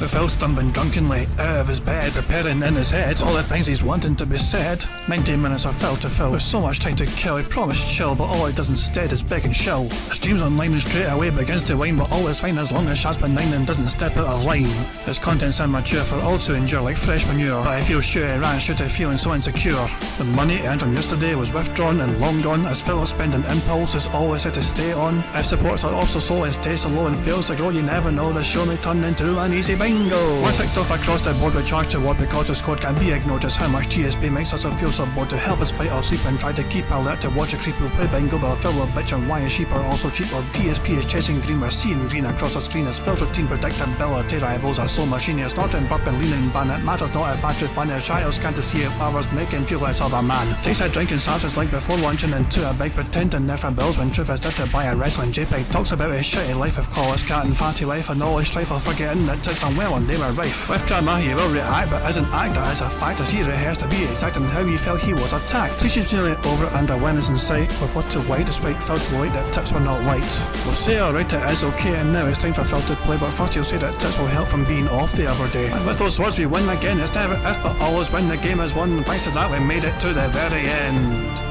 But Phil stumbling drunkenly out of his bed, appearing in his head all the things he's wanting to be said. 90 minutes of Phil to Phil, with so much time to kill. He promised chill, but all he does instead is beg and show. The stream's online and straight away begins to whine, but all is fine as long as Shaz's benign and doesn't step out of line. His content's immature for all to endure like fresh manure, but I feel sure he ran shoot of feeling so insecure. The money earned on yesterday was withdrawn and long gone, as Phil's spending impulse is always had to stay on. If supports are also slow, his taste low and fails to grow, you never know, this surely turned into an easy bingo. Once ticked off across the board with charge to what because his code can be ignored, just how much DSP makes us feel so bored to help us fight or sleep and try to keep alert to watch a creep who play bingo, but Phil will bitch on why his sheep are also cheap, while DSP is chasing green, we're seeing green across the screen as Phil's routine predictability rivals a slow machine. He's snorting, burping, leaning, ban it matters not if actually fun is shy, can't to see if powers make him feel less of a man. Takes a drink and starts his like before lunching into a big pretending there for bills when truth is there to buy a wrestling JPEG. Talks about his shitty life of call his cat and fatty life and all his strife for forgetting that it's done well and they were rife. With drama he will react but isn't act, that is a fact as he rehearsed to be exact in how he felt he was attacked. Teaches nearly over and awareness in sight with what to white despite Phil to light that tips were not light. We'll say alright it is okay and now it's time for Phil to play, but first he'll say that tips will help from being off the other day. And with those words we win again, it's never if but always when the game is won. Thanks to that we made it to the very end.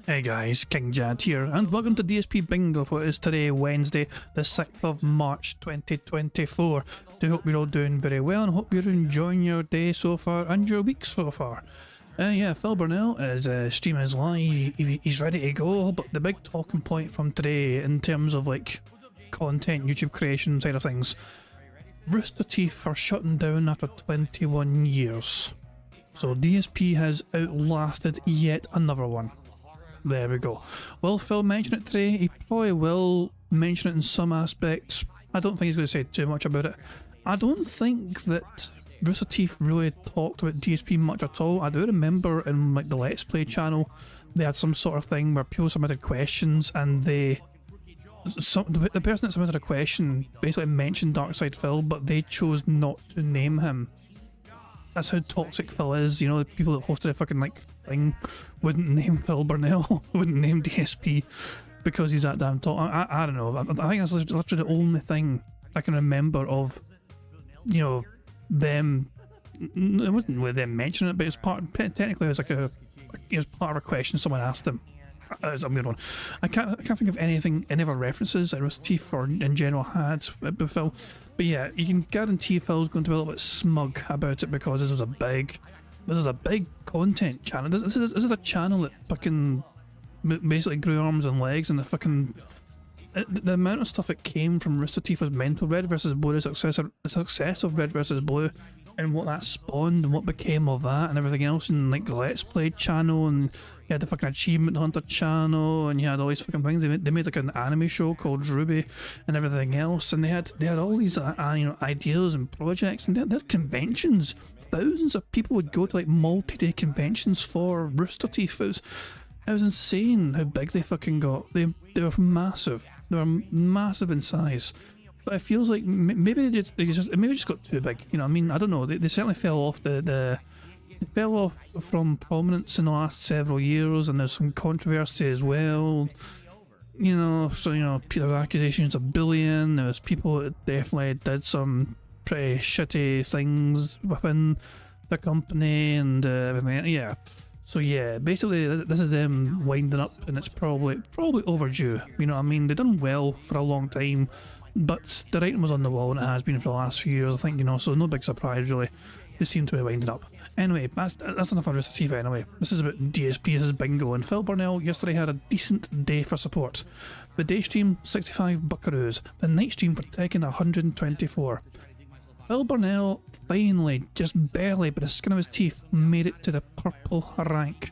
Hey guys, King Jad here, and welcome to DSP Bingo for it is today, Wednesday, the 6th of March 2024. Do hope you're all doing very well and hope you're enjoying your day so far and your week so far. Yeah, Phil Burnell is streaming his live, he's ready to go, but the big talking point from today in terms of like content, YouTube creation side of things, Rooster Teeth are shutting down after 21 years. So DSP has outlasted yet another one. There we go. Will Phil mention it today? He probably will mention it in some aspects. I don't think he's going to say too much about it. I don't think that Rooster Teeth really talked about DSP much at all. I do remember in like the Let's Play channel they had some sort of thing where people submitted questions and the person that submitted a question basically mentioned Darkside Phil, but they chose not to name him. That's how toxic Phil is, you know, the people that hosted a fucking like thing wouldn't name Phil Burnell, wouldn't name DSP because he's that damn toxic. I don't know, I think that's literally the only thing I can remember of, you know, them. It wasn't really them mentioning it, but it's technically it was like it was part of a question someone asked him. That's a weird one. I can't think of any other references that Rooster Teeth or in general had with Phil. But yeah, you can guarantee Phil's going to be a little bit smug about it because this was a big content channel. This is a channel that fucking basically grew arms and legs, and the amount of stuff that came from Rooster Teeth was mental. Red vs Blue, the success of Red vs Blue, and what that spawned and what became of that and everything else, and like the Let's Play channel, and you had the fucking Achievement Hunter channel, and you had all these fucking things. They made like an anime show called Ruby and everything else, and they had all these you know, ideas and projects, and they had conventions. Thousands of people would go to like multi-day conventions for Rooster Teeth. It was insane how big they fucking got. They were massive. They were massive in size. But it feels like maybe they just got too big. You know what I mean? I don't know. They certainly fell off they fell off from prominence in the last several years, and there's some controversy as well. You know, so you know, there were accusations of bullying. There was people that definitely did some pretty shitty things within the company and everything. Yeah. So yeah, basically this is them winding up, and it's probably overdue. You know what I mean? They've done well for a long time, but the writing was on the wall, and it has been for the last few years, I think, you know, so no big surprise really. They seem to be winding up. Anyway, that's enough on Rooster Teeth anyway. This is about DSP, this is Bingo, and Phil Burnell yesterday had a decent day for support. The day stream, 65 buckaroos. The night stream for Tekken, 124. Phil Burnell finally, just barely by the skin of his teeth, made it to the purple rank.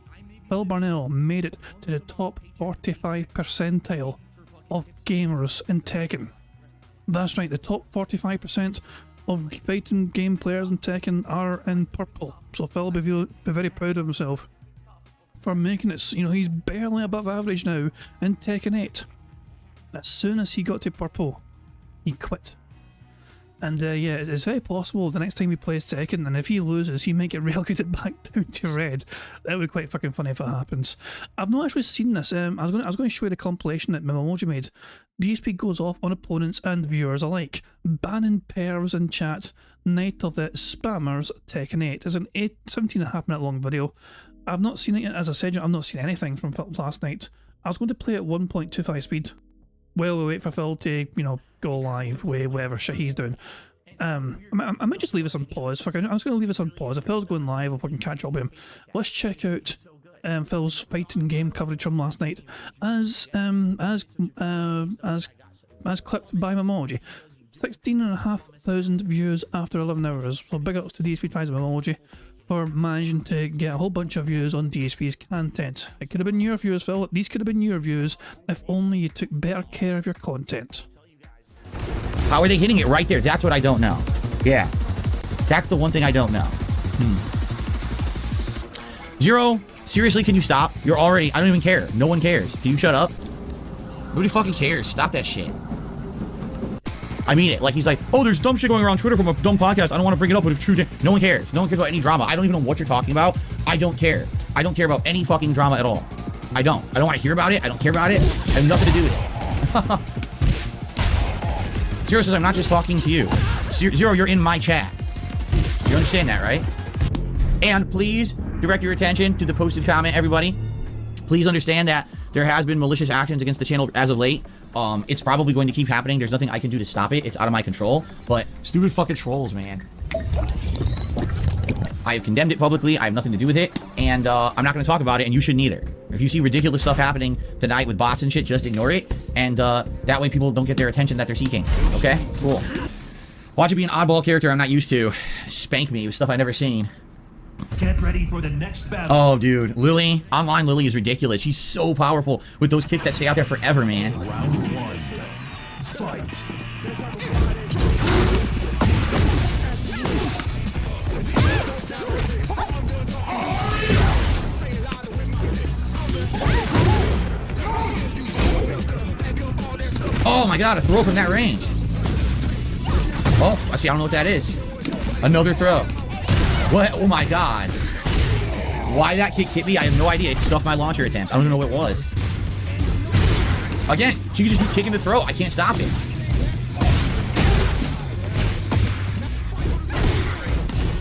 Phil Burnell made it to the top 45 percentile of gamers in Tekken. That's right, the top 45% of fighting game players in Tekken are in purple. So Phil will be very proud of himself for making it. You know, he's barely above average now in Tekken 8. As soon as he got to purple, he quit. And yeah, it's very possible the next time he plays Tekken, and if he loses, he might get relegated back down to red. That would be quite fucking funny if it happens. I've not actually seen this. I was going to show you the compilation that Memoji made. DSP goes off on opponents and viewers alike, banning pervs in chat. Night of the Spammers Tekken 8. It's an 17.5 minute long video. I've not seen it yet. As I said, I've not seen anything from Phil last night. I was going to play at 1.25 speed. While we wait for Phil to, you know, go live with whatever shit he's doing. I might just leave this on pause. I'm just going to leave this on pause. If Phil's going live, if we can catch up with him. Let's check out Phil's fighting game coverage from last night, as clipped by Memoji. 16,500 views after 11 hours. So big ups to DSP Tries Memoji for managing to get a whole bunch of views on DSP's content. It could have been your views, Phil. These could have been your views if only you took better care of your content. How are they hitting it right there? That's what I don't know. Yeah. That's the one thing I don't know. Zero, seriously, can you stop? You're already... I don't even care. No one cares. Can you shut up? Nobody fucking cares. Stop that shit. I mean it. Like, he's like, oh, there's dumb shit going around Twitter from a dumb podcast. I don't want to bring it up, but it's true. No one cares. No one cares about any drama. I don't even know what you're talking about. I don't care. I don't care about any fucking drama at all. I don't want to hear about it. I don't care about it. I have nothing to do with it. Zero says, I'm not just talking to you. Zero, you're in my chat. You understand that, right? And please direct your attention to the posted comment, everybody. Please understand that there has been malicious actions against the channel as of late. It's probably going to keep happening. There's nothing I can do to stop it. It's out of my control. But stupid fucking trolls, man. I have condemned it publicly. I have nothing to do with it. And I'm not going to talk about it, and you shouldn't either. If you see ridiculous stuff happening tonight with bots and shit, just ignore it. And that way people don't get their attention that they're seeking. Okay? Cool. Watch it be an oddball character I'm not used to. Spank me with stuff I've never seen. Get ready for the next battle. Oh, dude. Lily. Online Lily is ridiculous. She's so powerful with those kicks that stay out there forever, man. Round one. Fight. Oh, my God. A throw from that range. Oh, I see. I don't know what that is. Another throw. What? Oh my God. Why that kick hit me, I have no idea. It stuffed my launcher attempt. I don't even know what it was. Again, she can just do kick in the throw. I can't stop it.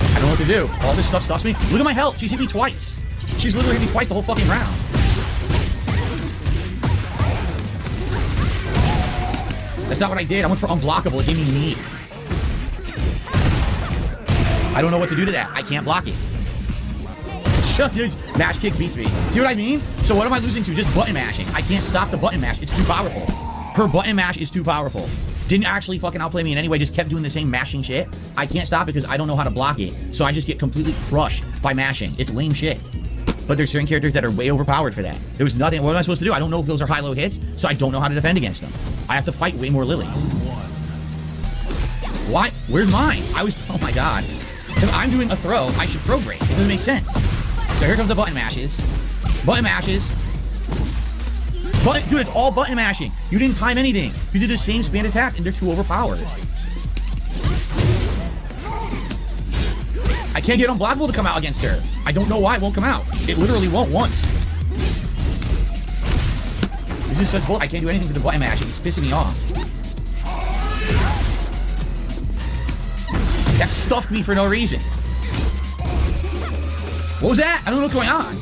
I don't know what to do. All this stuff stuffs me. Look at my health. She's hit me twice. She's literally hit me twice the whole fucking round. That's not what I did. I went for unblockable. It gave me knee. I don't know what to do to that. I can't block it. Shut, dude. Mash kick beats me. See what I mean? So what am I losing to? Just button mashing. I can't stop the button mash. It's too powerful. Her button mash is too powerful. Didn't actually fucking outplay me in any way. Just kept doing the same mashing shit. I can't stop it because I don't know how to block it. So I just get completely crushed by mashing. It's lame shit. But there's certain characters that are way overpowered for that. There was nothing. What am I supposed to do? I don't know if those are high-low hits, so I don't know how to defend against them. I have to fight way more lilies. What? Where's mine? Oh my God. If I'm doing a throw, I should throw break. It doesn't make sense. So here comes the button mashes. Button mashes. Dude, it's all button mashing. You didn't time anything. You did the same spam attacks, and they're too overpowered. I can't get unblockable to come out against her. I don't know why it won't come out. It literally won't once. This is such bull. I can't do anything to the button mash. It's pissing me off. That stuffed me for no reason. What was that? I don't know what's going on.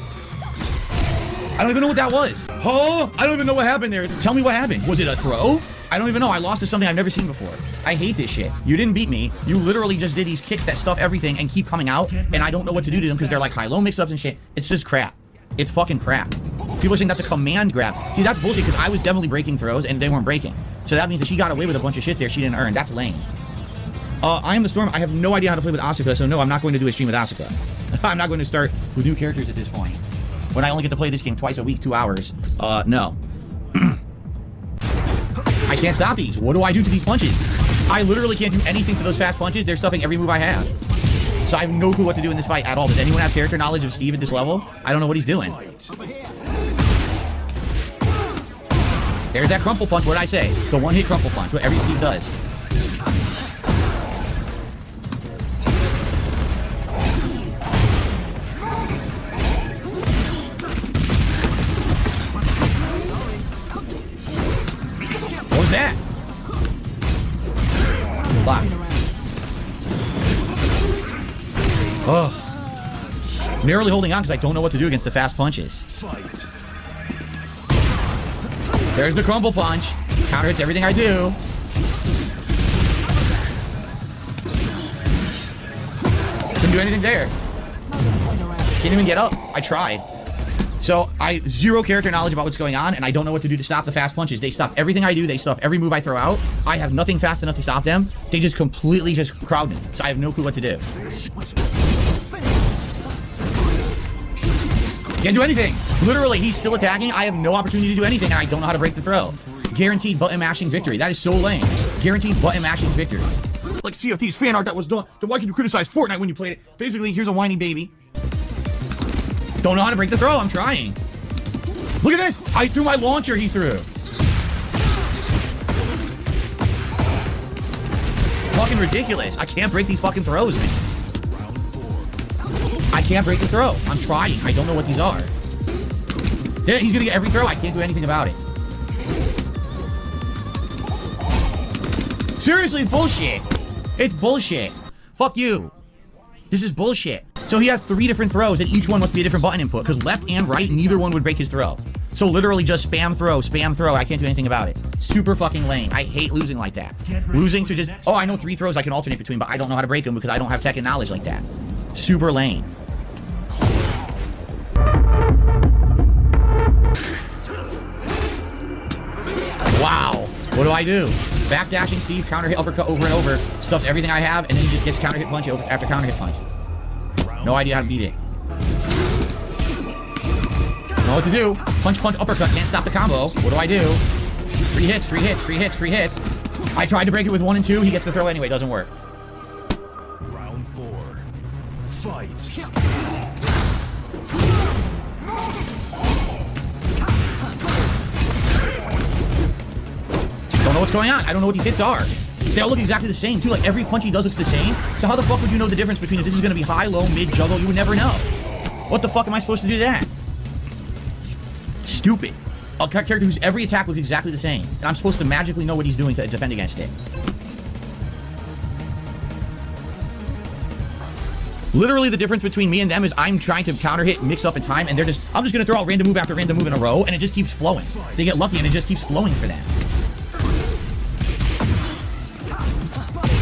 I don't even know what that was. Oh, I don't even know what happened there. Tell me what happened. Was it a throw? I don't even know. I lost to something I've never seen before. I hate this shit. You didn't beat me. You literally just did these kicks that stuff everything and keep coming out, and I don't know what to do to them because they're like high-low mix-ups and shit. It's just crap. It's fucking crap. People are saying that's a command grab. See, that's bullshit because I was definitely breaking throws and they weren't breaking. So that means that she got away with a bunch of shit there she didn't earn. That's lame. I am the Storm. I have no idea how to play with Asuka, so no, I'm not going to do a stream with Asuka. I'm not going to start with new characters at this point. When I only get to play this game twice a week, 2 hours. No. I can't stop these. What do I do to these punches? I literally can't do anything to those fast punches. They're stuffing every move I have. So I have no clue what to do in this fight at all. Does anyone have character knowledge of Steve at this level? I don't know what he's doing. There's that crumple punch. What did I say? The one-hit crumple punch. What every Steve does. Oh. Narrowly holding on because I don't know what to do against the fast punches. Fight. There's the crumble punch. Counter hits everything I do. Couldn't do anything there. Can't even get up. I tried. So I zero character knowledge about what's going on, and I don't know what to do to stop the fast punches. They stop everything I do. They stop every move I throw out. I have nothing fast enough to stop them. They just completely just crowd me. So I have no clue what to do. Can't do anything. Literally, he's still attacking. I have no opportunity to do anything, and I don't know how to break the throw. Guaranteed button mashing victory. That is so lame. Guaranteed button mashing victory. Like CFT's fan art that was done. Then why can you criticize Fortnite when you played it? Basically, here's a whiny baby. Don't know how to break the throw. I'm trying. Look at this. I threw my launcher. He threw. Fucking ridiculous. I can't break these fucking throws, man. I can't break the throw. I'm trying. I don't know what these are. Yeah, he's gonna get every throw. I can't do anything about it. Seriously, it's bullshit. It's bullshit. Fuck you. This is bullshit. So he has 3 different throws, and each one must be a different button input, because left and right, neither one would break his throw. So literally just spam throw, spam throw. I can't do anything about it. Super fucking lame. I hate losing like that. Losing to just, oh, I know 3 throws I can alternate between, but I don't know how to break them because I don't have Tekken knowledge like that. Super lame. Wow. What do I do? Backdashing Steve, counter hit uppercut over and over, stuffs everything I have, and then he just gets counter hit punch after counter hit punch. No idea how to beat it. Don't know what to do. Punch, punch, uppercut. Can't stop the combo. What do I do? Free hits, free hits, free hits, free hits. I tried to break it with 1 and 2. He gets the throw anyway. Doesn't work. Round 4. Fight. Don't know what's going on. I don't know what these hits are. They all look exactly the same, too. Like, every punch he does looks the same. So how the fuck would you know the difference between if this is going to be high, low, mid, juggle? You would never know. What the fuck am I supposed to do to that? Stupid. A character whose every attack looks exactly the same. And I'm supposed to magically know what he's doing to defend against it. Literally, the difference between me and them is I'm trying to counter hit, mix up in time, and I'm just going to throw out random move after random move in a row, and it just keeps flowing. They get lucky, and it just keeps flowing for them.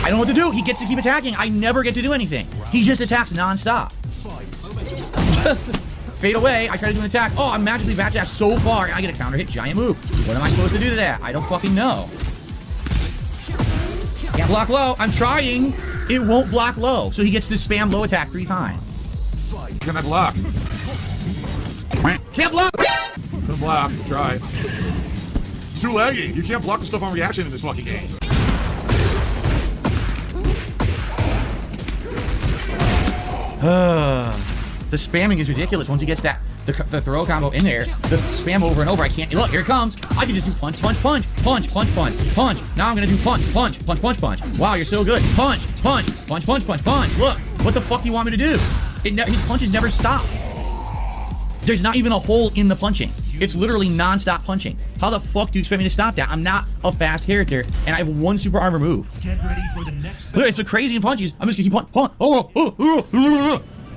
I don't know what to do. He gets to keep attacking. I never get to do anything. He just attacks non-stop. Fade away. I try to do an attack. Oh, I'm magically backdash so far, and I get a counter hit giant move. What am I supposed to do to that? I don't fucking know. Can't block low. I'm trying. It won't block low. So he gets to spam low attack 3 times. Can I block? Can't block. Couldn't block. Try. It's too laggy. You can't block the stuff on reaction in this fucking game. The spamming is ridiculous. Once he gets that the throw combo in there, the spam over and over. I can't. Look, here it comes. I can just do punch, punch, punch, punch, punch, punch, punch. Now I'm gonna do punch, punch, punch, punch, punch. Wow, you're so good. Punch, punch, punch, punch, punch, punch. Look, what the fuck do you want me to do? His punches never stop. There's not even a hole in the punching. It's literally non-stop punching. How the fuck do you expect me to stop that? I'm not a fast character, and I have 1 super armor move. Get ready for the next Look, it's so crazy in punches. I'm just gonna keep punch.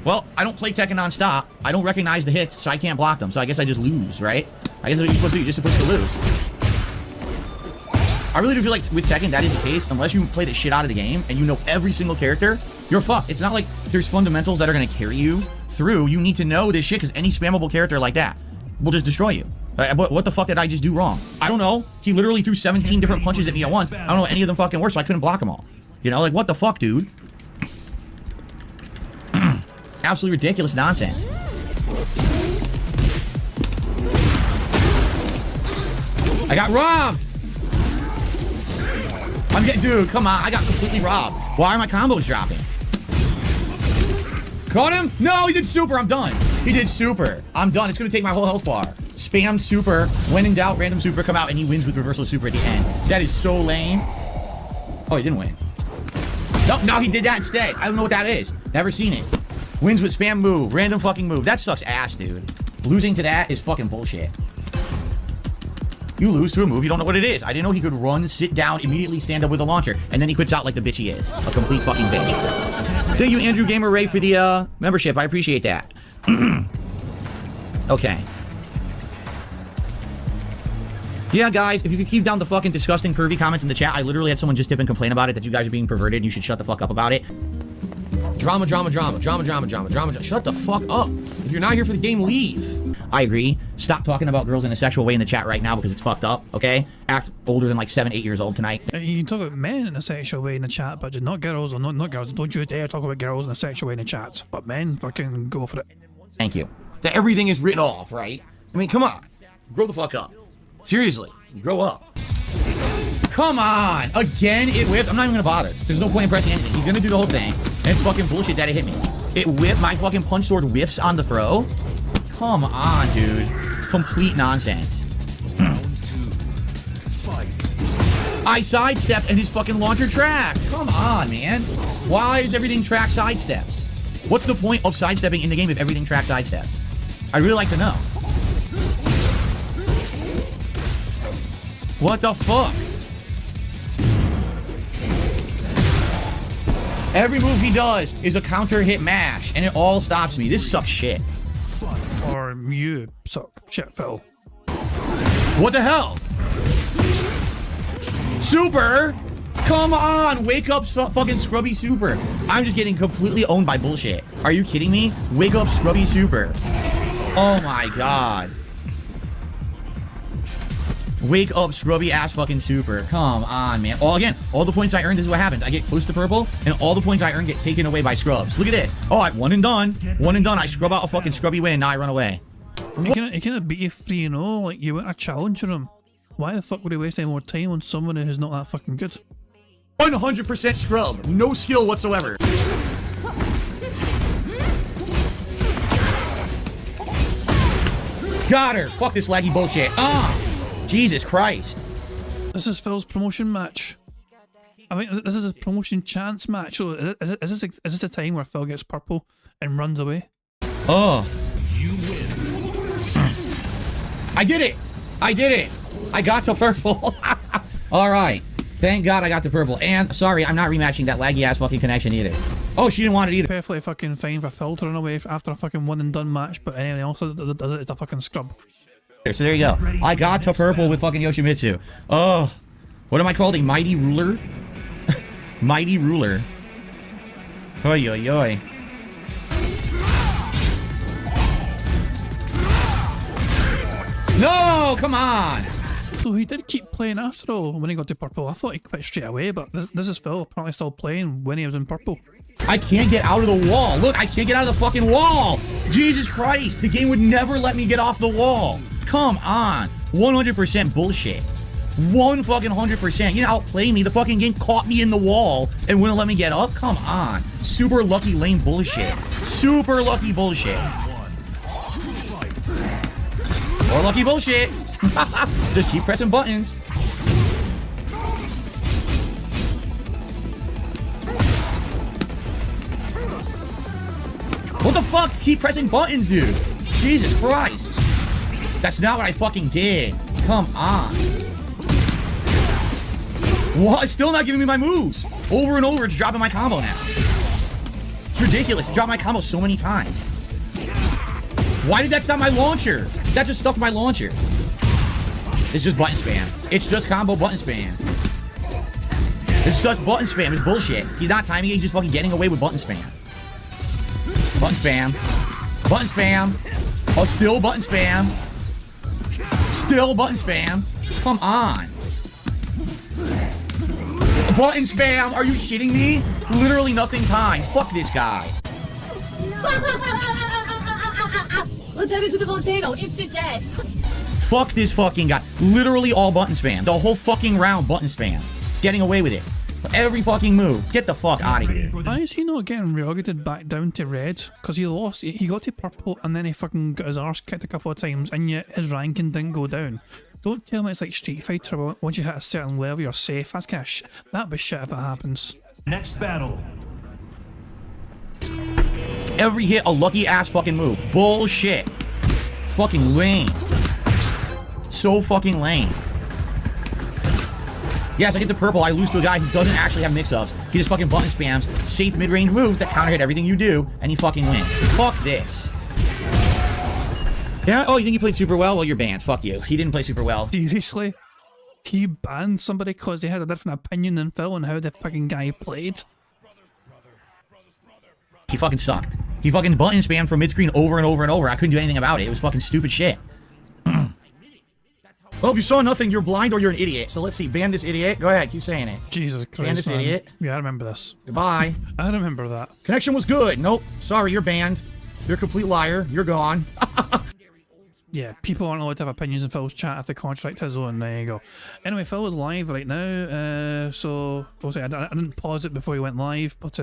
Well, I don't play Tekken non-stop. I don't recognize the hits, so I can't block them. So I guess I just lose, right? I guess that's what you're supposed to do. You're just supposed to lose. I really do feel like with Tekken, that is the case. Unless you play the shit out of the game and you know every single character, you're fucked. It's not like there's fundamentals that are going to carry you through. You need to know this shit, because any spammable character like that will just destroy you. But what the fuck did I just do wrong? I don't know. He literally threw 17 different punches at me at once. I don't know any of them fucking worked, so I couldn't block them all. You know, like, what the fuck, dude? Absolutely ridiculous nonsense. I got robbed! I'm getting, dude, come on. I got completely robbed. Why are my combos dropping? Caught him? No, he did super. I'm done. He did super. I'm done. It's going to take my whole health bar. Spam super. When in doubt, random super come out, and he wins with reversal super at the end. That is so lame. Oh, he didn't win. No, he did that instead. I don't know what that is. Never seen it. Wins with spam move. Random fucking move. That sucks ass, dude. Losing to that is fucking bullshit. You lose to a move, you don't know what it is. I didn't know he could run, sit down, immediately stand up with a launcher, and then he quits out like the bitch he is. A complete fucking bitch. Thank you, Andrew Gamer Ray, for the membership. I appreciate that. Okay. Yeah, guys, if you could keep down the fucking disgusting pervy comments in the chat. I literally had someone just tip and complain about it, that you guys are being perverted and you should shut the fuck up about it. Drama, drama, drama, drama, drama, drama, drama. Shut the fuck up. If you're not here for the game, leave. I agree. Stop talking about girls in a sexual way in the chat right now because it's fucked up, okay? Act older than like 7, 8 years old tonight. You can talk about men in a sexual way in the chat, but not girls, or not girls. Don't you dare talk about girls in a sexual way in the chat. But men, fucking go for it. Thank you. That everything is written off, right? I mean, come on. Grow the fuck up. Seriously. Grow up. Come on. Again, it whips. I'm not even gonna bother. There's no point in pressing anything. He's gonna do the whole thing. And it's fucking bullshit that it hit me. It whipped. My fucking punch sword whiffs on the throw. Come on, dude. Complete nonsense. I sidestepped and his fucking launcher track. Come on, man. Why is everything track sidesteps? What's the point of sidestepping in the game if everything track sidesteps? I'd really like to know. What the fuck? Every move he does is a counter hit mash, and it all stops me. This sucks shit. Or you suck shit, Phil. What the hell? Super? Come on, wake up, fucking Scrubby Super. I'm just getting completely owned by bullshit. Are you kidding me? Wake up, Scrubby Super. Oh my god. Wake up, scrubby ass fucking super. Come on, man. All the points I earned, this is what happens. I get close to purple, and all the points I earn get taken away by scrubs. Look at this. Oh, one and done. One and done. I scrub out a fucking scrubby win, and now I run away. He can't beat you 3-0. Like, you went a challenger him. Why the fuck would he waste any more time on someone who's not that fucking good? 100% scrub. No skill whatsoever. Got her. Fuck this laggy bullshit. Jesus Christ. This is Phil's promotion match. I think this is a promotion chance match. So is this a time where Phil gets purple and runs away? Oh. You win. I did it. I did it. I got to purple. All right. Thank God I got to purple. And sorry, I'm not rematching that laggy ass fucking connection either. Oh, she didn't want it either. Perfectly fucking fine for Phil to run away after a fucking one and done match, but anyone else that does it, it's a fucking scrub. So there you go. I got to purple with fucking Yoshimitsu. Oh, what am I called? A mighty ruler? Mighty ruler. Oi, oi, oi. No, come on. So he did keep playing after all when he got to purple. I thought he quit straight away, but this is Phil apparently still playing when he was in purple. I can't get out of the wall. Look, I can't get out of the fucking wall. Jesus Christ, the game would never let me get off the wall. Come on. 100% bullshit. 100%. You know, outplay me. The fucking game caught me in the wall and wouldn't let me get up. Come on. Super lucky lame bullshit. Super lucky bullshit. More lucky bullshit. Just keep pressing buttons. What the fuck? Keep pressing buttons, dude. Jesus Christ. That's not what I fucking did. Come on. What? It's still not giving me my moves. Over and over, it's dropping my combo now. It's ridiculous. It dropped my combo so many times. Why did that stop my launcher? That just stopped my launcher. It's just button spam. It's just combo button spam. It's just button spam. It's bullshit. He's not timing it. He's just fucking getting away with button spam. Button spam. Button spam. Oh, still button spam. Still button spam. Come on. Button spam. Are you shitting me? Literally nothing time. Fuck this guy. Let's head into the volcano. Instant death. Fuck this fucking guy. Literally all button spam. The whole fucking round button spam. Getting away with it. Every fucking move. Get the fuck out of here. Why is he not getting relegated back down to red? Because he lost. He got to purple and then he fucking got his arse kicked a couple of times and yet his ranking didn't go down. Don't tell me it's like Street Fighter where once you hit a certain level you're safe. That's kind of shit. That'd be shit if it happens. Next battle. Every hit a lucky ass fucking move. Bullshit. Fucking lame. So fucking lame. Yes, I get the purple. I lose to a guy who doesn't actually have mix-ups. He just fucking button spams safe mid-range moves that counter hit everything you do, and he fucking wins. Fuck this. Yeah? Oh, you think he played super well? Well, you're banned. Fuck you. He didn't play super well. Seriously? He banned somebody because they had a different opinion than Phil on how the fucking guy played? He fucking sucked. He fucking button spammed from mid-screen over and over and over. I couldn't do anything about it. It was fucking stupid shit. Well, if you saw nothing, you're blind or you're an idiot. So let's see. Ban this idiot. Go ahead. Keep saying it. Jesus Christ, Ban this man. idiot. Yeah, I remember this. Goodbye. I remember that. Connection was good. Nope. Sorry, you're banned. You're a complete liar. You're gone. Yeah, people aren't allowed to have opinions in Phil's chat if they contract his own. There you go. Anyway, Phil is live right now, so obviously I didn't pause it before he went live, but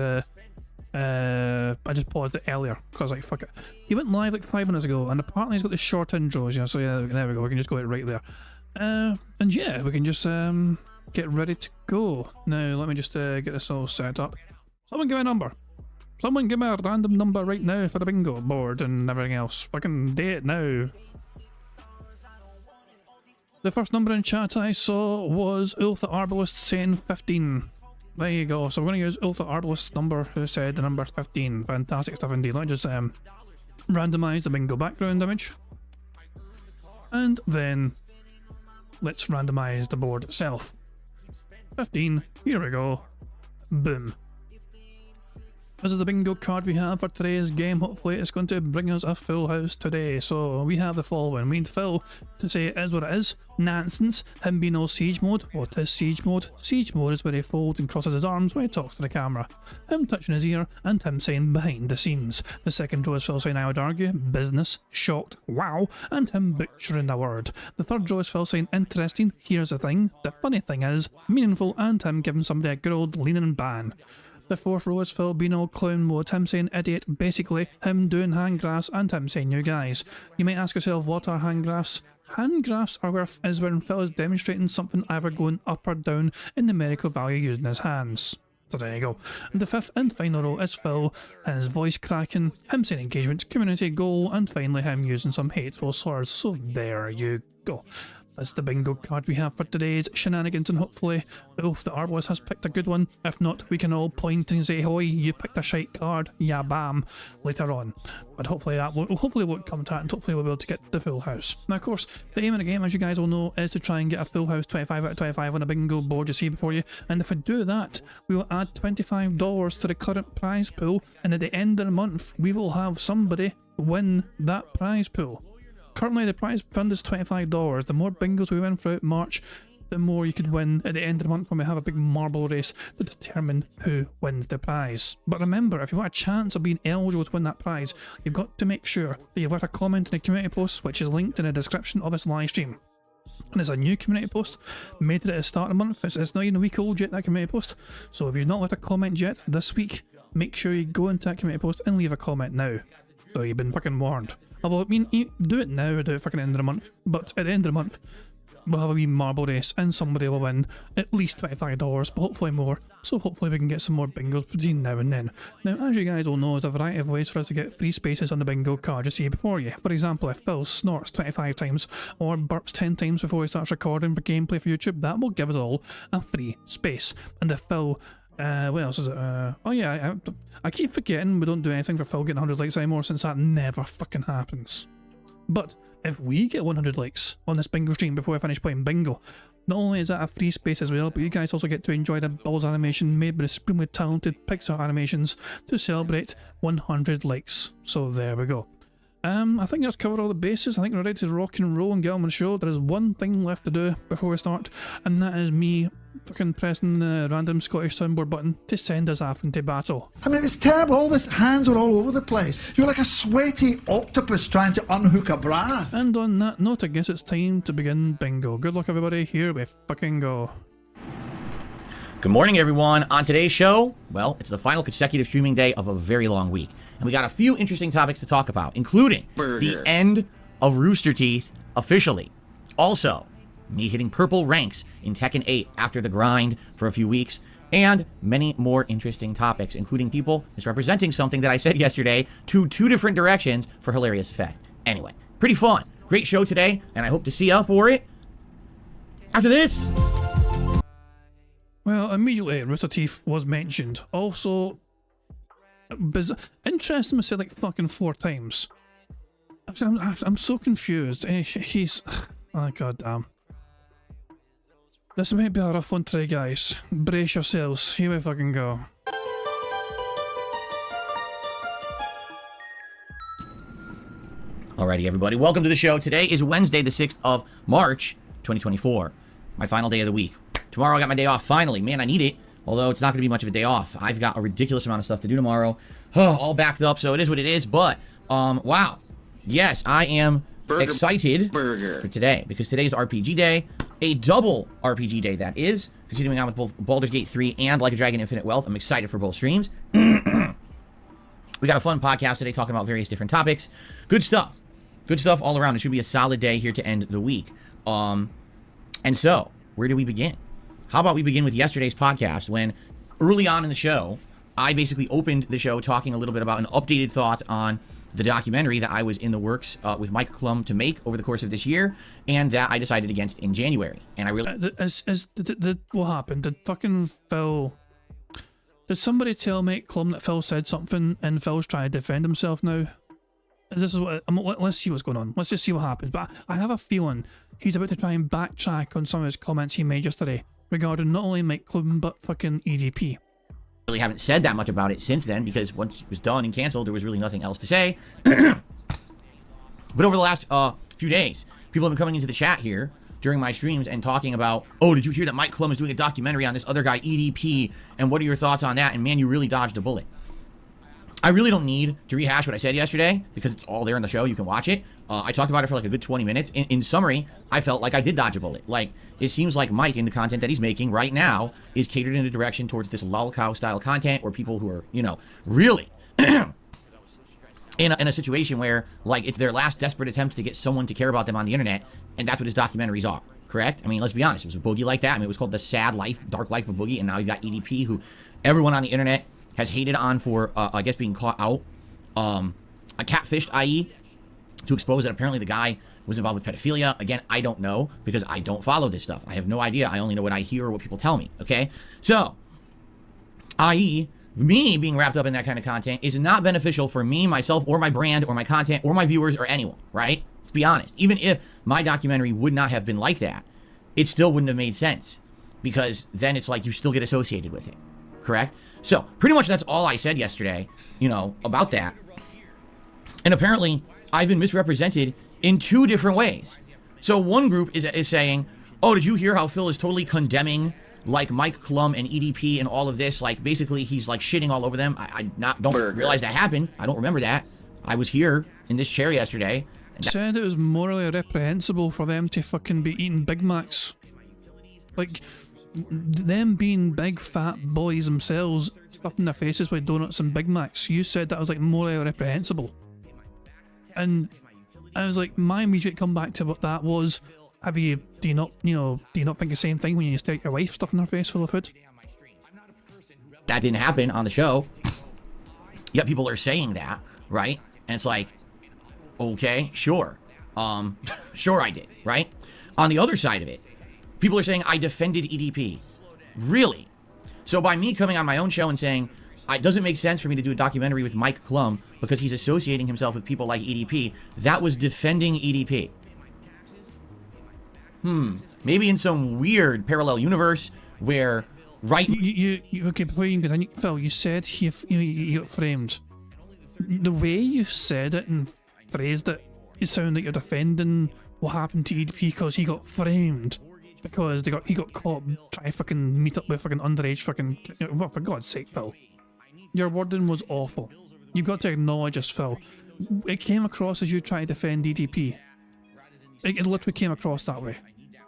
I just paused it earlier because like fuck it. He went live like 5 minutes ago, and apparently he's got the short intros. Yeah, so yeah, there we go. We can just go right there, and yeah, we can just get ready to go. Now let me just get this all set up. Someone give me a number. Someone give me a random number right now for the bingo board and everything else. Fucking do it now. The first number in chat I saw was Ulf the Arbalist saying 15. There you go. So we're going to use Ulf the Arbalist's number who said the number 15. Fantastic stuff indeed. Let me just randomise the bingo background image. And then let's randomise the board itself. 15. Here we go. Boom. This is the bingo card we have for today's game. Hopefully it's going to bring us a full house today. So we have the following. We need Phil to say it is what it is. Nonsense. Him being all siege mode. What is siege mode? Siege mode is where he folds and crosses his arms when he talks to the camera. Him touching his ear and him saying behind the scenes. The second row is Phil saying I would argue, business, shocked, wow, and him butchering the word. The third row is Phil saying interesting, here's the thing, the funny thing is, meaningful, and him giving somebody a good old leaning ban. The fourth row is Phil being all clown mode, him saying idiot, basically him doing hand graphs and him saying you guys. You might ask yourself what are hand graphs? Hand graphs are when Phil is demonstrating something either going up or down in numerical value using his hands. So there you go. And the fifth and final row is Phil, his voice cracking, him saying engagement, community goal, and finally him using some hateful slurs. So there you go. That's the bingo card we have for today's shenanigans, and hopefully Ulf the Arbalist has picked a good one. If not, we can all point and say, "Hoy, you picked a shite card, yeah bam," later on. But hopefully that won't come to that, and hopefully we'll be able to get the full house. Now of course, the aim of the game, as you guys all know, is to try and get a full house 25 out of 25 on a bingo board you see before you, and if we do that, we will add $25 to the current prize pool, and at the end of the month, we will have somebody win that prize pool. Currently the prize fund is $25. The more bingos we win throughout March, the more you could win at the end of the month when we have a big marble race to determine who wins the prize. But remember, if you want a chance of being eligible to win that prize, you've got to make sure that you've left a comment in the community post, which is linked in the description of this live stream. And it's a new community post, made it at the start of the month. It's not even a week old yet, that community post. So if you've not left a comment yet this week, make sure you go into that community post and leave a comment now. So you've been fucking warned. Although, I mean, do it now or do it fucking end of the month. But at the end of the month, we'll have a wee marble race and somebody will win at least $25, but hopefully more. So hopefully we can get some more bingos between now and then. Now, as you guys all know, there's a variety of ways for us to get free spaces on the bingo card you see before you. For example, if Phil snorts 25 times or burps 10 times before he starts recording for gameplay for YouTube, that will give us all a free space. And if Phil... what else is it? Oh yeah, I keep forgetting we don't do anything for Phil getting 100 likes anymore, since that never fucking happens. But if we get 100 likes on this bingo stream before I finish playing bingo, not only is that a free space as well, but you guys also get to enjoy the Balls animation made by the supremely talented Pixar Animations to celebrate 100 likes. So there we go. I think that's covered all the bases. I think we're ready to rock and roll and get on with the show. There is one thing left to do before we start, and that is me fucking pressing the random Scottish soundboard button to send us off into battle. I mean, it's terrible. All these hands are all over the place. You're like a sweaty octopus trying to unhook a bra. And on that note, I guess it's time to begin bingo. Good luck, everybody. Here we fucking go. Good morning, everyone. On today's show, well, it's the final consecutive streaming day of a very long week. And we got a few interesting topics to talk about, including the end of Rooster Teeth officially. Also, me hitting purple ranks in Tekken 8 after the grind for a few weeks, and many more interesting topics, including people misrepresenting something that I said yesterday to 2 different directions for hilarious effect. Anyway, pretty fun. great show today, and I hope to see you for it after this. Well, immediately Rooster Teeth was mentioned. Also, interesting to say like fucking 4 times. I'm so confused. He's... Oh, god damn. This might be a rough one today, guys. Brace yourselves. Here we fucking go. Alrighty, everybody. Welcome to the show. Today is Wednesday, the 6th of March, 2024. My final day of the week. Tomorrow I got my day off, finally. Man, I need it. Although it's not going to be much of a day off. I've got a ridiculous amount of stuff to do tomorrow. All backed up, so it is what it is. But, wow. Yes, I am excited for today. Because today is RPG Day. A double RPG Day, that is. Continuing on with both Baldur's Gate 3 and Like a Dragon Infinite Wealth. I'm excited for both streams. We got a fun podcast today talking about various different topics. Good stuff. Good stuff all around. It should be a solid day here to end the week. And so, where do we begin? How about we begin with yesterday's podcast when early on in the show, I basically opened the show talking a little bit about an updated thought on the documentary that I was in the works with Mike Klum to make over the course of this year, and that I decided against in January. And I really... what happened? Did fucking Phil... Did somebody tell Mike Klum that Phil said something and Phil's trying to defend himself now? Let's see what's going on. Let's just see what happens. But I have a feeling he's about to try and backtrack on some of his comments he made yesterday regarding not only Mike Klum but fucking EDP. Really haven't said that much about it since then because once it was done and canceled, there was really nothing else to say. But over the last few days, people have been coming into the chat here during my streams and talking about, oh, did you hear that Mike Klum is doing a documentary on this other guy, EDP, and what are your thoughts on that? And man, you really dodged a bullet. I really don't need to rehash what I said yesterday because it's all there in the show. You can watch it. I talked about it for like a good 20 minutes. In summary, I felt like I did dodge a bullet. Like, it seems like Mike, in the content that he's making right now, is catered in a direction towards this lolcow style content or people who are, you know, really in a situation where, like, it's their last desperate attempt to get someone to care about them on the internet, and that's what his documentaries are. Correct? I mean, let's be honest. It was a Boogie like that. I mean, it was called The Sad Life, Dark Life of Boogie, and now you've got EDP, who everyone on the internet has hated on for, I guess, being caught out, a catfished, i.e., to expose that apparently the guy was involved with pedophilia. Again, I don't know because I don't follow this stuff. I have no idea. I only know what I hear or what people tell me, okay? So, i.e., me being wrapped up in that kind of content is not beneficial for me, myself, or my brand, or my content, or my viewers, or anyone, right? Let's be honest. Even if my documentary would not have been like that, it still wouldn't have made sense because then it's like you still get associated with it, correct? So, pretty much that's all I said yesterday, you know, about that. And apparently, I've been misrepresented in 2 different ways. So one group is saying, oh, did you hear how Phil is totally condemning, like, Mike Klum and EDP and all of this? Like, basically, he's, like, shitting all over them. I don't realize that happened. I don't remember that. I was here in this chair yesterday. Said it was morally reprehensible for them to fucking be eating Big Macs. Like... them being big fat boys themselves, stuffing their faces with donuts and Big Macs, you said that was like morally reprehensible. And I was like, my immediate comeback to what that was, do you not think the same thing when you stare at your wife stuffing her face full of food? That didn't happen on the show. Yet people are saying that, right? And it's like, okay, sure. Sure I did, right? On the other side of it, people are saying I defended EDP. Really? So by me coming on my own show and saying, it doesn't make sense for me to do a documentary with Mike Klum because he's associating himself with people like EDP, that was defending EDP. Maybe in some weird parallel universe where, right... Okay, before you continue, Phil, you said he got framed. The way you said it and phrased it, it sounded like you're defending what happened to EDP because he got framed. Because he got caught trying to fucking meet up with fucking underage fucking... Well, for God's sake, Phil. Your wording was awful. You've got to acknowledge this, Phil. It came across as you trying to defend EDP. It literally came across that way.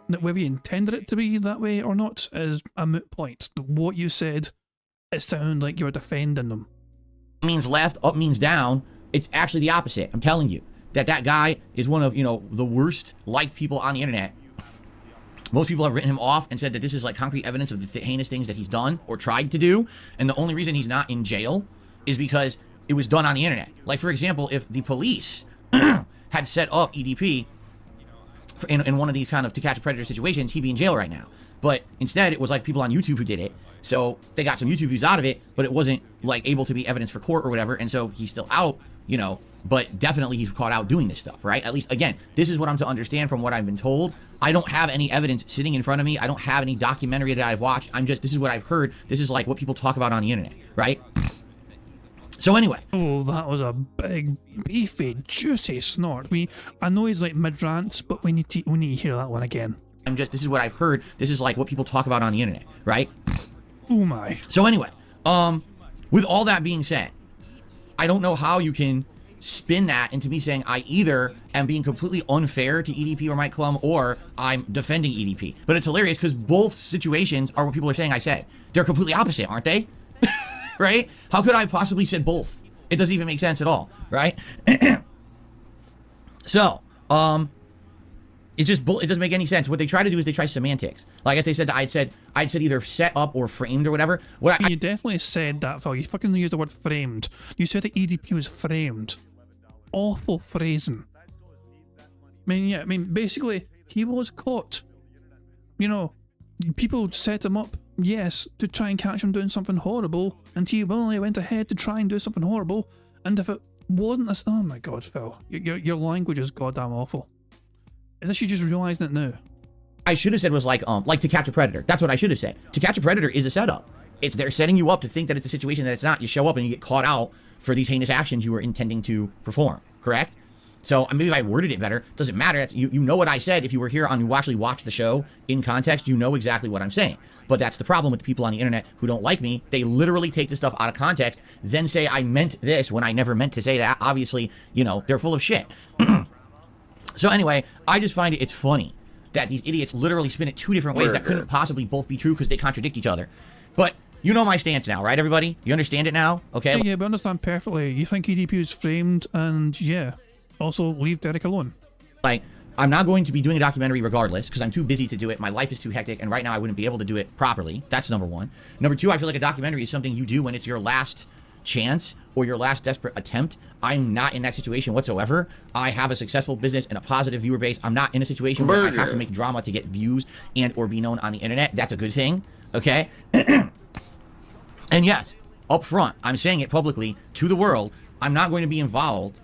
Now, whether you intended it to be that way or not is a moot point. What you said, it sounded like you were defending them. Means left, up means down. It's actually the opposite. I'm telling you. That guy is one of, you know, the worst liked people on the internet. Most people have written him off and said that this is like concrete evidence of the heinous things that he's done or tried to do. And the only reason he's not in jail is because it was done on the internet. Like, for example, if the police had set up EDP in one of these kind of To Catch a Predator situations, he'd be in jail right now. But instead, it was like people on YouTube who did it. So they got some YouTube views out of it, but it wasn't like able to be evidence for court or whatever. And so he's still out, you know, but definitely he's caught out doing this stuff, right? At least, again, this is what I'm to understand from what I've been told. I don't have any evidence sitting in front of me. I don't have any documentary that I've watched. This is what I've heard. This is like what people talk about on the internet, right? So anyway. Oh, that was a big, beefy, juicy snort. I know he's like mid-rants, but we need to hear that one again. This is what I've heard. This is like what people talk about on the internet, right? Oh my. So anyway, with all that being said, I don't know how you can spin that into me saying I either am being completely unfair to EDP or Mike Klum, or I'm defending EDP. But it's hilarious because both situations are what people are saying I said. They're completely opposite, aren't they? Right? How could I have possibly said both? It doesn't even make sense at all, right? So, it doesn't make any sense. What they try to do is they try semantics. Like as they said, I'd said either set up or framed or whatever. You definitely said that, Phil. You fucking used the word framed. You said that EDP was framed. Awful phrasing. Basically, he was caught. You know, people set him up, yes, to try and catch him doing something horrible, and he willingly went ahead to try and do something horrible, and if it wasn't a... Oh my god, Phil. Your language is goddamn awful. Is this you just realising it now? I should have said was like To Catch a Predator. That's what I should have said. To Catch a Predator is a setup. They're setting you up to think that it's a situation that it's not. You show up and you get caught out for these heinous actions you were intending to perform, correct? So maybe if I worded it better, it doesn't matter. You know what I said. If you were here and you actually watched the show in context, you know exactly what I'm saying. But that's the problem with the people on the internet who don't like me. They literally take this stuff out of context, then say I meant this when I never meant to say that. Obviously, you know, they're full of shit. So anyway, I just find it's funny that these idiots literally spin it two different ways that couldn't possibly both be true because they contradict each other. But you know my stance now, right, everybody? You understand it now? Okay? Yeah, we understand perfectly. You think EDP is framed, and yeah, also leave Derek alone. Like, I'm not going to be doing a documentary regardless because I'm too busy to do it. My life is too hectic, and right now I wouldn't be able to do it properly. That's number one. Number two, I feel like a documentary is something you do when it's your last chance or your last desperate attempt. I'm not in that situation whatsoever. I have a successful business and a positive viewer base. I'm not in a situation where I have to make drama to get views and or be known on the internet. That's a good thing, okay? And yes, up front, I'm saying it publicly to the world, I'm not going to be involved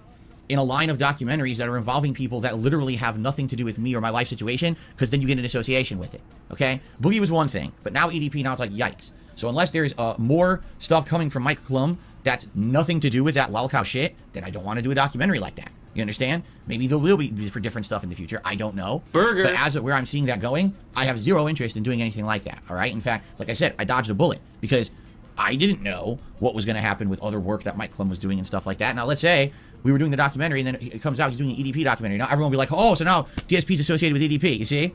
in a line of documentaries that are involving people that literally have nothing to do with me or my life situation, because then you get an association with it, okay? Boogie was one thing, but now EDP, now it's like, yikes. So unless there's more stuff coming from Mike Klum that's nothing to do with that lolcow shit, then I don't want to do a documentary like that. You understand? Maybe there will be for different stuff in the future. I don't know. But as of where I'm seeing that going, I have zero interest in doing anything like that, all right? In fact, like I said, I dodged a bullet because I didn't know what was going to happen with other work that Mike Klum was doing and stuff like that. Now, let's say we were doing the documentary and then it comes out he's doing an EDP documentary. Now, everyone will be like, oh, so now DSP's associated with EDP, you see?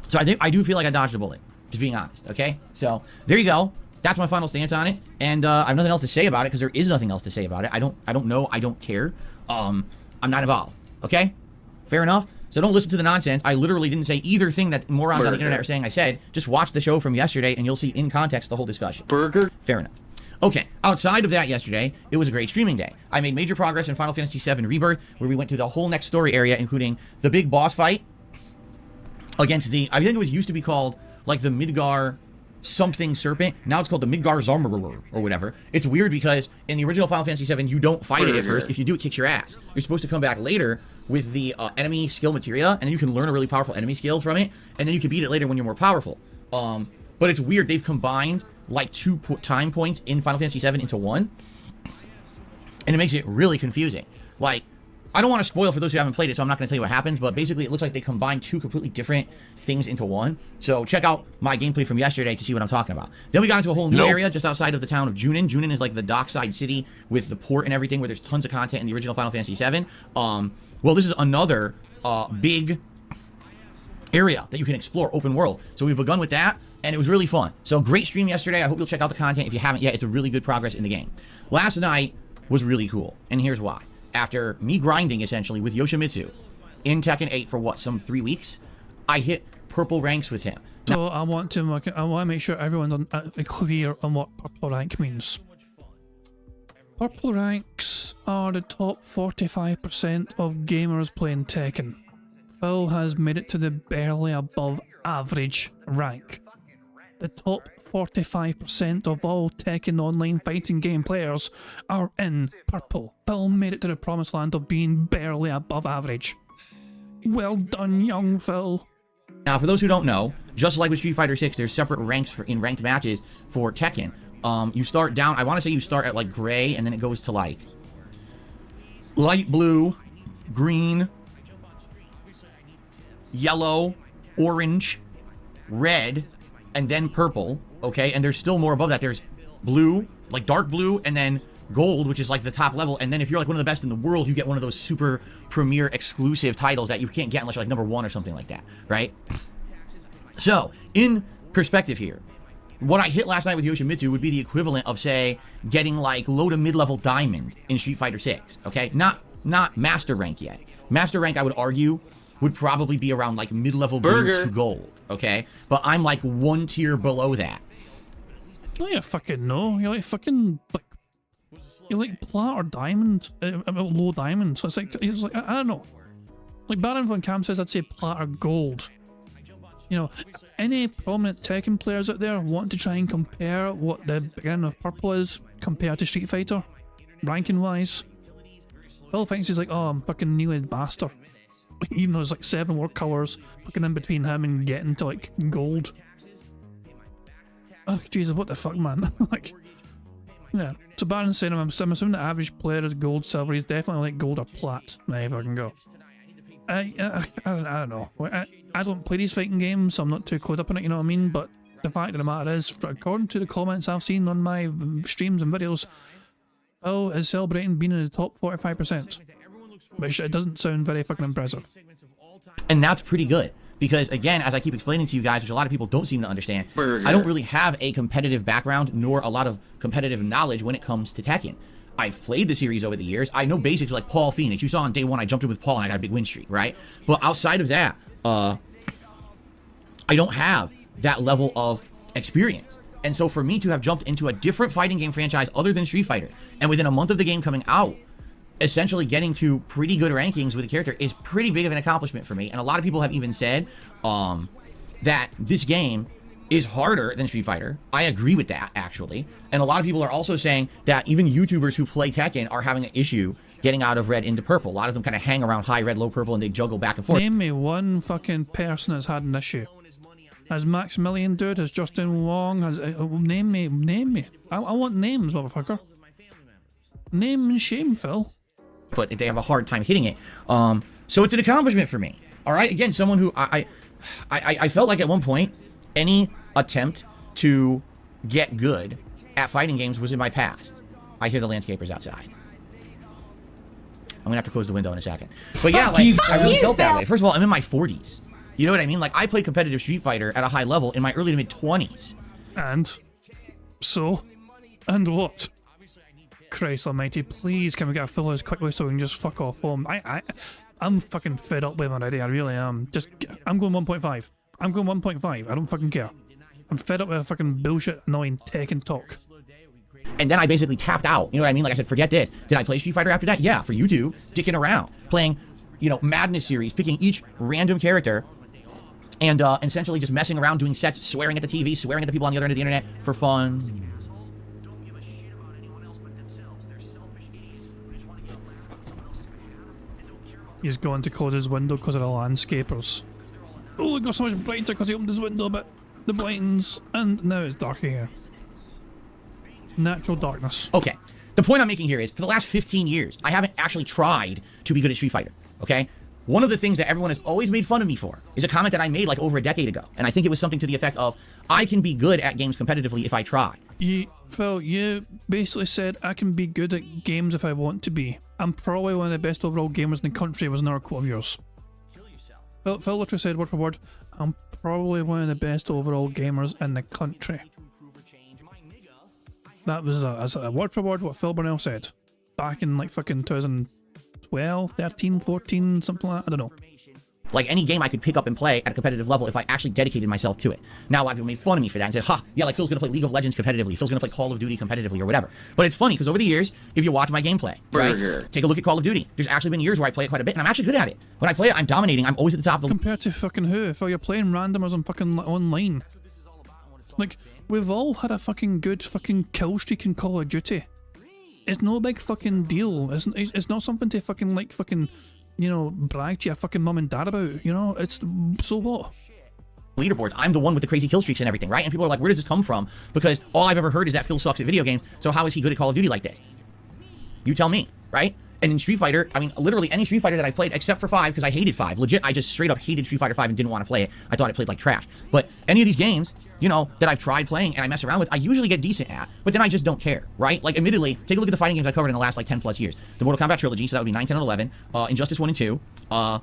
So I do feel like I dodged a bullet, just being honest, okay? So there you go. That's my final stance on it. And I have nothing else to say about it because there is nothing else to say about it. I don't know. I don't care. I'm not involved, okay? Fair enough? So don't listen to the nonsense. I literally didn't say either thing that morons on the internet are saying I said. Just watch the show from yesterday and you'll see in context the whole discussion. Fair enough. Okay, outside of that yesterday, it was a great streaming day. I made major progress in Final Fantasy VII Rebirth, where we went to the whole next story area, including the big boss fight against the, I think it was used to be called, like, the Midgar something serpent. Now it's called the Midgar Zarmarer or whatever. It's weird because in the original Final Fantasy VII, you don't fight it at first. If you do, it kicks your ass. You're supposed to come back later with the enemy skill materia, and then you can learn a really powerful enemy skill from it, and then you can beat it later when you're more powerful. But it's weird. They've combined like 2 time points in Final Fantasy VII into one, and it makes it really confusing. Like, I don't want to spoil for those who haven't played it, so I'm not going to tell you what happens, but basically it looks like they combined 2 completely different things into one. So check out my gameplay from yesterday to see what I'm talking about. Then we got into a whole new area just outside of the town of Junin. Junin is like the dockside city with the port and everything, where there's tons of content in the original Final Fantasy VII. Well, this is another big area that you can explore, open world. So we've begun with that, and it was really fun. So great stream yesterday. I hope you'll check out the content if you haven't yet. It's a really good progress in the game. Last night was really cool, and here's why. After me grinding, essentially, with Yoshimitsu in Tekken 8 for, what, some 3 weeks, I hit purple ranks with him. So I want to make sure everyone's clear on what purple rank means. Purple ranks are the top 45% of gamers playing Tekken. Phil has made it to the barely above average rank. The top 45% of all Tekken online fighting game players are in purple. Phil made it to the promised land of being barely above average. Well done, young Phil. Now, for those who don't know, just like with Street Fighter 6, there's separate ranks in ranked matches for Tekken. You start down, I want to say you start at like gray, and then it goes to like light blue, green, yellow, orange, red, and then purple, okay? And there's still more above that. There's blue, like dark blue, and then gold, which is like the top level. And then if you're like one of the best in the world, you get one of those super premier exclusive titles that you can't get unless you're like #1 or something like that, right? So, in perspective here, what I hit last night with Yoshimitsu would be the equivalent of, say, getting like low to mid-level diamond in Street Fighter 6, okay? Not master rank yet. Master rank, I would argue, would probably be around like mid-level blue to gold, okay? But I'm like one tier below that. Oh, you fucking know. You're like fucking, like, you're like plat or diamond, low diamond. So it's like I don't know. Like Baron von Cam says, I'd say plat or gold. You know, any prominent Tekken players out there want to try and compare what the beginning of purple is compared to Street Fighter, ranking wise. Phil thinks he's like, oh, I'm fucking nearly master. Even though there's like 7 more colours fucking in between him and getting to like gold. Oh Jesus, what the fuck, man? Like, yeah. So Baron's saying I'm assuming the average player is gold, silver. He's definitely like gold or plat. If I can go. I don't know. I don't play these fighting games, so I'm not too clued up on it, you know what I mean? But the fact of the matter is, according to the comments I've seen on my streams and videos, Phil is celebrating being in the top 45%. Which it doesn't sound very fucking impressive. And that's pretty good. Because, again, as I keep explaining to you guys, which a lot of people don't seem to understand, I don't really have a competitive background nor a lot of competitive knowledge when it comes to Tekken. I've played the series over the years. I know basics like Paul Phoenix. You saw on day 1, I jumped in with Paul and I got a big win streak, right? But outside of that, I don't have that level of experience. And so for me to have jumped into a different fighting game franchise other than Street Fighter, and within a month of the game coming out, essentially getting to pretty good rankings with a character is pretty big of an accomplishment for me. And a lot of people have even said that this game is harder than Street Fighter. I agree with that, actually. And a lot of people are also saying that even YouTubers who play Tekken are having an issue getting out of red into purple. A lot of them kind of hang around high red, low purple, and they juggle back and forth. Name me one fucking person that's had an issue. Has Maximilian Dude? Has Justin Wong? Has name me. I want names, motherfucker. Name and shame, Phil. But they have a hard time hitting it. So it's an accomplishment for me. All right. Again, someone who I felt like at one point any attempt to get good at fighting games was in my past. I hear the landscapers outside. I'm gonna have to close the window in a second. But yeah, like I really felt that way. First of all, I'm in my 40s. You know what I mean? Like I played competitive Street Fighter at a high level in my early to mid 20s. And what? Christ almighty, please can we get a fill as quickly so we can just fuck off home. I'm fucking fed up with him already, I really am. I'm going 1.5. I'm going 1.5, I don't fucking care. I'm fed up with a fucking bullshit annoying Tekken talk. And then I basically tapped out, you know what I mean? Like I said, forget this. Did I play Street Fighter after that? Yeah, for YouTube, dicking around, playing, you know, Madness series, picking each random character, and essentially just messing around, doing sets, swearing at the TV, swearing at the people on the other end of the internet for fun. He's going to close his window because of the landscapers. Oh, it got so much brighter because he opened his window, but the blinds, and now it's dark here. Natural darkness. Okay, the point I'm making here is, for the last 15 years, I haven't actually tried to be good at Street Fighter, okay? One of the things that everyone has always made fun of me for is a comment that I made like over a decade ago, and I think it was something to the effect of, I can be good at games competitively if I try. Phil, you basically said I can be good at games if I want to be. I'm probably one of the best overall gamers in the country was another quote of yours. Phil literally said word for word, I'm probably one of the best overall gamers in the country. That was a word for word what Phil Burnell said. Back in like fucking 2012, 13, 14, something like that, I don't know. Like any game I could pick up and play at a competitive level if I actually dedicated myself to it. Now, a lot of people made fun of me for that and said, ha, yeah, like Phil's gonna play League of Legends competitively, Phil's gonna play Call of Duty competitively or whatever. But it's funny because over the years, if you watch my gameplay, right, take a look at Call of Duty. There's actually been years where I play it quite a bit and I'm actually good at it. When I play it, I'm dominating, I'm always at the top of the... Compared to fucking who? If you're playing randomers on fucking online. Like, we've all had a fucking good fucking kill streak in Call of Duty. It's no big fucking deal. It's not something to fucking, like, fucking... you know, brag to your fucking mum and dad about, you know, it's, so what? Leaderboards, I'm the one with the crazy kill streaks and everything, right? And people are like, where does this come from? Because all I've ever heard is that Phil sucks at video games, so how is he good at Call of Duty like this? You tell me, right? And in Street Fighter, I mean, literally any Street Fighter that I played, except for 5, because I hated 5. Legit, I just straight up hated Street Fighter 5 and didn't want to play it. I thought it played like trash. But any of these games, you know, that I've tried playing and I mess around with, I usually get decent at, but then I just don't care, right? Like, admittedly, take a look at the fighting games I covered in the last, like, 10 plus years. The Mortal Kombat trilogy, so that would be 9, 10, and 11, Injustice 1 and 2, I'm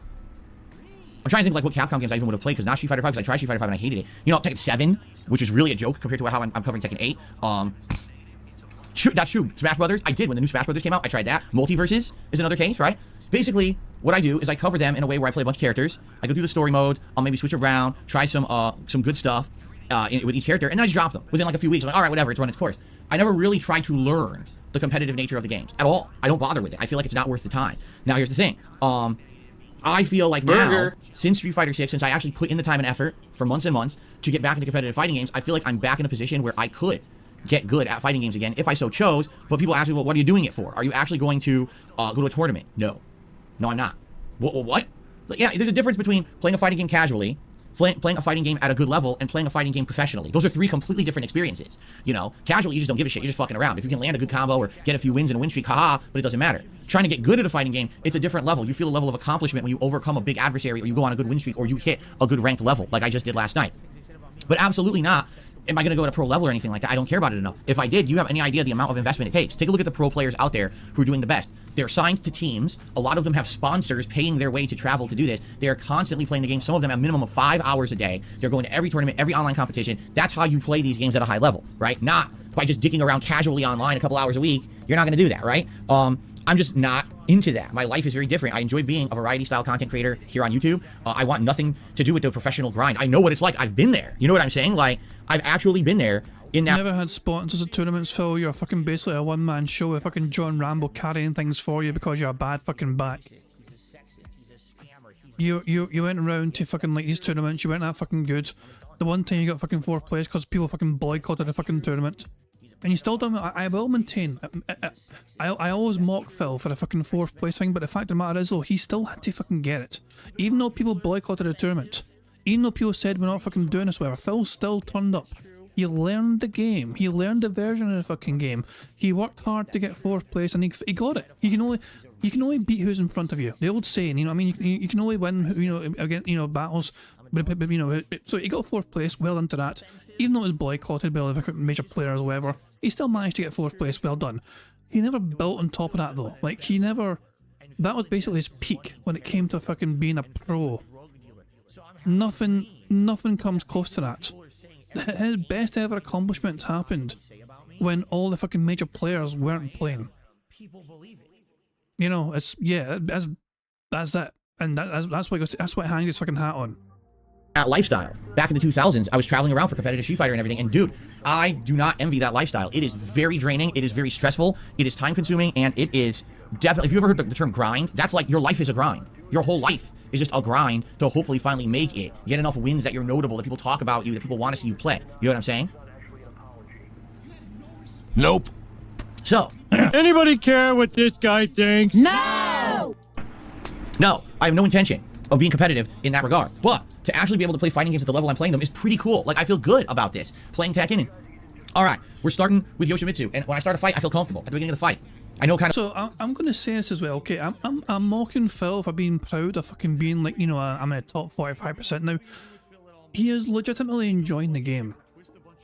trying to think, like, what Capcom games I even would have played, because not Street Fighter 5, because I tried Street Fighter 5 and I hated it. You know, Tekken 7, which is really a joke compared to how I'm covering Tekken 8. That's true. Smash Brothers, I did when the new Smash Brothers came out. I tried that. Multiverses is another case, right? Basically, what I do is I cover them in a way where I play a bunch of characters. I go through the story mode. I'll maybe switch around, try some good stuff with each character, and then I just drop them within like a few weeks. I'm like, all right, whatever, it's run its course. I never really try to learn the competitive nature of the games at all. I don't bother with it. I feel like it's not worth the time. Now, here's the thing. I feel like now, since Street Fighter 6, since I actually put in the time and effort for months and months to get back into competitive fighting games, I feel like I'm back in a position where I could get good at fighting games again if I so chose. But people ask me, well, what are you doing it for? Are you actually going to go to a tournament? No, I'm not. What? Yeah, there's a difference between playing a fighting game casually, playing a fighting game at a good level, and playing a fighting game professionally. Those are 3 completely different experiences. You know, casually, you just don't give a shit. You're just fucking around. If you can land a good combo or get a few wins in a win streak, haha, but it doesn't matter. Trying to get good at a fighting game, it's a different level. You feel a level of accomplishment when you overcome a big adversary, or you go on a good win streak, or you hit a good ranked level, like I just did last night. But absolutely not am I going to go to pro level or anything like that. I don't care about it enough. If I did, do you have any idea the amount of investment it takes? Take a look at the pro players out there who are doing the best. They're signed to teams. A lot of them have sponsors paying their way to travel to do this. They are constantly playing the game. Some of them have a minimum of 5 hours a day. They're going to every tournament, every online competition. That's how you play these games at a high level, right? Not by just dicking around casually online a couple hours a week. You're not going to do that, right? I'm just not into that. My life is very different. I enjoy being a variety style content creator here on YouTube. I want nothing to do with the professional grind. I know what it's like. I've been there. You know what I'm saying? Like, I've actually been there. In that. Never had sponsors at tournaments, Phil. You're fucking basically a one-man show with fucking John Rambo carrying things for you because you're a bad fucking back. You went around to fucking like these tournaments. You weren't that fucking good. The one time you got fucking 4th place because people fucking boycotted the fucking tournament. And you still don't. I will maintain. I always mock Phil for the fucking 4th place thing, but the fact of the matter is, though, he still had to fucking get it. Even though people boycotted the tournament, even though people said we're not fucking doing this, whatever, Phil still turned up. He learned the game. He learned the version of the fucking game. He worked hard to get 4th place, and he got it. You can only beat who's in front of you. The old saying, you know what I mean? You can only win, you know, against, you know, battles. But you know, so he got 4th place, well into that. Even though it was boycotted by all the major players or whatever, he still managed to get 4th place, well done. He never built on top of that though. Like, he never... That was basically his peak when it came to fucking being a pro. Nothing comes close to that. His best ever accomplishments happened when all the fucking major players weren't playing. You know, it's... Yeah, that's it. And that's what he hangs his fucking hat on. That lifestyle. Back in the 2000s, I was traveling around for competitive Street Fighter and everything, and dude, I do not envy that lifestyle. It is very draining, it is very stressful, it is time consuming, and it is definitely, if you ever heard the term grind, that's like your life is a grind. Your whole life is just a grind to hopefully finally make it, get enough wins that you're notable, that people talk about you, that people want to see you play. You know what I'm saying? Nope. So. Anybody care what this guy thinks? No, I have no intention of being competitive in that regard, but to actually be able to play fighting games at the level I'm playing them is pretty cool. Like, I feel good about this. Playing Tekken. And... Alright, we're starting with Yoshimitsu, and when I start a fight, I feel comfortable at the beginning of the fight. I know kind of... So, I'm going to say this as well, okay? I'm mocking Phil for being proud of fucking being, like, you know, I'm in the top 45% now. He is legitimately enjoying the game.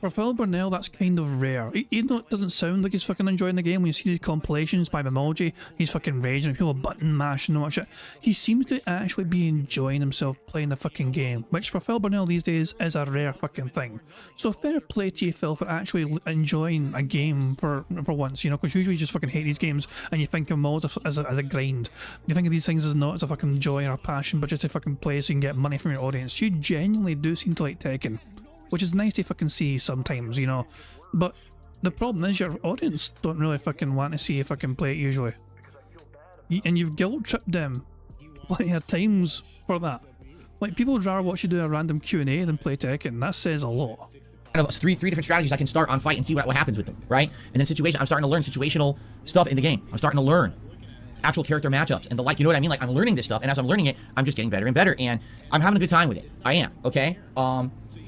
For Phil Burnell, that's kind of rare. Even though it doesn't sound like he's fucking enjoying the game, when you see these compilations by Emoji, he's fucking raging and people button mashing and all that shit. He seems to actually be enjoying himself playing the fucking game, which for Phil Burnell these days is a rare fucking thing. So fair play to you, Phil, for actually enjoying a game for once, you know, because usually you just fucking hate these games and you think of them all as a grind. You think of these things as not as a fucking joy or a passion, but just to fucking play so you can get money from your audience. You genuinely do seem to like Tekken, which is nice to fucking see sometimes, you know. But the problem is your audience don't really fucking want to see you fucking play it usually. And you've guilt tripped them plenty of times for that. Like, people would rather watch you do a random Q&A than play Tekken. That says a lot. Kind of three different strategies I can start on fight and see what happens with them, right? And then situation, I'm starting to learn situational stuff in the game. I'm starting to learn actual character matchups and the like, you know what I mean? Like, I'm learning this stuff, and as I'm learning it, I'm just getting better and better, and I'm having a good time with it. I am, okay?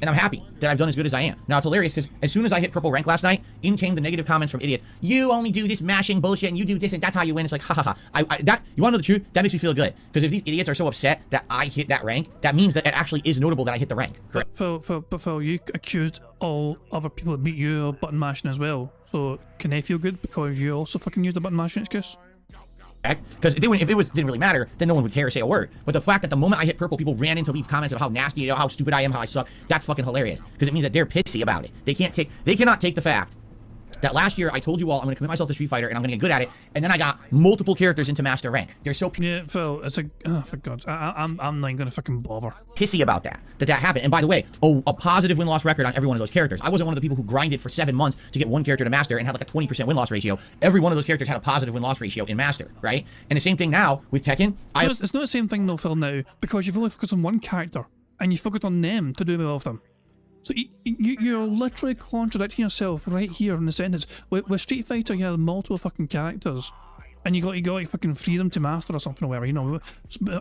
And I'm happy that I've done as good as I am. Now, it's hilarious because as soon as I hit purple rank last night, in came the negative comments from idiots. You only do this mashing bullshit and you do this and that's how you win. It's like, ha ha ha. That, you want to know the truth? That makes me feel good. Because if these idiots are so upset that I hit that rank, that means that it actually is notable that I hit the rank. Correct? But Phil, you accused all other people that beat you of button mashing as well. So can they feel good because you also fucking used the button mashing excuse? Because if it didn't really matter, then no one would care or say a word. But the fact that the moment I hit purple, people ran in to leave comments of how nasty, you know, how stupid I am, how I suck, that's fucking hilarious. Because it means that they're pissy about it. They cannot take the fact that last year I told you all I'm going to commit myself to Street Fighter and I'm going to get good at it, and then I got multiple characters into Master Rank. They're so yeah, Phil, it's a oh for God, I'm not even going to fucking bother. Pissy about that happened. And by the way, a positive win-loss record on every one of those characters. I wasn't one of the people who grinded for 7 months to get one character to Master and had like a 20% win-loss ratio. Every one of those characters had a positive win-loss ratio in Master, right? And the same thing now with Tekken. It's not the same thing though, Phil, now, because you've only focused on one character and you focused on them to do well with them. So you're literally contradicting yourself right here in the sentence. With Street Fighter, you had multiple fucking characters, and you got like fucking freedom to master or something or whatever. You know,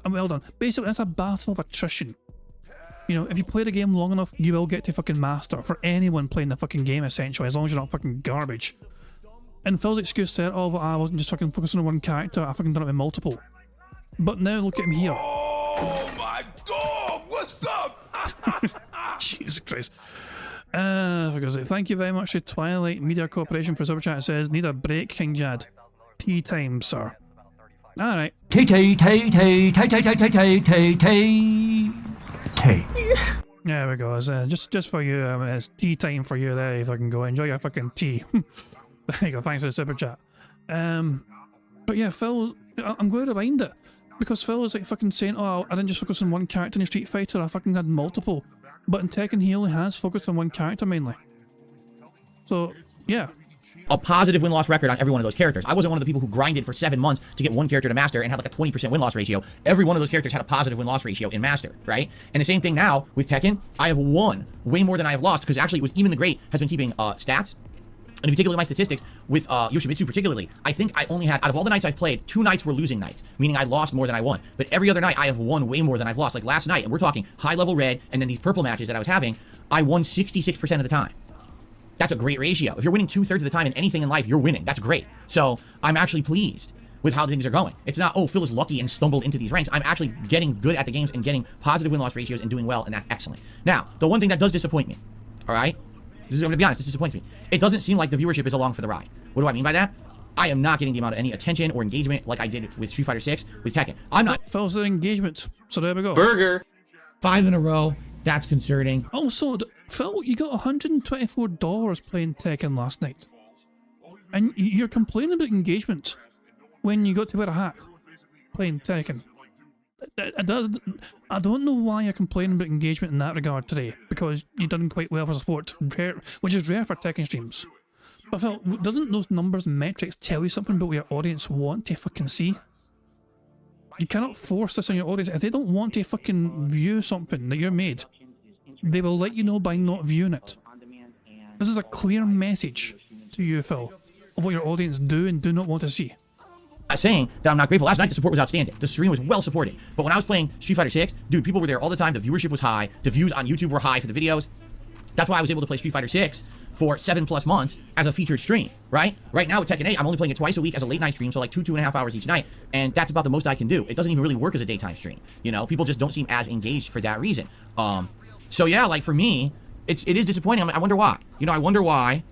well done. Basically, it's a battle of attrition. You know, if you play the game long enough, you will get to fucking master for anyone playing the fucking game, essentially, as long as you're not fucking garbage. And Phil's excuse said, "Oh, well, I wasn't just fucking focusing on one character. I fucking done it with multiple." But now look at him here. Oh my God! What's up? Jesus Christ. For God's sake, thank you very much to Twilight Media Corporation for Super Chat. It says, need a break, King Jad. Tea time, sir. Alright. Tea. There we go. It's, just for you, it's tea time for you there. If I can go enjoy your fucking tea. There you go. Thanks for the Super Chat. But yeah, Phil, I'm going to rewind it. Because Phil was like fucking saying, oh, I didn't just focus on one character in Street Fighter, I fucking had multiple. But in Tekken, he only has focused on one character mainly. So, yeah. A positive win-loss record on every one of those characters. I wasn't one of the people who grinded for 7 months to get one character to Master and had like a 20% win-loss ratio. Every one of those characters had a positive win-loss ratio in Master, right? And the same thing now with Tekken. I have won way more than I have lost, because actually it was Even the Great has been keeping stats. And if you take a look at my statistics, with Yoshimitsu particularly, I think I only had, out of all the nights I've played, 2 nights were losing nights, meaning I lost more than I won. But every other night, I have won way more than I've lost. Like last night, and we're talking high-level red, and then these purple matches that I was having, I won 66% of the time. That's a great ratio. If you're winning 2/3 of the time in anything in life, you're winning. That's great. So I'm actually pleased with how things are going. It's not, oh, Phil is lucky and stumbled into these ranks. I'm actually getting good at the games and getting positive win-loss ratios and doing well, and that's excellent. Now, the one thing that does disappoint me, all right? I'm going to be honest, this disappoints me. It doesn't seem like the viewership is along for the ride. What do I mean by that? I am not getting the amount of any attention or engagement like I did with Street Fighter 6 with Tekken. I'm not. Phil's engagement. So there we go. Burger. 5 in a row. That's concerning. Also, Phil, you got $124 playing Tekken last night. And you're complaining about engagement when you got to wear a hat playing Tekken. I don't know why you're complaining about engagement in that regard today, because you've done quite well for support, which is rare for Tekken streams. But Phil, doesn't those numbers and metrics tell you something about what your audience want to fucking see? You cannot force this on your audience. If they don't want to fucking view something that you're made, they will let you know by not viewing it. This is a clear message to you, Phil, of what your audience do and do not want to see. I'm saying that I'm not grateful. Last night the support was outstanding. The stream was well supported. But when I was playing Street Fighter 6, dude, people were there all the time. The viewership was high. The views on YouTube were high for the videos. That's why I was able to play Street Fighter 6 for 7+ months as a featured stream, right? Right now with Tekken 8, I'm only playing it twice a week as a late night stream, so like 2.5 hours each night, and that's about the most I can do. It doesn't even really work as a daytime stream. You know, people just don't seem as engaged for that reason. So yeah, like for me, it is disappointing. I wonder why. You know, I wonder why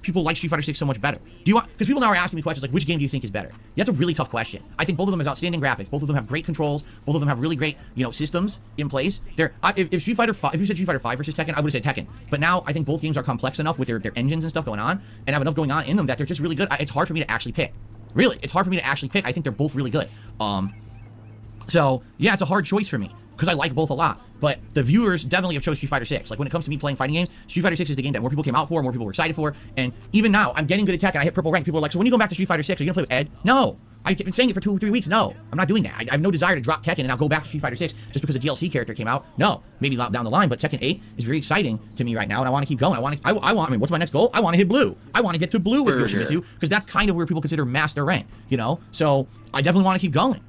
people like Street Fighter 6 so much better. Do you want, because people now are asking me questions like, which game do you think is better? Yeah, that's a really tough question. I think both of them have outstanding graphics. Both of them have great controls. Both of them have really great, you know, systems in place. If Street Fighter 5, if you said Street Fighter 5 versus Tekken, I would have said Tekken. But now I think both games are complex enough with their engines and stuff going on, and have enough going on in them that they're just really good. It's hard for me to actually pick. Really, it's hard for me to actually pick. I think they're both really good. So yeah, it's a hard choice for me because I like both a lot. But the viewers definitely have chose Street Fighter 6. Like when it comes to me playing fighting games, Street Fighter 6 is the game that more people came out for, more people were excited for. And even now, I'm getting good at Tekken. I hit purple rank. People are like, so when you go back to Street Fighter 6, are you gonna play with Ed? No. I've been saying it for 2 or 3 weeks. No, I'm not doing that. I have no desire to drop Tekken and now go back to Street Fighter 6 just because a DLC character came out. No, maybe down the line. But Tekken 8 is very exciting to me right now, and I want to keep going. I mean, what's my next goal? I want to hit blue. I want to get to blue with Yoshimitsu because that's kind of where people consider master rank. You know, so I definitely want to keep going.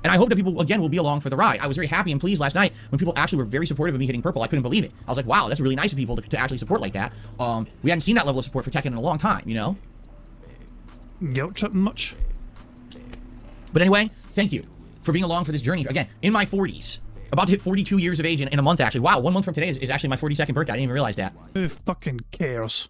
And I hope that people, again, will be along for the ride. I was very happy and pleased last night when people actually were very supportive of me hitting purple. I couldn't believe it. I was like, wow, that's really nice of people to actually support like that. We hadn't seen that level of support for Tekken in a long time, you know? Guilt tripping much? But anyway, thank you for being along for this journey. Again, in my 40s, about to hit 42 years of age in a month, actually. Wow, 1 month from today is actually my 42nd birthday. I didn't even realize that. Who fucking cares?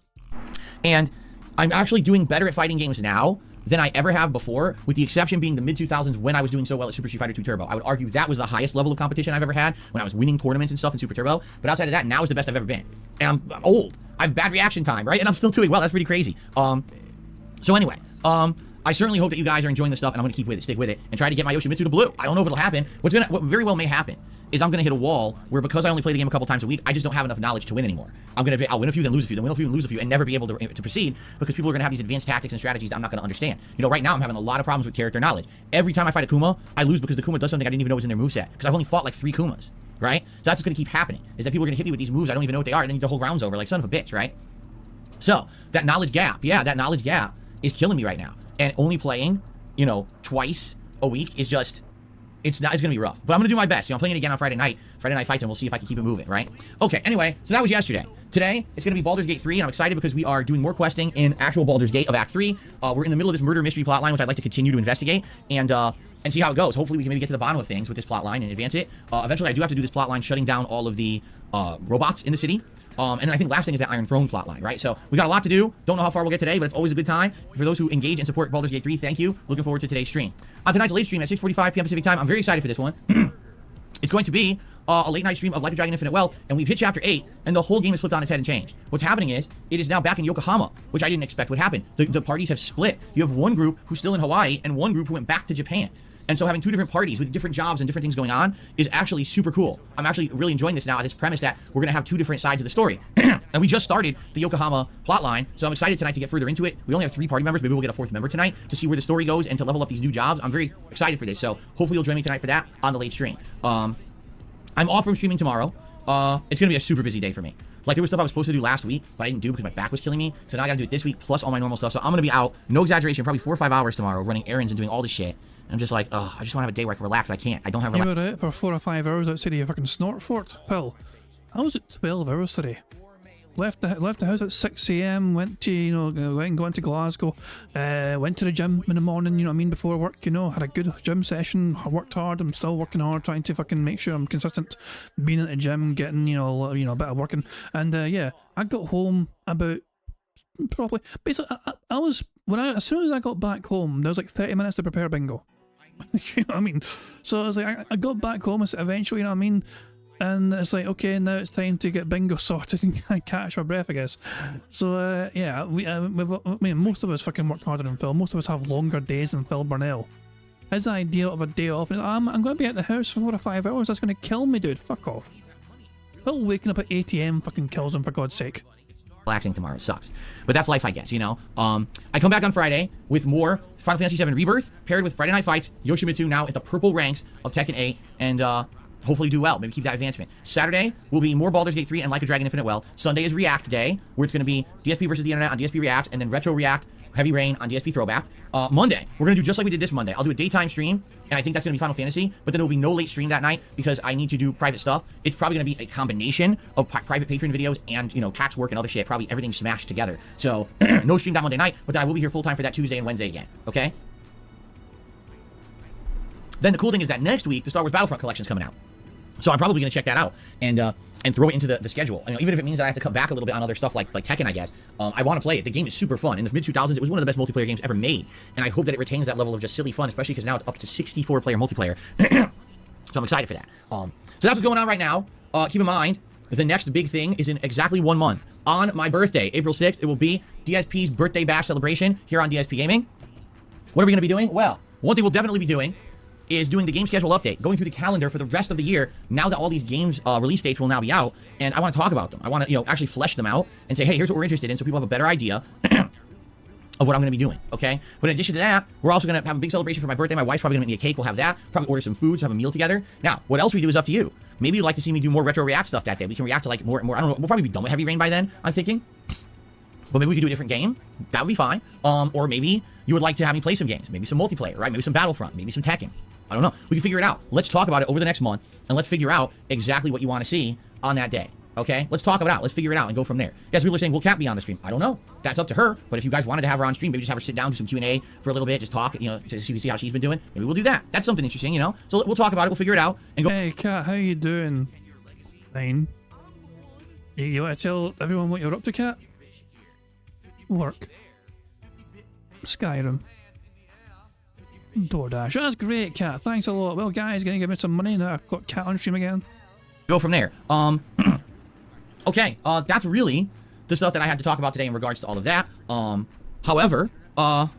And I'm actually doing better at fighting games now than I ever have before, with the exception being the mid-2000s when I was doing so well at Super Street Fighter 2 Turbo. I would argue that was the highest level of competition I've ever had when I was winning tournaments and stuff in Super Turbo. But outside of that, now is the best I've ever been. And I'm old. I have bad reaction time, right? And I'm still doing well. That's pretty crazy. So anyway, I certainly hope that you guys are enjoying this stuff, and I'm going to keep with it, stick with it, and try to get my Yoshimitsu to blue. I don't know if it'll happen. What very well may happen is I'm going to hit a wall where, because I only play the game a couple times a week, I just don't have enough knowledge to win anymore. I'll win a few, then lose a few, then win a few, and lose a few, and never be able to proceed, because people are going to have these advanced tactics and strategies that I'm not going to understand. You know, right now I'm having a lot of problems with character knowledge. Every time I fight a Kuma, I lose because the Kuma does something I didn't even know was in their moveset, because I've only fought like 3 Kumas, right? So that's what's going to keep happening, is that people are going to hit me with these moves I don't even know what they are, and then the whole round's over, like son of a bitch, right? So, that knowledge gap, yeah, that knowledge gap is killing me right now. And only playing, you know, twice a week is just, it's gonna be rough. But I'm gonna do my best. You know, I'm playing it again on Friday night fights, and we'll see if I can keep it moving, right? Okay, anyway, so that was yesterday. Today, it's gonna be Baldur's Gate 3, and I'm excited because we are doing more questing in actual Baldur's Gate of Act 3. We're in the middle of this murder mystery plotline, which I'd like to continue to investigate, and see how it goes. Hopefully we can maybe get to the bottom of things with this plotline and advance it. Eventually I do have to do this plotline shutting down all of the robots in the city. And then I think last thing is that Iron Throne plotline, right? So we got a lot to do. Don't know how far we'll get today, but it's always a good time. For those who engage and support Baldur's Gate 3, thank you. Looking forward to today's stream. On tonight's late stream at 6:45 p.m. Pacific time, I'm very excited for this one. It's going to be a late night stream of Like a Dragon Infinite Well, and we've hit Chapter 8, and the whole game is flipped on its head and changed. What's happening is, it is now back in Yokohama, which I didn't expect would happen. The parties have split. You have one group who's still in Hawaii, and one group who went back to Japan. And so having 2 different parties with different jobs and different things going on is actually super cool. I'm actually really enjoying this now, this premise that we're going to have 2 different sides of the story. And we just started the Yokohama plotline, so I'm excited tonight to get further into it. We only have 3 party members. Maybe we'll get a 4th member tonight to see where the story goes and to level up these new jobs. I'm very excited for this, so hopefully you'll join me tonight for that on the late stream. I'm off from streaming tomorrow. It's going to be a super busy day for me. Like, there was stuff I was supposed to do last week, but I didn't do because my back was killing me. So now I got to do it this week, plus all my normal stuff. So I'm going to be out, no exaggeration, probably 4 or 5 hours tomorrow running errands and doing all this shit. I'm just like, I just want to have a day where I can relax, but I can't. I don't have You were out for 4 or 5 hours outside of your fucking snort fort, Phil. I was at 12 hours today. Left the house at 6 AM, went to Glasgow, went to the gym in the morning, you know what I mean, before work, you know, had a good gym session, worked hard, I'm still working hard, trying to fucking make sure I'm consistent, being at the gym, getting, you know, a bit of working, and yeah, I got home about, probably, basically, I was, as soon as I got back home, there was like 30 minutes to prepare bingo. You know what I mean? So I was like, I got back home eventually, you know what I mean? And it's like, okay, now it's time to get bingo sorted and catch our breath, I guess. So, yeah, most of us fucking work harder than Phil. Most of us have longer days than Phil Burnell. His idea of a day off, I'm going to be at the house for 4 or 5 hours, that's going to kill me, dude. Fuck off. Phil waking up at 8 AM fucking kills him, for God's sake. Relaxing tomorrow sucks, but that's life, I guess, you know. I come back on Friday with more Final Fantasy VII Rebirth paired with Friday Night Fights, Yoshimitsu now at the purple ranks of Tekken 8, and hopefully do well, maybe keep that advancement. Saturday will be more Baldur's Gate 3 and Like a Dragon Infinite Well. Sunday is React Day, where it's going to be DSP versus the Internet on DSP React, and then Retro React, Heavy Rain on DSP Throwback. Monday, we're going to do just like we did this Monday. I'll do a daytime stream, and I think that's going to be Final Fantasy, but then there will be no late stream that night because I need to do private stuff. It's probably going to be a combination of private patron videos and, you know, tax work and other shit, probably everything smashed together. So, no stream that Monday night, but then I will be here full time for that Tuesday and Wednesday again, okay? Then the cool thing is that next week, the Star Wars Battlefront collection is coming out. So I'm probably going to check that out. And and throw it into the schedule. You know, even if it means I have to cut back a little bit on other stuff like Tekken, I guess. I want to play it. The game is super fun. In the mid-2000s, it was one of the best multiplayer games ever made. And I hope that it retains that level of just silly fun, especially because now it's up to 64-player multiplayer. So I'm excited for that. So that's what's going on right now. Keep in mind, the next big thing is in exactly 1 month. On my birthday, April 6th, it will be DSP's birthday bash celebration here on DSP Gaming. What are we going to be doing? Well, one thing we'll definitely be doing is doing the game schedule update, going through the calendar for the rest of the year, now that all these games release dates will now be out, and I want to talk about them. I want to, you know, actually flesh them out and say, hey, here's what we're interested in, so people have a better idea of what I'm going to be doing, okay? But in addition to that, we're also going to have a big celebration for my birthday. My wife's probably going to make me a cake. We'll have that. Probably order some food, so have a meal together. Now, what else we do is up to you. Maybe you'd like to see me do more retro react stuff that day. We can react to like more and more. I don't know. We'll probably be done with Heavy Rain by then, I'm thinking. But maybe we could do a different game. That would be fine. Or maybe you would like to have me play some games. Maybe some multiplayer, right? Maybe some Battlefront. Maybe some Tekken. I don't know. We can figure it out. Let's talk about it over the next month, and let's figure out exactly what you want to see on that day. Okay? Let's talk about it out. Let's figure it out and go from there. Yes, people are saying, will Kat be on the stream? I don't know. That's up to her. But if you guys wanted to have her on stream, maybe just have her sit down, do some Q&A for a little bit, just talk, you know, to see how she's been doing. Maybe we'll do that. That's something interesting, you know? So we'll talk about it. We'll figure it out and go. Hey, Kat, how you doing? Fine. You want to tell everyone what you're up to, Kat? Work. Skyrim. DoorDash. That's great, Kat. Thanks a lot. Well, guys, gonna give me some money now. I've got Kat on stream again. Go from there. Okay, that's really the stuff that I had to talk about today in regards to all of that. However, the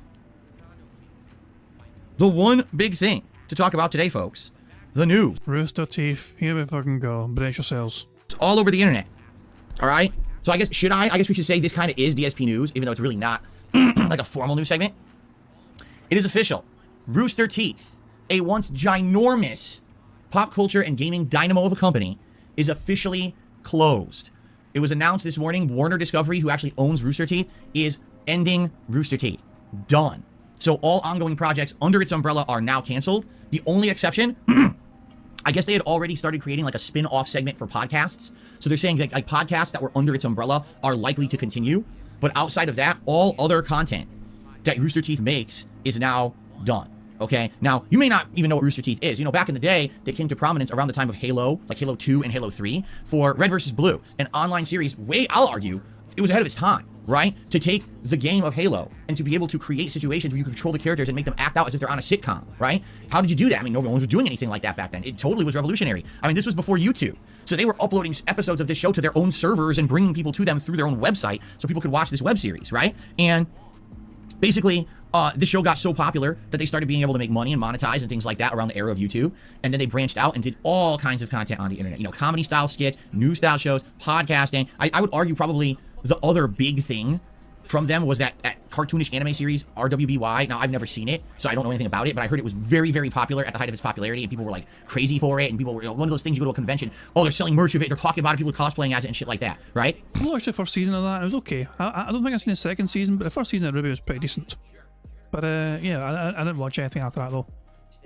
one big thing to talk about today, folks, the news. Rooster Teeth, here we fucking go. Brace yourselves. It's all over the internet. All right? So I guess, I guess we should say this kind of is DSP news, even though it's really not like a formal news segment. It is official. Rooster Teeth, a once ginormous pop culture and gaming dynamo of a company, is officially closed. It was announced this morning, Warner Discovery, who actually owns Rooster Teeth, is ending Rooster Teeth. Done. So all ongoing projects under its umbrella are now canceled. The only exception, I guess they had already started creating like a spin-off segment for podcasts. So they're saying that like podcasts that were under its umbrella are likely to continue. But outside of that, all other content that Rooster Teeth makes is now done. Okay, now you may not even know what Rooster Teeth is. You know, back in the day, they came to prominence around the time of Halo, like Halo 2 and Halo 3, for Red vs. Blue, an online series. I'll argue, it was ahead of its time, right? To take the game of Halo and to be able to create situations where you control the characters and make them act out as if they're on a sitcom, right? How did you do that? I mean, no one was doing anything like that back then. It totally was revolutionary. I mean, this was before YouTube. So they were uploading episodes of this show to their own servers and bringing people to them through their own website so people could watch this web series, right? And basically, this show got so popular that they started being able to make money and monetize and things like that around the era of YouTube. And then they branched out and did all kinds of content on the internet. You know, comedy style skits, news style shows, podcasting. I would argue probably the other big thing from them was that cartoonish anime series, RWBY. Now, I've never seen it, so I don't know anything about it, but I heard it was very, very popular at the height of its popularity, and people were like crazy for it, and people were, you know, one of those things you go to a convention, oh, they're selling merch of it, they're talking about it, people are cosplaying as it and shit like that, right? I watched the first season of that, it was okay. I don't think I've seen the second season, but the first season of Ruby was pretty decent. But yeah, I didn't watch anything after that though.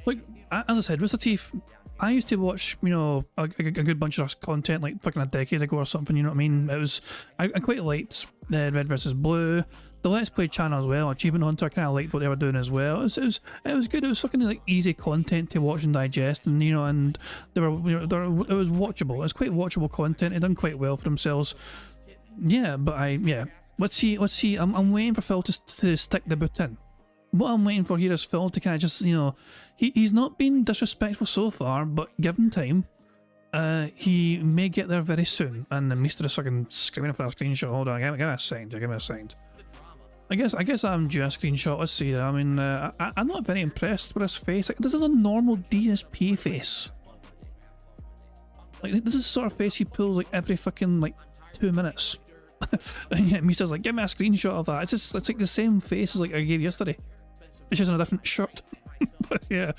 Like, as I said, Rooster Teeth, I used to watch, you know, a good bunch of content like fucking a decade ago or something, you know what I mean? It was, I quite liked Red vs. Blue, the Let's Play channel as well, Achievement Hunter, I kind of liked what they were doing as well. It was good, it was fucking like easy content to watch and digest, and you know, and they were, you know, it was watchable, it was quite watchable content, they done quite well for themselves. Yeah, but let's see, I'm waiting for Phil to stick the boot in. What I'm waiting for here is Phil to kind of just, you know, he's not been disrespectful so far, but given time, he may get there very soon. And Mr. is fucking screaming for a screenshot. Hold on, give me a second. I guess I'm due a screenshot. Let's see. I mean, I'm not very impressed with his face. Like, this is a normal DSP face. Like, this is the sort of face he pulls like every fucking like 2 minutes. And yet Mista's like, give me a screenshot of that. It's like the same face as like I gave yesterday. It's just in a different shirt. But yeah.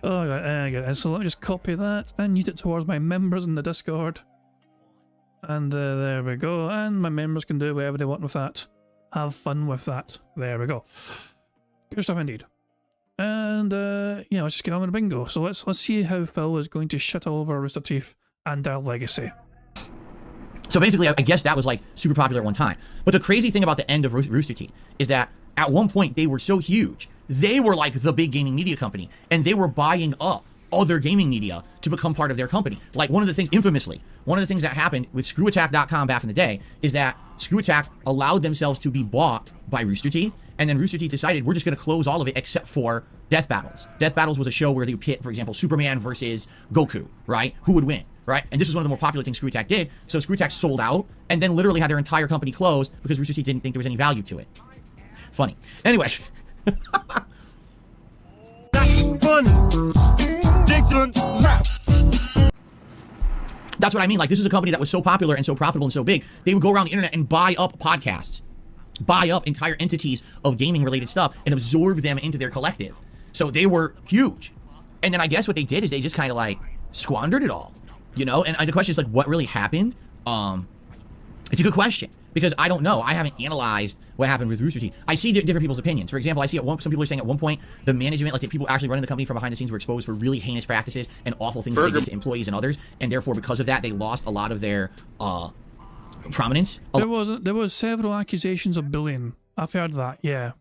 Oh, right, so let me just copy that and use it towards my members in the Discord. And there we go. And my members can do whatever they want with that. Have fun with that. There we go. Good stuff indeed. And yeah, let's just get on with the bingo. So let's see how Phil is going to shit all over Rooster Teeth and their legacy. So basically, I guess that was like super popular at one time. But the crazy thing about the end of Rooster Teeth is that at one point they were so huge, they were like the big gaming media company, and they were buying up other gaming media to become part of their company. Like one of the things, infamously, one of the things that happened with ScrewAttack.com back in the day is that ScrewAttack allowed themselves to be bought by Rooster Teeth, and then Rooster Teeth decided we're just going to close all of it except for Death Battles. Death Battles was a show where they would pit, for example, Superman versus Goku, right? Who would win, right? And this was one of the more popular things ScrewAttack did. So ScrewAttack sold out and then literally had their entire company closed because Rooster Teeth didn't think there was any value to it. Funny. Anyway. That's what I mean. Like, this was a company that was so popular and so profitable and so big, they would go around the internet and buy up podcasts, buy up entire entities of gaming related stuff and absorb them into their collective. So they were huge. And then I guess what they did is they just kind of like squandered it all, you know? And the question is like, what really happened? It's a good question because I don't know. I haven't analyzed what happened with Rooster Teeth. I see different people's opinions. For example, I see some people are saying at one point the management, like the people actually running the company from behind the scenes, were exposed for really heinous practices and awful things that they did to employees and others, and therefore because of that they lost a lot of their prominence. There was several accusations of bullying. I've heard that, yeah.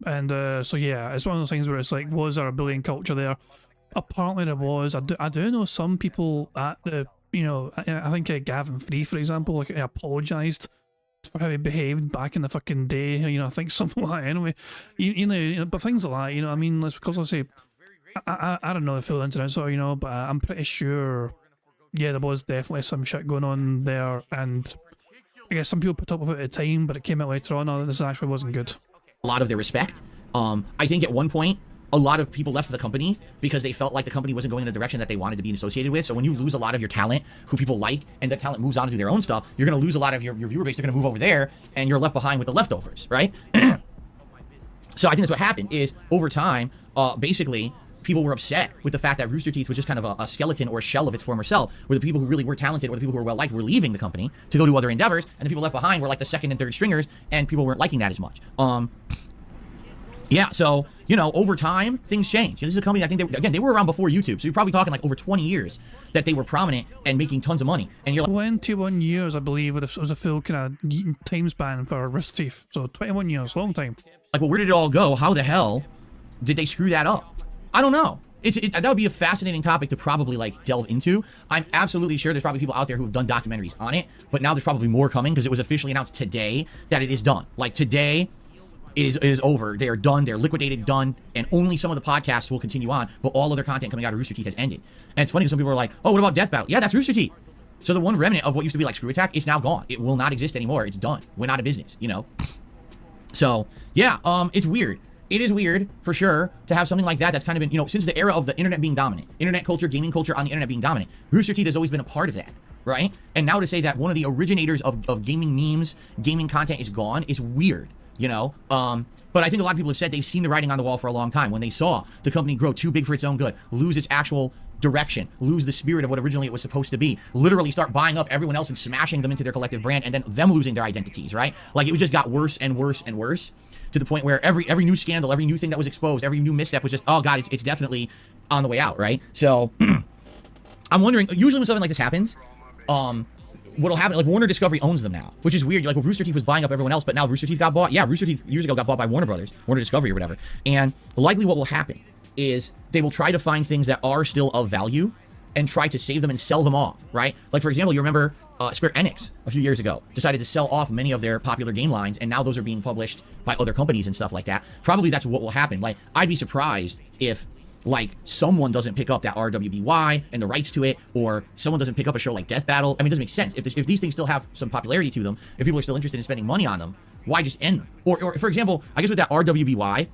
And so yeah, it's one of those things where it's like, was there a bullying culture there? Apparently there was. I do know some people at the, you know, I think Gavin Free, for example, like, apologised for how he behaved back in the fucking day, you know, I think something like that anyway. You know, but things like that, you know, I mean, because I say, I don't know the full incident, so, you know, but I'm pretty sure, yeah, there was definitely some shit going on there, and I guess some people put up with it at the time, but it came out later on, oh, this actually wasn't good. A lot of their respect. I think at one point, a lot of people left the company because they felt like the company wasn't going in the direction that they wanted to be associated with. So when you lose a lot of your talent, who people like, and the talent moves on to do their own stuff, you're going to lose a lot of your viewer base. They're going to move over there, and you're left behind with the leftovers, right? So I think that's what happened is, over time, basically, people were upset with the fact that Rooster Teeth was just kind of a skeleton or a shell of its former self, where the people who really were talented or the people who were well-liked were leaving the company to go do other endeavors, and the people left behind were like the second and third stringers, and people weren't liking that as much. Yeah, so, you know, over time, things change. And this is a company, I think, they were around before YouTube, so you're probably talking like over 20 years that they were prominent and making tons of money. And you're like, 21 years, I believe, was a full kind of time span for Rooster Teeth. So 21 years, long time. Like, well, where did it all go? How the hell did they screw that up? I don't know. That would be a fascinating topic to probably like delve into. I'm absolutely sure there's probably people out there who have done documentaries on it, but now there's probably more coming because it was officially announced today that it is done. Like today, it is over. They are done. They're liquidated, done, and only some of the podcasts will continue on, but all other content coming out of Rooster Teeth has ended. And it's funny because some people are like, oh, what about Death Battle? Yeah, that's Rooster Teeth. So the one remnant of what used to be like ScrewAttack is now gone. It will not exist anymore. It's done. Went out of business, you know? So, yeah, it's weird. It is weird, for sure, to have something like that that's kind of been, you know, since the era of the internet being dominant, internet culture, gaming culture on the internet being dominant, Rooster Teeth has always been a part of that, right? And now to say that one of the originators of gaming memes, gaming content is gone is weird, you know? But I think a lot of people have said they've seen the writing on the wall for a long time when they saw the company grow too big for its own good, lose its actual direction, lose the spirit of what originally it was supposed to be, literally start buying up everyone else and smashing them into their collective brand, and then them losing their identities, right? Like it just got worse and worse and worse, to the point where every new scandal, every new thing that was exposed, every new misstep was just, oh god, it's definitely on the way out, right? So I'm wondering, usually when something like this happens, what'll happen, like Warner Discovery owns them now, which is weird. Like, well, Rooster Teeth was buying up everyone else, but now Rooster Teeth got bought. Yeah, Rooster Teeth years ago got bought by Warner Brothers, Warner Discovery or whatever. And likely what will happen is they will try to find things that are still of value and try to save them and sell them off, right? Like, for example, you remember Square Enix a few years ago decided to sell off many of their popular game lines, and now those are being published by other companies and stuff like that. Probably that's what will happen. Like, I'd be surprised if, like, someone doesn't pick up that RWBY and the rights to it, or someone doesn't pick up a show like Death Battle. I mean, it doesn't make sense. If these things still have some popularity to them, if people are still interested in spending money on them, why just end them? Or for example, I guess with that RWBY,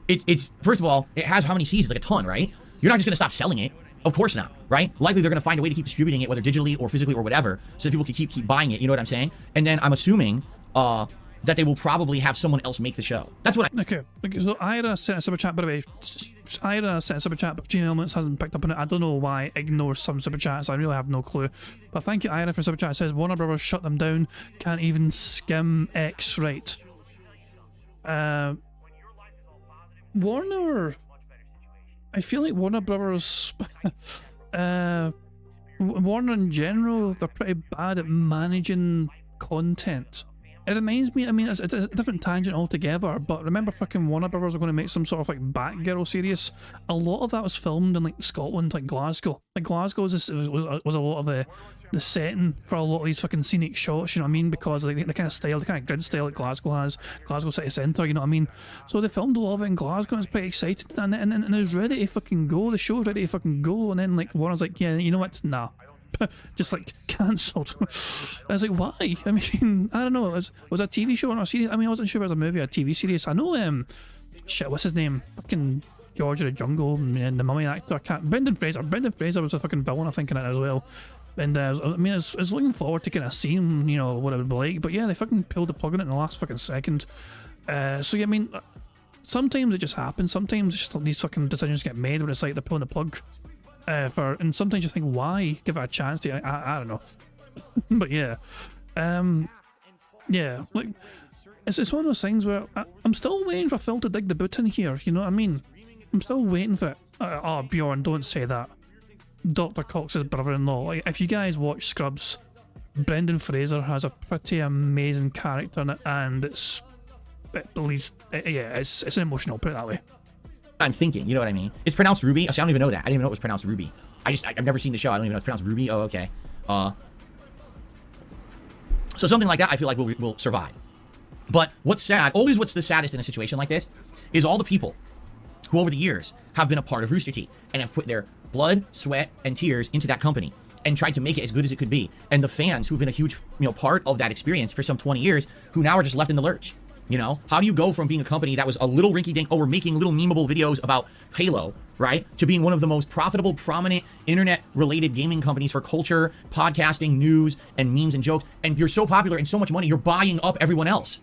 it's first of all, it has how many seasons? Like a ton, right? You're not just gonna stop selling it. Of course not, right? Likely they're gonna find a way to keep distributing it, whether digitally or physically or whatever, so that people can keep buying it. You know what I'm saying? And then I'm assuming that they will probably have someone else make the show. That's what I... Okay, so Ira sent us up a chat, by the way. Ira sent us up a chat, but Gene Elements hasn't picked up on it. I don't know why. Ignore some super chats. I really have no clue. But thank you, Ira, for super chat. It says, Warner Brothers shut them down. Can't even skim X right. Warner... I feel like Warner Brothers... Warner in general, they're pretty bad at managing content. It reminds me, I mean, it's a different tangent altogether, but remember fucking Warner Brothers were going to make some sort of like Batgirl series? A lot of that was filmed in like Scotland, like Glasgow. Like Glasgow was a lot of the setting for a lot of these fucking scenic shots, you know what I mean? Because like, the kind of style, the kind of grid style that Glasgow has, Glasgow City Centre, you know what I mean? So they filmed a lot of it in Glasgow and it's pretty exciting, and it was ready to fucking go, the show's ready to fucking go, and then like Warner's like, yeah, you know what, nah. Just like cancelled. I was like, why? I mean, I don't know. Was it a TV show or a series? I mean, I wasn't sure if it was a movie or a TV series. I know, shit, what's his name? Fucking George of the Jungle and the Mummy actor. I can't. Brendan Fraser. Brendan Fraser was a fucking villain, I think, in it as well. And I mean, I was looking forward to kind of seeing, you know, what it would be like. But yeah, they fucking pulled the plug on it in the last fucking second. So yeah, I mean, sometimes it just happens. Sometimes just these fucking decisions get made where it's like they're pulling the plug. And sometimes you think, why give it a chance to? I don't know. But yeah, yeah, like it's one of those things where I'm still waiting for Phil to dig the boot in here. You know what I mean? I'm still waiting for it. Oh, Bjorn, don't say that. Dr. Cox's brother-in-law. Like, if you guys watch Scrubs, Brendan Fraser has a pretty amazing character in it, and it's at least it's emotional. Put it that way. I'm thinking, you know what I mean? It's pronounced Ruby. I don't even know that. I didn't even know it was pronounced Ruby. I've never seen the show. I don't even know it's pronounced Ruby. Oh, okay. So something like that, I feel like will survive. But what's sad, always what's the saddest in a situation like this, is all the people who over the years have been a part of Rooster Teeth and have put their blood, sweat, and tears into that company and tried to make it as good as it could be. And the fans who've been a huge, part of that experience for some 20 years, who now are just left in the lurch. You know, how do you go from being a company that was a little rinky-dink, oh, we're making little memeable videos about Halo, right, to being one of the most profitable, prominent, internet-related gaming companies for culture, podcasting, news, and memes and jokes, and you're so popular and so much money, you're buying up everyone else.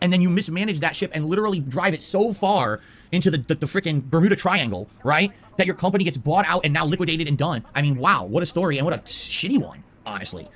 And then you mismanage that ship and literally drive it so far into the freaking Bermuda Triangle, right, that your company gets bought out and now liquidated and done. I mean, wow, what a story, and what a shitty one, honestly.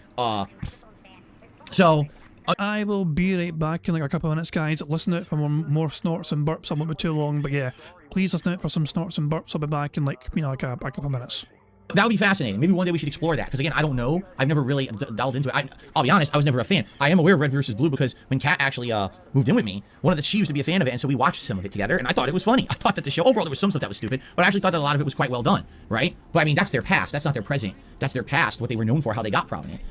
I will be right back in like a couple of minutes, guys. Listen out for more snorts and burps. I won't be too long, but yeah, please listen out for some snorts and burps. I'll be back in like, like a couple of minutes. That would be fascinating. Maybe one day we should explore that, because again, I don't know. I've never really delved into it. I'll be honest, I was never a fan. I am aware of Red vs. Blue because when Kat actually moved in with me, she used to be a fan of it, and so we watched some of it together, and I thought it was funny. I thought that the show, overall, there was some stuff that was stupid, but I actually thought that a lot of it was quite well done, right? But I mean, that's their past. That's not their present. That's their past, what they were known for, how they got prominent.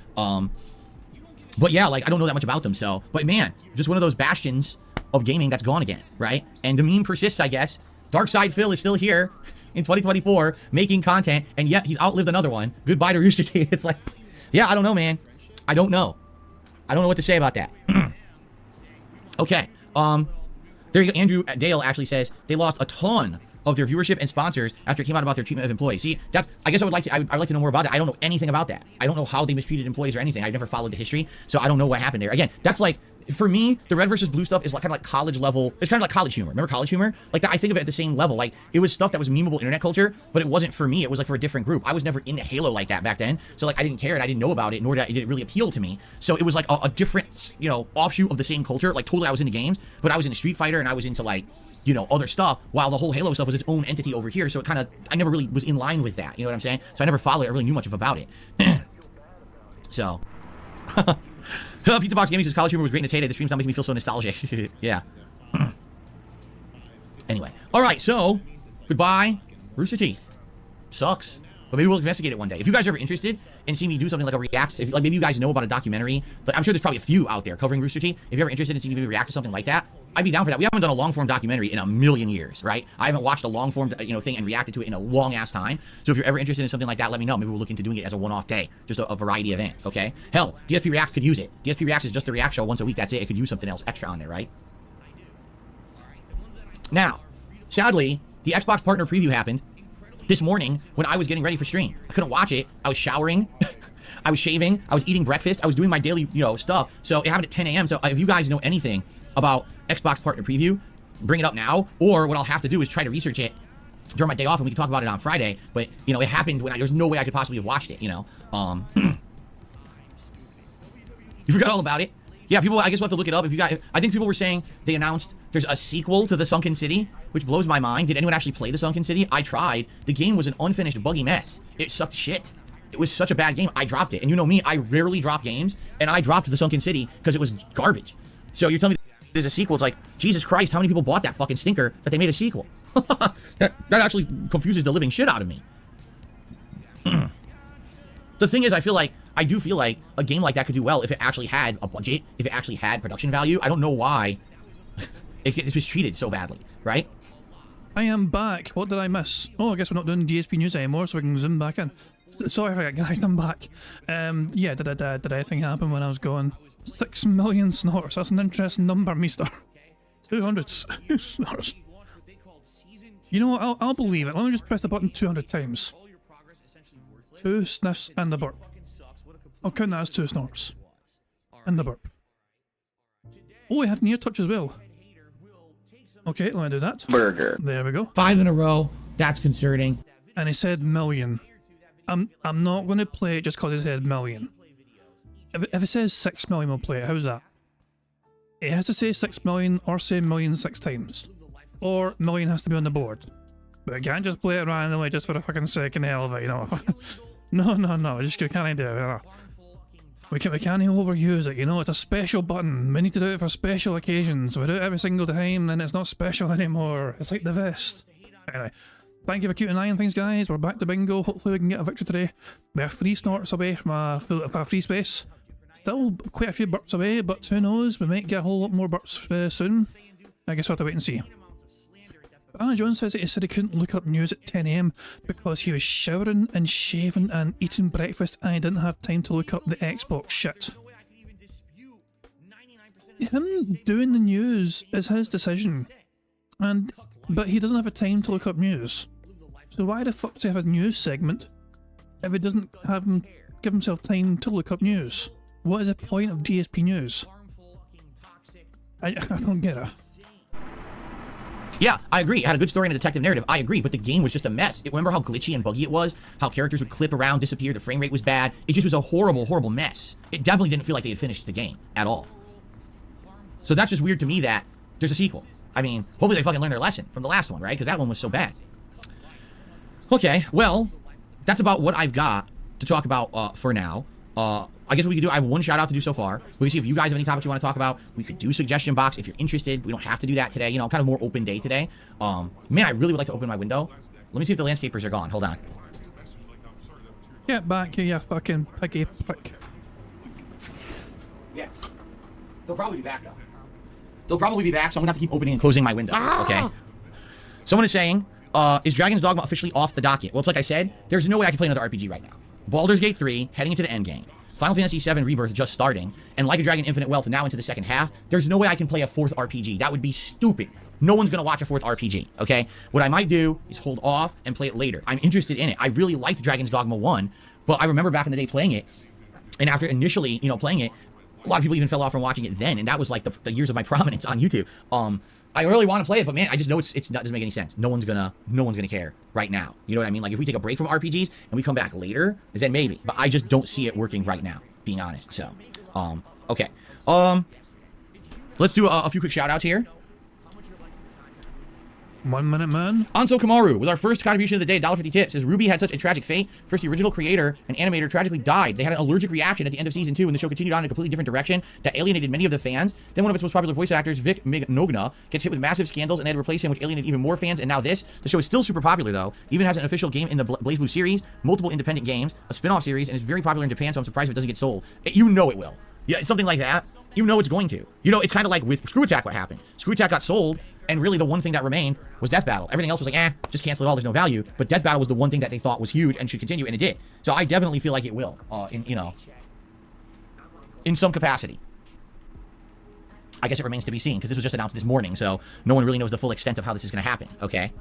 But yeah, like, I don't know that much about them, so... But man, just one of those bastions of gaming that's gone again, right? And the meme persists, I guess. Darkside Phil is still here in 2024, making content, and yet he's outlived another one. Goodbye to Rooster Teeth. It's like... Yeah, I don't know, man. I don't know. I don't know what to say about that. Okay. There you go. Andrew Dale actually says they lost a ton of their viewership and sponsors after it came out about their treatment of employees. See, I guess I'd like to know more about that. I don't know anything about that. I don't know how they mistreated employees or anything. I've never followed the history, so I don't know what happened there. Again, that's like, for me, the Red vs. Blue stuff is like kind of like college level. It's kind of like college humor. Remember college humor? Like that, I think of it at the same level. Like, it was stuff that was memeable internet culture, but it wasn't for me. It was like for a different group. I was never into Halo like that back then, so like I didn't care and I didn't know about it, nor did it really appeal to me. So it was like a different, offshoot of the same culture. Like totally, I was into games, but I was into Street Fighter and I was into like, other stuff, while the whole Halo stuff was its own entity over here, so it kind of, I never really was in line with that, you know what I'm saying? So I never followed it, I really knew much about it. So. Pizza Box Gaming says college humor was great in its heyday, the stream's not making me feel so nostalgic. Yeah. Anyway. Alright, so, goodbye, Rooster Teeth. Sucks. But maybe we'll investigate it one day. If you guys are ever interested in seeing me do something like a react, like maybe you guys know about a documentary, but I'm sure there's probably a few out there covering Rooster Teeth. If you're ever interested in seeing me react to something like that, I'd be down for that. We haven't done a long-form documentary in a million years, right? I haven't watched a long-form, thing and reacted to it in a long-ass time. So if you're ever interested in something like that, let me know. Maybe we'll look into doing it as a one-off day, just a variety event, okay? Hell, DSP Reacts could use it. DSP Reacts is just a react show once a week. That's it. It could use something else extra on there, right? Now, sadly, the Xbox partner preview happened this morning when I was getting ready for stream. I couldn't watch it. I was showering. I was shaving. I was eating breakfast. I was doing my daily, stuff. So it happened at 10 a.m. So if you guys know anything about Xbox partner preview, bring it up now. Or what I'll have to do is try to research it during my day off and we can talk about it on Friday. But, it happened when there's no way I could possibly have watched it, You forgot all about it. Yeah, people, I guess we'll have to look it up. I think people were saying they announced there's a sequel to The Sunken City, which blows my mind. Did anyone actually play The Sunken City? I tried. The game was an unfinished, buggy mess. It sucked shit. it was such a bad game, I dropped it. And you know me, I rarely drop games, and I dropped The Sunken City because it was garbage. So you're telling me there's a sequel? It's like, Jesus Christ, how many people bought that fucking stinker that they made a sequel? that actually confuses the living shit out of me. The thing is, I do feel like a game like that could do well if it actually had a budget, if it actually had production value. I don't know why it was treated so badly, right? I am back. What did I miss? Oh, I guess we're not doing DSP news anymore, so we can zoom back in. Sorry for that, guys. I'm back. Yeah, did anything happen when I was gone? 6 million snorts. That's an interesting number, mister. 200 snorts. You know what? I'll believe it. Let me just press the button 200 times. 2 sniffs and the burp. I'll count that as 2 snorts. And the burp. Oh, I had an ear touch as well. Okay, let me do that. Burger. There we go. 5 in a row. That's concerning. And he said million. I'm not going to play it just because he said million. If it says 6 million, we'll play it. How's that? It has to say 6 million or say million 6 times. Or million has to be on the board. But I can't just play it randomly just for a fucking second hell of it, you know. No. Just can't do it. We can't overuse it, you know. It's a special button. We need to do it for special occasions. If we do it every single time, then it's not special anymore. It's like the vest. Anyway, thank you for keeping an eye on things, guys. We're back to bingo. Hopefully we can get a victory today. We are 3 snorts away from a free space. Still quite a few burps away, but who knows? We might get a whole lot more burps soon. I guess we'll have to wait and see. Anna Jones says that he said he couldn't look up news at 10 AM because he was showering and shaving and eating breakfast and he didn't have time to look up the Xbox shit. Him doing the news is his decision, but he doesn't have a time to look up news. So why the fuck does he have a news segment if he doesn't give himself time to look up news? What is the point of DSP news? I don't get it. Yeah, I agree. It had a good story and a detective narrative. I agree, but the game was just a mess. Remember how glitchy and buggy it was? How characters would clip around, disappear, the frame rate was bad. It just was a horrible, horrible mess. It definitely didn't feel like they had finished the game at all. So that's just weird to me that there's a sequel. I mean, hopefully they fucking learned their lesson from the last one, right? Because that one was so bad. Okay, well, that's about what I've got to talk about for now. I guess what we could do, I have one shout out to do so far. We can see if you guys have any topics you want to talk about. We could do suggestion box if you're interested. We don't have to do that today. You know, kind of more open day today. Man, I really would like to open my window. Let me see if the landscapers are gone. Hold on. Get back here, you fucking piggy prick. Yes. They'll probably be back though. They'll probably be back, so I'm gonna have to keep opening and closing my window. Okay. Someone is saying, is Dragon's Dogma officially off the docket? Well, it's like I said, there's no way I can play another RPG right now. Baldur's Gate 3, heading into the end game. Final Fantasy VII Rebirth just starting, and Like a Dragon Infinite Wealth now into the second half. There's no way I can play a 4th RPG. That would be stupid. No one's gonna watch a 4th RPG, okay? What I might do is hold off and play it later. I'm interested in it. I really liked Dragon's Dogma 1, but I remember back in the day playing it, and after initially, you know, playing it, a lot of people even fell off from watching it then, and that was like the years of my prominence on YouTube. I really want to play it, but man, I just know it doesn't make any sense. No one's gonna care right now. You know what I mean? Like if we take a break from RPGs and we come back later, then maybe. But I just don't see it working right now, being honest. So, okay. Let's do a few quick shout outs here. 1 minute, man. Anso Kamaru, with our first contribution of the day, $1.50 tip, says Ruby had such a tragic fate. First, the original creator and animator tragically died. They had an allergic reaction at the end of season 2, and the show continued on in a completely different direction that alienated many of the fans. Then one of its most popular voice actors, Vic Mignogna, gets hit with massive scandals, and they had to replace him, which alienated even more fans. And now this. The show is still super popular, though. Even has an official game in the Blaze Blue series, multiple independent games, a spin-off series, and is very popular in Japan, so I'm surprised if it doesn't get sold. You know it will. Yeah, something like that. You know it's going to. You know, it's kind of like with Screw Attack what happened. Screw Attack got sold, and really the one thing that remained was Death Battle. Everything else was like, just cancel it all, there's no value. But Death Battle was the one thing that they thought was huge and should continue, and it did. So I definitely feel like it will, in some capacity. I guess it remains to be seen, because this was just announced this morning, so no one really knows the full extent of how this is going to happen, okay?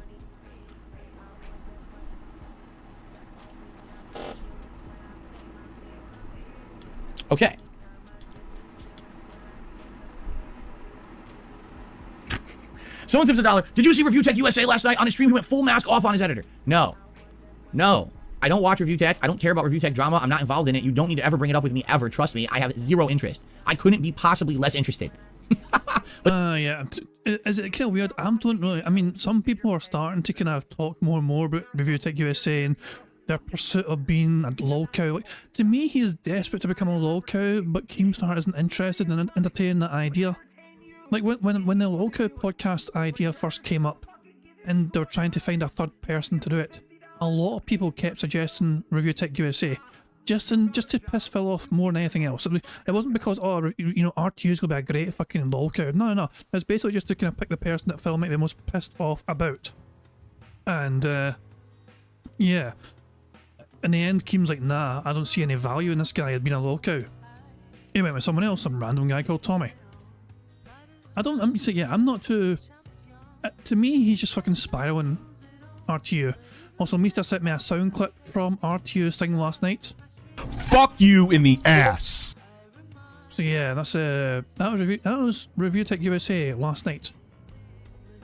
Okay. Someone tips $1. Did you see Review Tech USA last night? On his stream, he went full mask off on his editor. No. I don't watch Review Tech. I don't care about Review Tech drama. I'm not involved in it. You don't need to ever bring it up with me ever. Trust me. I have zero interest. I couldn't be possibly less interested. Yeah. Is it kind of weird? I don't really. I mean, some people are starting to kind of talk more and more about Review Tech USA, and their pursuit of being a lolcow. Like, to me, he is desperate to become a lolcow, but Keemstar isn't interested in entertaining that idea. Like when the lolcow podcast idea first came up, and they were trying to find a third person to do it, a lot of people kept suggesting Review Tech USA, just to piss Phil off more than anything else. It wasn't because, oh, you know, RTU's gonna be a great fucking lolcow. No. It's basically just to kind of pick the person that Phil might be most pissed off about. And yeah. In the end, Keem's like, nah, I don't see any value in this guy as being a lolcow. He went with someone else, some random guy called Tommy. I'm not too... to me, he's just fucking spiraling RTU. Also, Mista sent me a sound clip from RTU's thing last night. Fuck you in the ass. So yeah, that was Review Tech USA last night.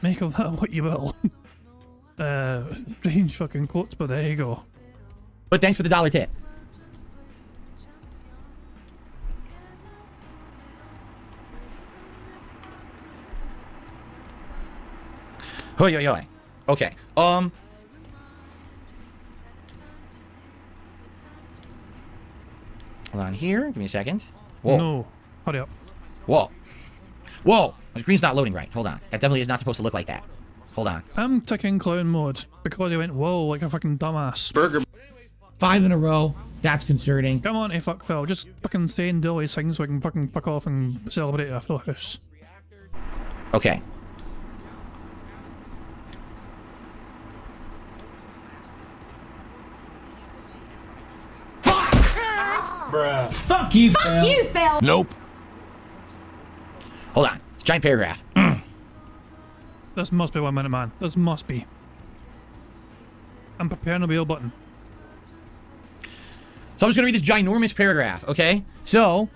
Make of that what you will. Strange fucking quotes, but there you go. But thanks for the $1 tip. Hoi. Okay. Hold on here. Give me a second. Whoa. No. Hurry up. Whoa. My screen's not loading right. Hold on. That definitely is not supposed to look like that. Hold on. I'm ticking clown mode because he went whoa like a fucking dumbass. Burger. 5 in a row. That's concerning. Come on, fuck Phil. Just fucking stay and do all these things so I can fucking fuck off and celebrate a full house. Okay. Bruh. Fuck you, Phil. Fuck you, Phil! Nope. Hold on. It's a giant paragraph. This must be 1 minute, man. This must be. I'm preparing the wheel button. So I'm just gonna read this ginormous paragraph, okay? So,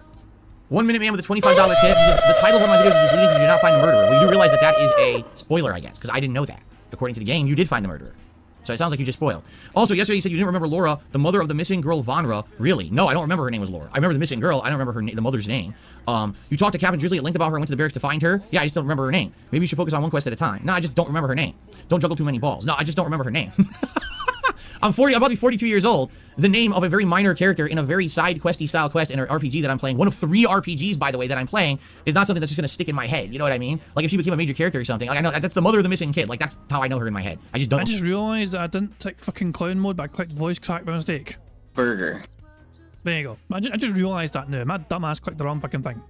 1 minute man with a $25 tip. The title of one of my videos is misleading because you did not find the murderer. Well, you do realize that that is a spoiler, I guess, because I didn't know that. According to the game, you did find the murderer. So it sounds like you just spoiled. Also, yesterday you said you didn't remember Laura, the mother of the missing girl Vanra. Really? No, I don't remember her name was Laura. I remember the missing girl. I don't remember the mother's name. You talked to Captain Drizzly at length about her and went to the barracks to find her. Yeah, I just don't remember her name. Maybe you should focus on one quest at a time. No, I just don't remember her name. Don't juggle too many balls. No, I just don't remember her name. I'm about to be 42 years old. The name of a very minor character in a very side questy style quest in an RPG that I'm playing, one of 3 RPGs, by the way, that I'm playing, is not something that's just gonna stick in my head. You know what I mean? Like if she became a major character or something, like I know that's the mother of the missing kid. Like that's how I know her in my head. I just realized that I didn't tick fucking clown mode, but I clicked voice crack by mistake. Burger. There you go. I just realized that now. My dumbass clicked the wrong fucking thing.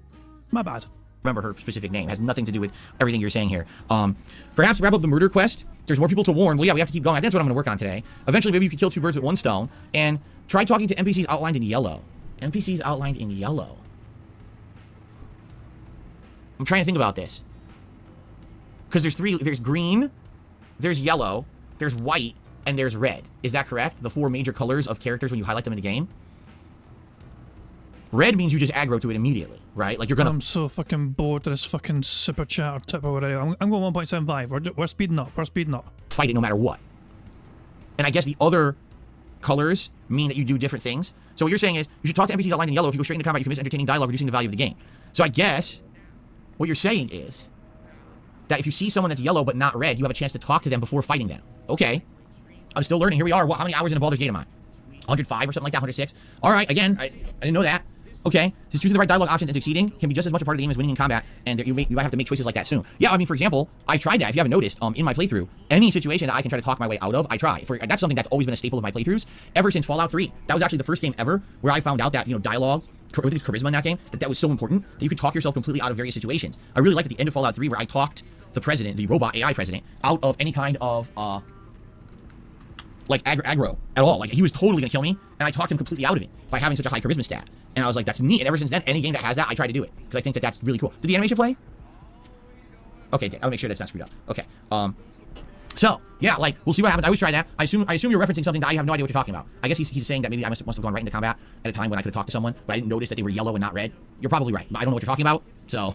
My bad. Remember her specific name. It has nothing to do with everything you're saying here. Perhaps wrap up the murder quest. There's more people to warn. Well, yeah, we have to keep going. That's what I'm going to work on today. Eventually, maybe you can kill 2 birds with 1 stone. And try talking to NPCs outlined in yellow. NPCs outlined in yellow. I'm trying to think about this. Because there's 3. There's green, there's yellow, there's white, and there's red. Is that correct? The 4 major colors of characters when you highlight them in the game? Red means you just aggro to it immediately, right? Like you're gonna... I'm so fucking bored of this fucking super chat or tip already. I'm going 1.75. We're speeding up. We're speeding up. Fight it no matter what. And I guess the other colors mean that you do different things. So what you're saying is you should talk to NPCs outlined in yellow. If you go straight into combat, you can miss entertaining dialogue, reducing the value of the game. So I guess what you're saying is that if you see someone that's yellow but not red, you have a chance to talk to them before fighting them. Okay. I'm still learning. Here we are. How many hours in a Baldur's Gate am I? 105 or something like that, 106? All right, again, I didn't know that. Okay, since choosing the right dialogue options and succeeding can be just as much a part of the game as winning in combat, and you might have to make choices like that soon. Yeah, I mean, for example, I tried that. If you haven't noticed, in my playthrough, any situation that I can try to talk my way out of, I try. That's something that's always been a staple of my playthroughs ever since Fallout 3. That was actually the first game ever where I found out that, dialogue, with charisma in that game, that was so important that you could talk yourself completely out of various situations. I really liked at the end of Fallout 3 where I talked the president, the robot AI president, out of any kind of, like aggro at all. Like he was totally gonna kill me, and I talked him completely out of it by having such a high charisma stat. And I was like, that's neat. And ever since then, any game that has that, I try to do it because I think that that's really cool. Did the animation play? Okay, I'll make sure that's not screwed up. Okay. So yeah, like we'll see what happens. I always try that. I assume you're referencing something that I have no idea what you're talking about. I guess he's saying that maybe I must have gone right into combat at a time when I could have talked to someone, but I didn't notice that they were yellow and not red. You're probably right. I don't know what you're talking about. So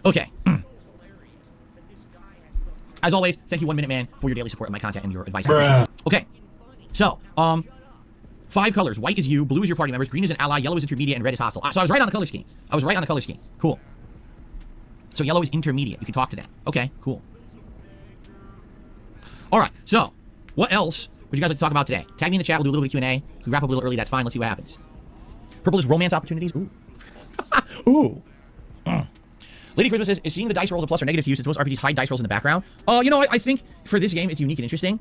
okay. As always, thank you 1 Minute Man for your daily support of my content and your advice. Okay, so 5 colors. White is you, blue is your party members, green is an ally, yellow is intermediate, and red is hostile. So I was right on the color scheme. Cool. So yellow is intermediate. You can talk to them. Okay, cool. All right, so what else What you guys like to talk about today? Tag me in the chat. We'll do a little bit of Q&A. We wrap up a little early. That's fine. Let's see what happens. Purple is romance opportunities. Ooh. Ooh. Lady Christmas says, is seeing the dice rolls a plus or negative to you since most RPGs hide dice rolls in the background? You know, I think for this game, it's unique and interesting.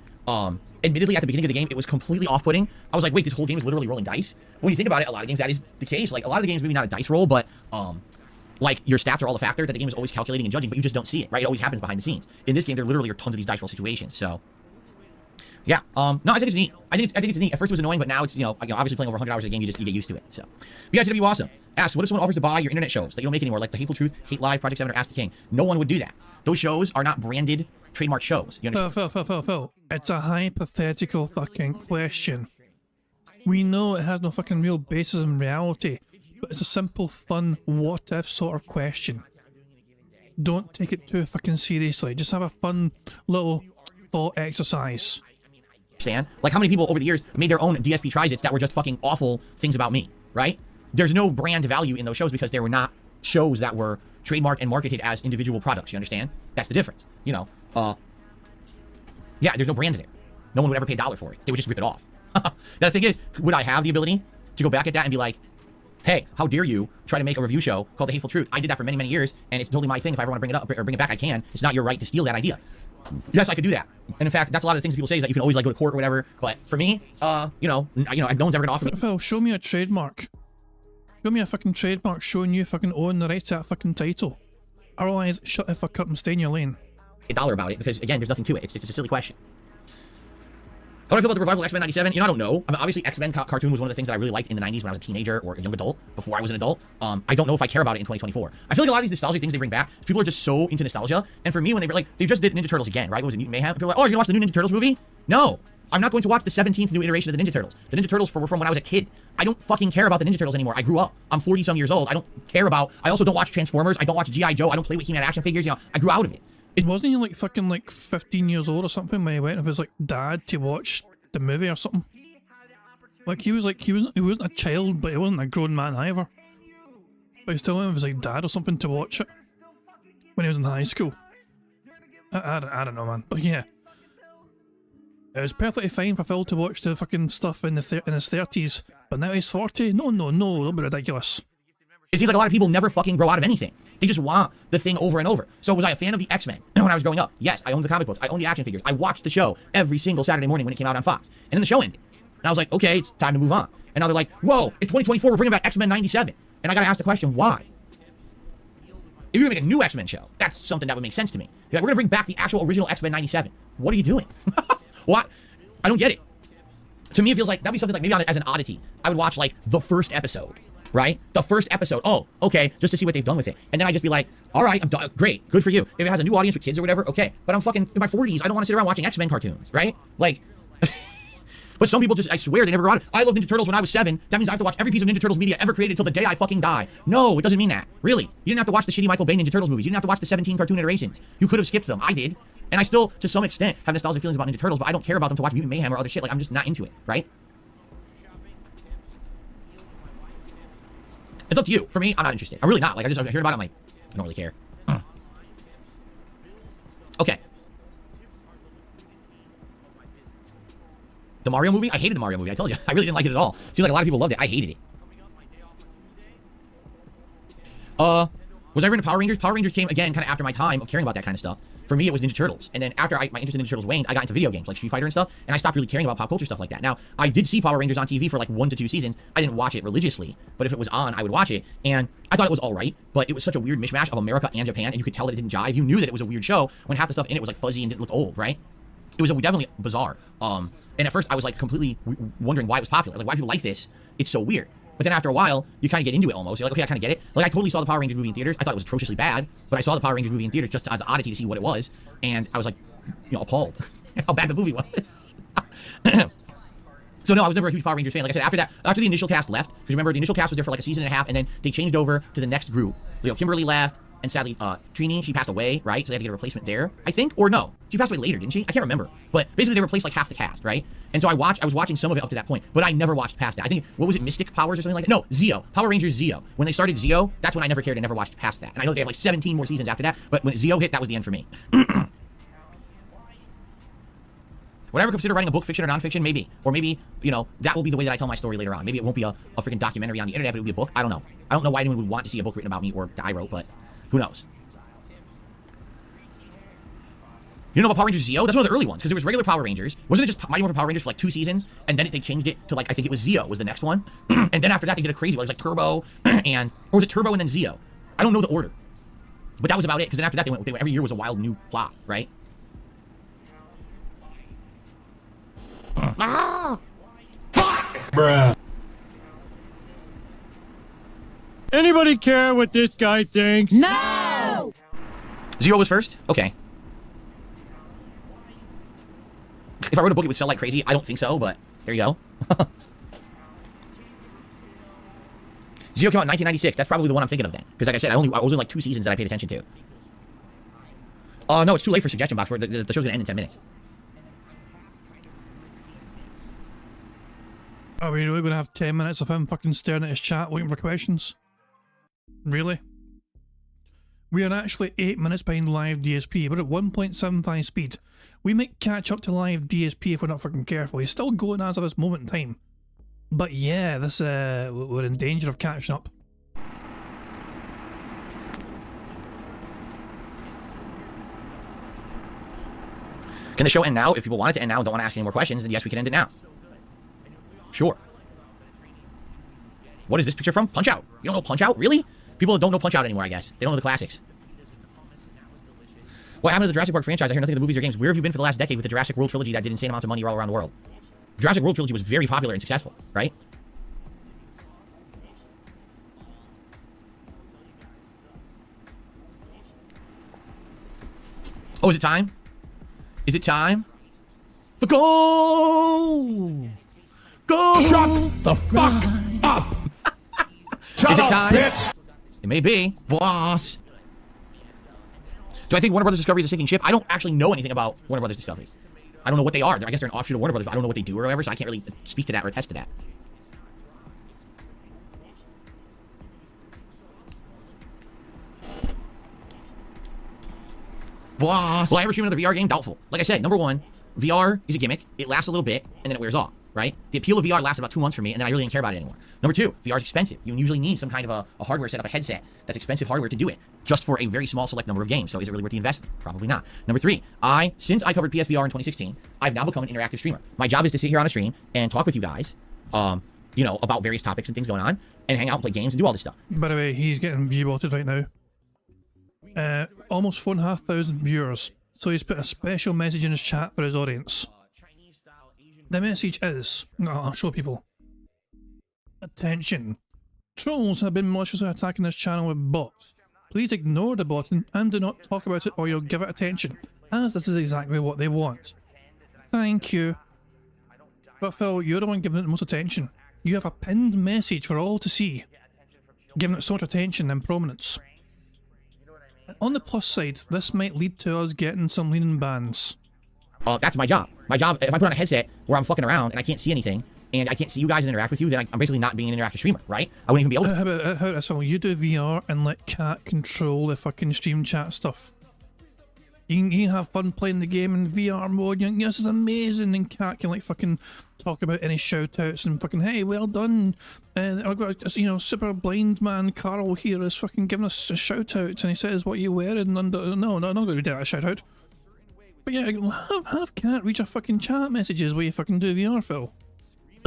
Admittedly, at the beginning of the game, it was completely off-putting. I was like, wait, this whole game is literally rolling dice? But when you think about it, a lot of games, that is the case. Like, a lot of the games, maybe not a dice roll, but, like, your stats are all a factor that the game is always calculating and judging, but you just don't see it, right? It always happens behind the scenes. In this game, there literally are tons of these dice roll situations, so... Yeah, no, I think it's neat. I think it's neat. At first it was annoying, but now it's, you know, obviously playing over 100 hours a game, you get used to it, so. BITW Awesome asks, what if someone offers to buy your internet shows that you don't make anymore, like The Hateful Truth, Hate Live, Project 7, or Ask the King? No one would do that. Those shows are not branded, trademark shows. You understand? Phil. It's a hypothetical fucking question. We know it has no fucking real basis in reality, but it's a simple, fun, what-if sort of question. Don't take it too fucking seriously. Just have a fun little thought exercise. Understand? Like, how many people over the years made their own DSP Trizits that were just fucking awful things about me, right? There's no brand value in those shows because they were not shows that were trademarked and marketed as individual products, you understand? That's the difference, you know? Yeah, there's no brand there. No one would ever pay $1 for it. They would just rip it off. Now, the thing is, would I have the ability to go back at that and be like, hey, how dare you try to make a review show called The Hateful Truth? I did that for many, many years, and it's totally my thing. If I ever want to bring it up or bring it back, I can. It's not your right to steal that idea. Yes, I could do that. And in fact, that's a lot of the things people say is that you can always like go to court or whatever. But for me, you know, no one's ever gonna offer me. Phil, show me a trademark. Show me a fucking trademark showing you fucking own the rights to that fucking title. Otherwise, shut the fuck up and stay in your lane. $1 about it because again, there's nothing to it. It's a silly question. How do I feel about the revival of X-Men 97? You know, I don't know. I mean, obviously, X-Men cartoon was one of the things that I really liked in the 90s when I was a teenager or a young adult, before I was an adult. I don't know if I care about it in 2024. I feel like a lot of these nostalgic things they bring back, people are just so into nostalgia. And for me, when they just did Ninja Turtles again, right? What was it, Mutant Mayhem? People are like, oh, you're gonna watch the new Ninja Turtles movie? No. I'm not going to watch the 17th new iteration of the Ninja Turtles. The Ninja Turtles were from when I was a kid. I don't fucking care about the Ninja Turtles anymore. I grew up. I'm 40-some years old. I don't care about... I also don't watch Transformers. I don't watch G.I. Joe. I don't play with He-Man action figures. You know, I grew out of it. Wasn't he like fucking like 15 years old or something when he went with his like dad to watch the movie or something? Like he wasn't a child, but he wasn't a grown man either. But he still went with his like dad or something to watch it when he was in high school. I don't know, man. But yeah. It was perfectly fine for Phil to watch the fucking stuff in his 30s, but now he's 40? No, don't be ridiculous. It seems like a lot of people never fucking grow out of anything. They just want the thing over and over. So was I a fan of the X-Men when I was growing up? Yes, I owned the comic books. I owned the action figures. I watched the show every single Saturday morning when it came out on Fox. And then the show ended. And I was like, okay, it's time to move on. And now they're like, whoa, in 2024, we're bringing back X-Men 97. And I gotta ask the question, why? If you're gonna make a new X-Men show, that's something that would make sense to me. You're like, we're gonna bring back the actual original X-Men 97. What are you doing? What? I don't get it. To me, it feels like that'd be something like maybe as an oddity. I would watch like the first episode, right? The first episode. Oh, okay, just to see what they've done with it. And then I'd just be like, all right, great, good for you. If it has a new audience with kids or whatever, okay. But I'm fucking in my 40s. I don't want to sit around watching X-Men cartoons, right? Like, but some people just, I swear, they never got it. I loved Ninja Turtles when I was 7. That means I have to watch every piece of Ninja Turtles media ever created until the day I fucking die. No, it doesn't mean that. Really. You didn't have to watch the shitty Michael Bay Ninja Turtles movies. You didn't have to watch the 17 cartoon iterations. You could have skipped them. I did. And I still, to some extent, have nostalgic feelings about Ninja Turtles, but I don't care about them to watch Mutant Mayhem or other shit. Like, I'm just not into it, right? It's up to you. For me, I'm not interested. I'm really not. Like, I heard about it, I'm like, I don't really care. Okay. The Mario movie? I hated the Mario movie. I told you. I really didn't like it at all. Seems like a lot of people loved it. I hated it. Was I ever into Power Rangers? Power Rangers came, again, kind of after my time of caring about that kind of stuff. For me, it was Ninja Turtles. And then after my interest in Ninja Turtles waned, I got into video games like Street Fighter and stuff, and I stopped really caring about pop culture stuff like that. Now, I did see Power Rangers on TV for like 1 to 2 seasons. I didn't watch it religiously, but if it was on, I would watch it. And I thought it was all right, but it was such a weird mishmash of America and Japan, and you could tell that it didn't jive. You knew that it was a weird show when half the stuff in it was like fuzzy and it looked old, right? It was definitely bizarre. And at first, I was like completely wondering why it was popular. Like, why people like this? It's so weird. But then after a while, you kind of get into it almost. You're like, okay, I kind of get it. Like, I totally saw the Power Rangers movie in theaters. I thought it was atrociously bad, but I saw the Power Rangers movie in theaters just as an oddity to see what it was. And I was like, you know, appalled how bad the movie was. So no, I was never a huge Power Rangers fan. Like I said, after the initial cast left, because remember, the initial cast was there for like a season and a half, and then they changed over to the next group. You know, Kimberly left, and sadly, Trini, she passed away, right? So they had to get a replacement there, I think, or no, she passed away later, didn't she? I can't remember. But basically, they replaced like half the cast, right? And so I was watching some of it up to that point, but I never watched past that. I think, what was it, Mystic Powers or something like that? No, Zeo, Power Rangers Zeo. When they started Zeo, that's when I never cared and never watched past that. And I know they have like 17 more seasons after that, but when Zeo hit, that was the end for me. Would I ever consider writing a book, fiction or nonfiction? Maybe. Or maybe, you know, that will be the way that I tell my story later on. Maybe it won't be a freaking documentary on the internet, but it'll be a book. I don't know. I don't know why anyone would want to see a book written about me or that I wrote, but who knows? You know about Power Rangers Zeo? That's one of the early ones, because there was regular Power Rangers. Wasn't it just Mighty Morphin Power Rangers for like 2 seasons? And then they changed it to like, I think it was Zeo was the next one. And then after that, they did a crazy one. It was like Turbo, or was it Turbo and then Zeo? I don't know the order. But that was about it, because then after that, they went every year was a wild new plot, right? Bruh. Anybody care what this guy thinks? No! Zero was first? Okay. If I wrote a book, it would sell like crazy. I don't think so, but there you go. Zero came out in 1996. That's probably the one I'm thinking of then. Because like I said, I was in like 2 seasons that I paid attention to. No, it's too late for suggestion box. The show's gonna end in 10 minutes. Are we really going to have 10 minutes of him fucking staring at his chat waiting for questions? Really? We are actually 8 minutes behind live DSP. We're at 1.75 speed. We might catch up to live DSP if we're not fucking careful. He's still going as of this moment in time. But yeah, this we're in danger of catching up. Can the show end now? If people want it to end now and don't want to ask any more questions, then yes, we can end it now. Sure. What is this picture from? Punch-Out! You don't know Punch-Out? Really? People don't know Punch-Out anymore, I guess. They don't know the classics. What happened to the Jurassic Park franchise? I hear nothing of the movies or games. Where have you been for the last decade with the Jurassic World trilogy that did insane amounts of money all around the world? The Jurassic World trilogy was very popular and successful, right? Oh, is it time? Is it time? The goal! Go! Shut the fuck up! Shut Is it up, time? bitch! It may be. Boss. Do I think Warner Brothers Discovery is a sinking ship? I don't actually know anything about Warner Brothers Discovery. I don't know what they are. I guess they're an offshoot of Warner Brothers, but I don't know what they do or whatever, so I can't really speak to that or attest to that. Boss. Will I ever stream another VR game? Doubtful. Like I said, number one, VR is a gimmick. It lasts a little bit, and then it wears off, right? The appeal of VR lasts about 2 months for me, and then I really didn't care about it anymore. Number two, VR is expensive. You usually need some kind of a hardware setup, a headset. That's expensive hardware to do it, just for a very small select number of games. So is it really worth the investment? Probably not. Number three, since I covered PSVR in 2016, I've now become an interactive streamer. My job is to sit here on a stream and talk with you guys, you know, about various topics and things going on, and hang out and play games and do all this stuff. By the way, he's getting view-botted right now. Almost 4,500 viewers. So he's put a special message in his chat for his audience. The message is, I'll show people. Attention. Trolls have been maliciously attacking this channel with bots. Please ignore the botting and do not talk about it or you'll give it attention, as this is exactly what they want. Thank you. But Phil, you're the one giving it the most attention. You have a pinned message for all to see, giving it so much attention and prominence. On the plus side, this might lead to us getting some leaning bans. That's my job. My job, if I put on a headset where I'm fucking around and I can't see anything, and I can't see you guys and interact with you, then I'm basically not being an interactive streamer, right? I wouldn't even be able to. How about so you do VR and let Cat control the fucking stream chat stuff? You can have fun playing the game in VR mode. This is amazing, and Cat can like fucking talk about any shout outs and fucking, hey, well done. I've got, you know, super blind man Carl here is fucking giving us a shout out, and he says, what are you wearing? And no, I'm not going to do that shout out. But yeah, have Cat reach our fucking chat messages where you fucking do VR, Phil.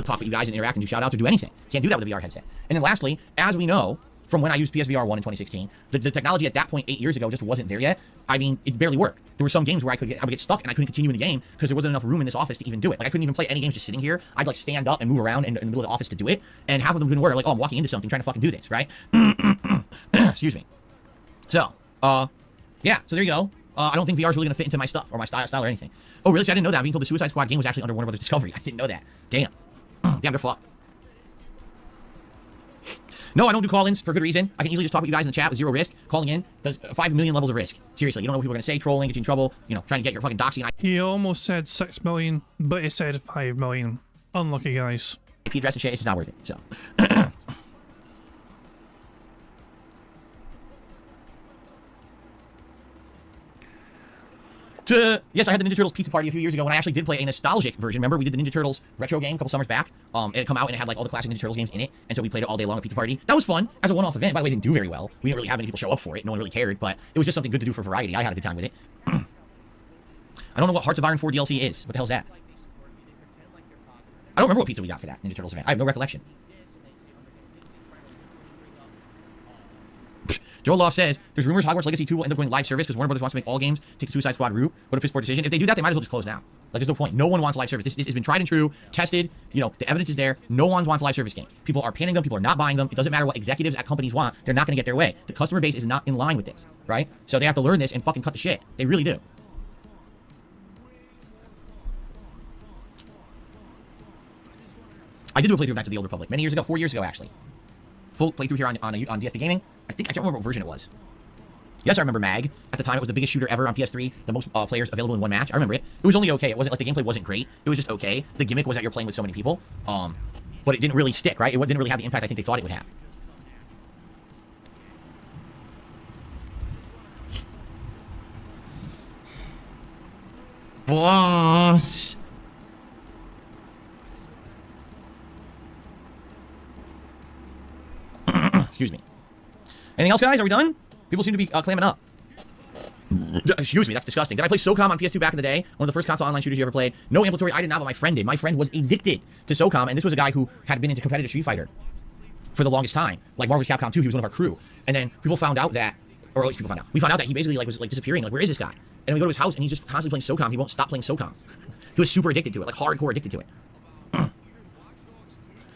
Talk with you guys and interact and do shout outs or do anything. Can't do that with a VR headset. And then lastly, as we know, from when I used PSVR 1 in 2016, the technology at that point 8 years ago just wasn't there yet. I mean, it barely worked. There were some games where I would get stuck and I couldn't continue in the game because there wasn't enough room in this office to even do it. Like I couldn't even play any games just sitting here. I'd like stand up and move around in the middle of the office to do it. And half of them didn't work. Like, oh, I'm walking into something trying to fucking do this, right? Excuse me. So, yeah. So there you go. I don't think VR is really gonna fit into my stuff or my style or anything. Oh, really? So I didn't know that. I'm being told the Suicide Squad game was actually under Warner Brothers Discovery. I didn't know that. Damn. Damn, they're fucked. No, I don't do call-ins for good reason. I can easily just talk with you guys in the chat with zero risk. Calling in does 5 million levels of risk. Seriously, you don't know what people are going to say, trolling, get you in trouble, you know, trying to get your fucking doxing. He almost said 6 million, but he said 5 million. Unlucky, guys. IP address and shit, it's just not worth it, so. Yes, I had the Ninja Turtles pizza party a few years ago when I actually did play a nostalgic version. Remember, we did the Ninja Turtles retro game a couple summers back. It had come out and it had like all the classic Ninja Turtles games in it, and so we played it all day long at pizza party. That was fun as a one-off event. By the way, it didn't do very well. We didn't really have any people show up for it. No one really cared, but it was just something good to do for variety. I had a good time with it. I don't know what Hearts of Iron 4 DLC is. What the hell's that? I don't remember what pizza we got for that Ninja Turtles event. I have no recollection. Joel Loft says, there's rumors Hogwarts Legacy 2 will end up going live service because Warner Brothers wants to make all games take the Suicide Squad route. What a piss poor decision. If they do that, they might as well just close now. Like, there's no point. No one wants live service. This has been tried and true, tested. You know, the evidence is there. No one wants live service games. People are panning them. People are not buying them. It doesn't matter what executives at companies want. They're not going to get their way. The customer base is not in line with this, right? So they have to learn this and fucking cut the shit. They really do. I did do a playthrough of Knights of the Old Republic many years ago, 4 years ago, actually. Full playthrough here on DSP Gaming. I don't remember what version it was. Yes, I remember MAG. At the time, it was the biggest shooter ever on PS3. The most players available in one match. I remember it. It was only okay. It wasn't like the gameplay wasn't great. It was just okay. The gimmick was that you're playing with so many people. But it didn't really stick, right? It didn't really have the impact I think they thought it would have. What? Excuse me. Anything else, guys? Are we done? People seem to be clamming up. Excuse me, that's disgusting. Did I play SOCOM on PS2 back in the day? One of the first console online shooters you ever played? No, Ambulatory, I did not, but my friend did. My friend was addicted to SOCOM, and this was a guy who had been into competitive Street Fighter for the longest time. Like Marvel vs. Capcom 2, he was one of our crew. And then people found out that, or at least people found out. We found out that he basically was disappearing. Like, where is this guy? And we go to his house, and he's just constantly playing SOCOM. He won't stop playing SOCOM. He was super addicted to it, like hardcore addicted to it.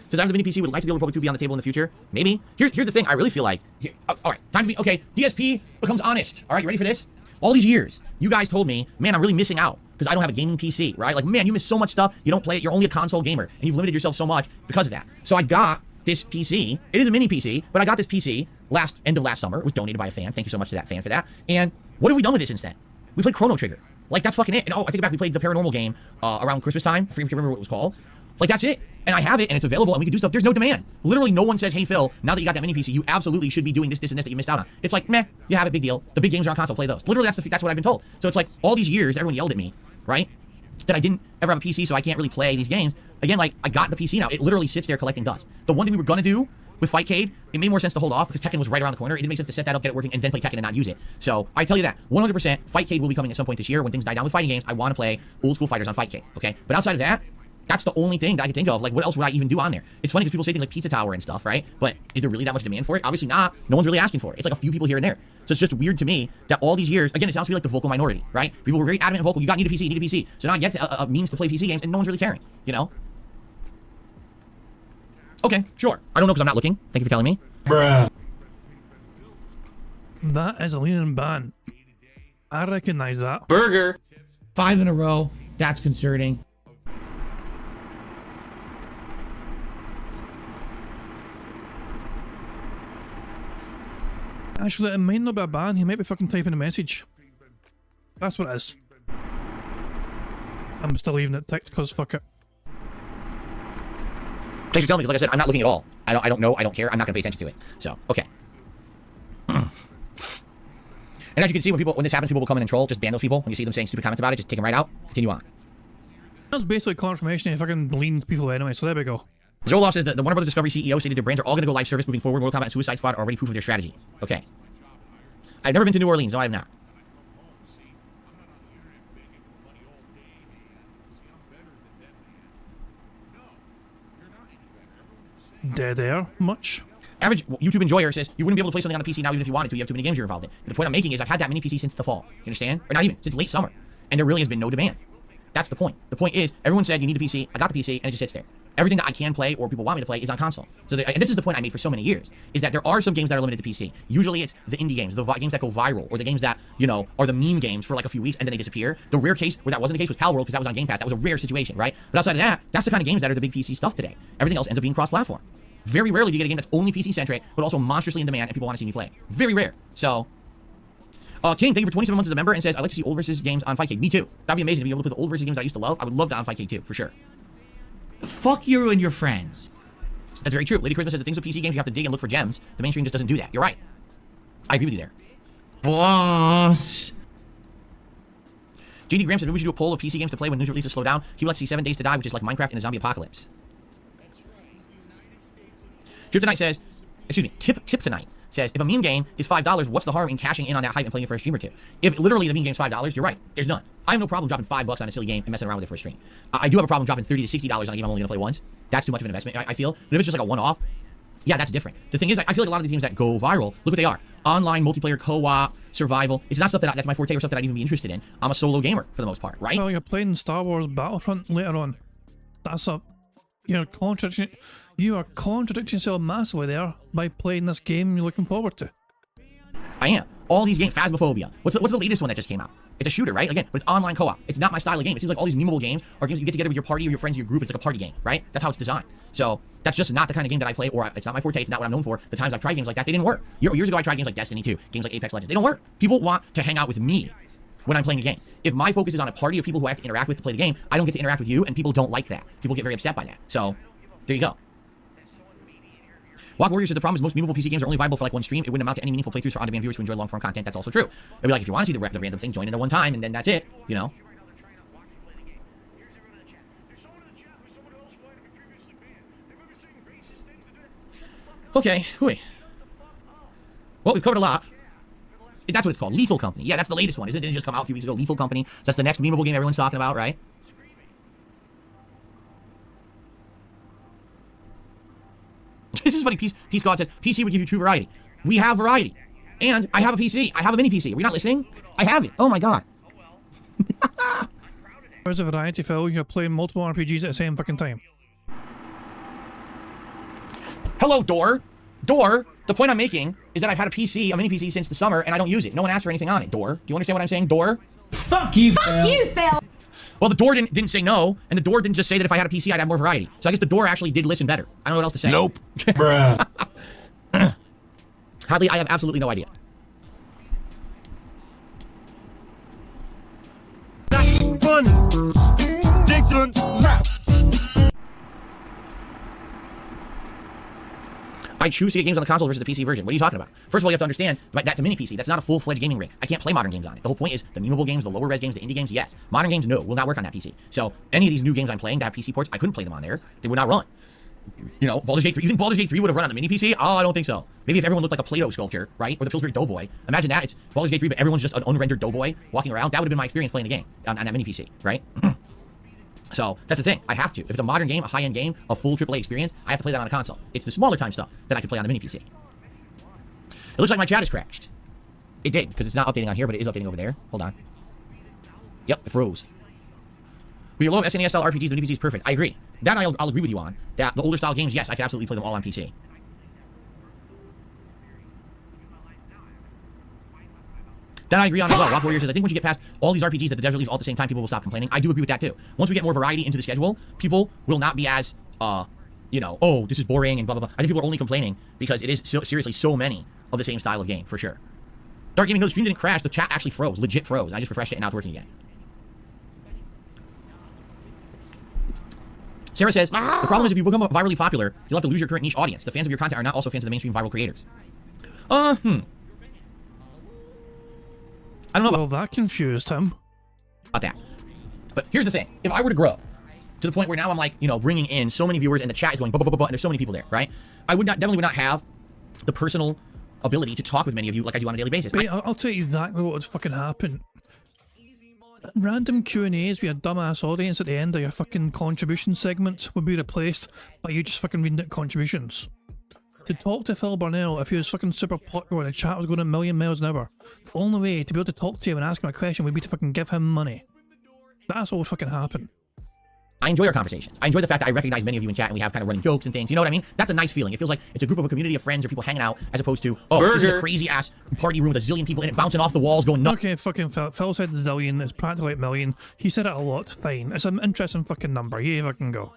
Says after the mini PC, would like to be able to probably be on the table in the future. Maybe. Here's the thing. I really feel like, all right, time to be, okay, DSP becomes honest. All right, you ready for this? All these years, you guys told me, man, I'm really missing out because I don't have a gaming PC, right? Like, man, you miss so much stuff. You don't play it. You're only a console gamer, and you've limited yourself so much because of that. So I got this PC. It is a mini PC, but I got this PC end of last summer. It was donated by a fan. Thank you so much to that fan for that. And what have we done with it since then? We played Chrono Trigger. Like, that's fucking it. And I think back, we played the Paranormal game around Christmas time. I forget if you remember what it was called. Like, that's it. And I have it, and it's available, and we can do stuff. There's no demand. Literally, no one says, hey, Phil, now that you got that mini PC, you absolutely should be doing this, and this that you missed out on. It's like, meh, you have it, big deal. The big games are on console, play those. Literally, that's what I've been told. So it's like, all these years, everyone yelled at me, right? That I didn't ever have a PC, so I can't really play these games. Again, like, I got the PC now. It literally sits there collecting dust. The one thing we were going to do with Fightcade, it made more sense to hold off because Tekken was right around the corner. It didn't make sense to set that up, get it working, and then play Tekken and not use it. So I tell you that 100%, Fightcade will be coming at some point this year. When things die down with fighting games, I want to play old school fighters on Fightcade, okay? But outside of that, that's the only thing that I can think of. Like, what else would I even do on there? It's funny because people say things like Pizza Tower and stuff, right? But is there really that much demand for it? Obviously not. No one's really asking for it. It's like a few people here and there. So it's just weird to me that all these years, again, it sounds to me like the vocal minority, right? People were very adamant and vocal. You need a PC, need a PC. So now I get a means to play PC games and no one's really caring, you know? Okay, sure. I don't know because I'm not looking. Thank you for telling me. Bruh. That is a leaning ban. I recognize that. Burger. 5 in a row. That's concerning. Actually, it might not be a ban. He might be fucking typing a message. That's what it is. I'm still leaving it ticked because fuck it. Thanks for telling me, because like I said, I'm not looking at all. I don't know, I don't care, I'm not gonna pay attention to it. So, okay. And as you can see, when this happens, people will come in and troll. Just ban those people. When you see them saying stupid comments about it, just take them right out. Continue on. That's basically confirmation if I can lean people anyway, so there we go. Zoloff says that the Warner Brothers Discovery CEO stated their brands are all gonna go live service moving forward. Mortal Kombat and Suicide Squad are already proof of their strategy. Okay. I've never been to New Orleans. No, I have not. Dead air much? Average YouTube enjoyer says you wouldn't be able to play something on the PC now even if you wanted to. You have too many games you're involved in. The point I'm making is I've had that mini PC since the fall. You understand? Or not even, since late summer. And there really has been no demand. That's the point. The point is, everyone said you need a PC. I got the PC, and it just sits there. Everything that I can play or people want me to play is on console. So and this is the point I made for so many years, is that there are some games that are limited to PC. Usually it's the indie games, the games that go viral, or the games that, you know, are the meme games for like a few weeks and then they disappear. The rare case where that wasn't the case was Palworld because that was on Game Pass. That was a rare situation, right? But outside of that, that's the kind of games that are the big PC stuff today. Everything else ends up being cross-platform. Very rarely do you get a game that's only PC-centric, but also monstrously in demand and people want to see me play. Very rare. So, King, thank you for 27 months as a member and says, I'd like to see old versus games on Fightcade. Me too. That'd be amazing to be able to play the old versus games that I used to love. I would love that on Fightcade too, for sure. Fuck you and your friends. That's very true. Lady Christmas says the things with PC games, you have to dig and look for gems. The mainstream just doesn't do that. You're right. I agree with you there. What? JD Graham said, maybe we should do a poll of PC games to play when news releases slow down. He would like to see 7 Days to Die, which is like Minecraft in a zombie apocalypse. Trip Tonight says, excuse me, Tip Tonight says, if a meme game is $5, what's the harm in cashing in on that hype and playing it for a stream or two? If literally the meme game's $5, you're right. There's none. I have no problem dropping $5 on a silly game and messing around with it for a stream. I do have a problem dropping $30 to $60 on a game I'm only going to play once. That's too much of an investment, I feel. But if it's just like a one-off, yeah, that's different. The thing is, I feel like a lot of these games that go viral, look what they are. Online, multiplayer, co-op, survival. It's not stuff that's my forte or stuff that I'd even be interested in. I'm a solo gamer for the most part, right? Well, you're playing Star Wars Battlefront later on. That's a... You are contradicting yourself massively there by playing this game you're looking forward to. I am. All these games, Phasmophobia. What's the latest one that just came out? It's a shooter, right? Again, but it's online co-op. It's not my style of game. It seems like all these memeable games are games you get together with your party or your friends or your group. It's like a party game, right? That's how it's designed. So that's just not the kind of game that I play, or it's not my forte. It's not what I'm known for. The times I've tried games like that, they didn't work. Years ago, I tried games like Destiny 2, games like Apex Legends. They don't work. People want to hang out with me when I'm playing a game. If my focus is on a party of people who I have to interact with to play the game, I don't get to interact with you, and people don't like that. People get very upset by that. So there you go. Walk Warrior says the problem is most memeable PC games are only viable for like one stream. It wouldn't amount to any meaningful playthroughs for on-demand viewers who enjoy long-form content. That's also true. It'd be like, if you want to see the random thing, join in at one time, and then that's it, you know? Okay, hooey. Well, we've covered a lot. That's what it's called, Lethal Company. Yeah, that's the latest one. Isn't it? Didn't it just come out a few weeks ago? Lethal Company. So that's the next memeable game everyone's talking about, right? This is funny. Peace God says, PC would give you true variety. We have variety. And I have a PC. I have a mini PC. Are we not listening? I have it. Oh my god. Where's the variety, Phil? You're playing multiple RPGs at the same fucking time. Hello, Door. Door, the point I'm making is that I've had a PC, a mini PC, since the summer, and I don't use it. No one asked for anything on it. Door, do you understand what I'm saying? Door? Fuck you, Phil. Fuck you, Phil! Well, the door didn't say no, and the door didn't just say that if I had a PC, I'd have more variety. So I guess the door actually did listen better. I don't know what else to say. Nope. Bruh. Hadley, I have absolutely no idea. Funny. Dickens left. I choose to get games on the console versus the PC version. What are you talking about? First of all, you have to understand that's a mini PC. That's not a full-fledged gaming rig. I can't play modern games on it. The whole point is the memeable games, the lower res games, the indie games, yes. Modern games, no, will not work on that PC. So any of these new games I'm playing that have PC ports, I couldn't play them on there. They would not run. You know, Baldur's Gate 3. You think Baldur's Gate 3 would have run on the mini PC? Oh, I don't think so. Maybe if everyone looked like a Play-Doh sculpture, right? Or the Pillsbury Doughboy. Imagine that. It's Baldur's Gate 3, but everyone's just an unrendered Doughboy walking around. That would have been my experience playing the game on that mini PC, right? So that's the thing. I have to. If it's a modern game, a high-end game, a full AAA experience, I have to play that on a console. It's the smaller time stuff that I can play on the mini PC. It looks like my chat has crashed. It did, because it's not updating on here, but it is updating over there. Hold on. Yep, it froze. With your low of SNES style RPGs, the mini PC is perfect. I agree. That I'll agree with you on. That the older style games, yes, I can absolutely play them all on PC. Then I agree on as well. Walk Warrior says, I think once you get past all these RPGs that the devs release all at the same time, people will stop complaining. I do agree with that too. Once we get more variety into the schedule, people will not be as, you know, oh, this is boring and blah, blah, blah. I think people are only complaining because it is seriously so many of the same style of game, for sure. Dark Gaming, no, the stream didn't crash. The chat actually froze. Legit froze. I just refreshed it and now it's working again. Sarah says, the problem is if you become virally popular, you'll have to lose your current niche audience. The fans of your content are not also fans of the mainstream viral creators. I don't know Well, that confused him. about that. But here's the thing. If I were to grow to the point where now I'm like, you know, bringing in so many viewers and the chat is going, and there's so many people there, right? I would not, definitely would not have the personal ability to talk with many of you like I do on a daily basis. Wait, I'll tell you exactly what would fucking happen. Random Q&As with your dumbass audience at the end of your fucking contribution segments would be replaced by you just fucking reading out contributions. To talk to Phil Burnell, if he was fucking super popular and the chat was going a million miles an hour, the only way to be able to talk to him and ask him a question would be to fucking give him money. That's what would fucking happen. I enjoy our conversations. I enjoy the fact that I recognize many of you in chat and we have kind of running jokes and things. You know what I mean? That's a nice feeling. It feels like it's a group of a community of friends or people hanging out as opposed to, oh, this is a crazy ass party room with a zillion people in it bouncing off the walls going nuts. Okay, fucking Phil said a zillion, it's practically a million. He said it a lot, fine. It's an interesting fucking number. Here you fucking go.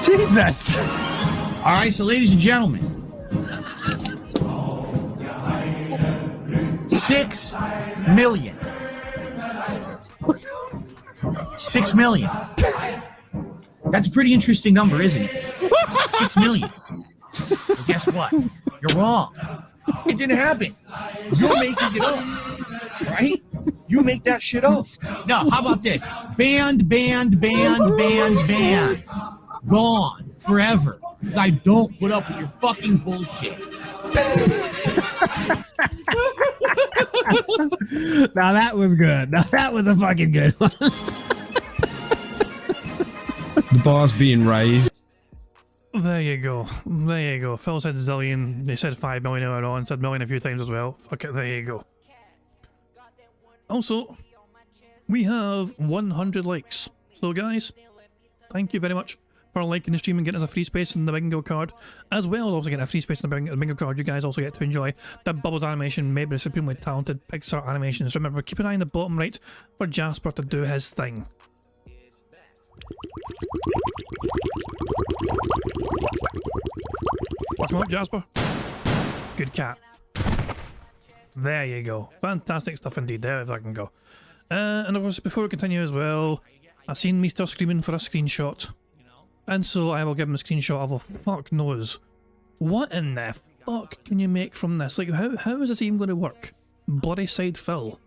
Jesus! Alright, so ladies and gentlemen. 6 million. 6 million. That's a pretty interesting number, isn't it? 6 million. Well, guess what? You're wrong. It didn't happen. You're making it up, right? You make that shit up. No, how about this? Banned. Gone forever. Because I don't put up with your fucking bullshit. Now that was good. Now that was a fucking good one. The bar's being raised. There you go. There you go. Phil said zillion. They said 5 million earlier on. Said million a few times as well. Fuck it. There you go. Also, we have 100 likes. So guys, thank you very much for liking the stream and getting us a free space in the bingo card, as well as also getting a free space in the bingo card. You guys also get to enjoy the Bubbles animation made by the supremely talented Pixar Animations. Remember, keep an eye on the bottom right for Jasper to do his thing. Come up, Jasper. Good cat. There you go. Fantastic stuff indeed. There if I can go. And of course, before we continue as well, I've seen Mr. screaming for a screenshot. And so I will give him a screenshot of a fuck knows. What in the fuck can you make from this? Like, how is this even going to work? Bloody side Phil.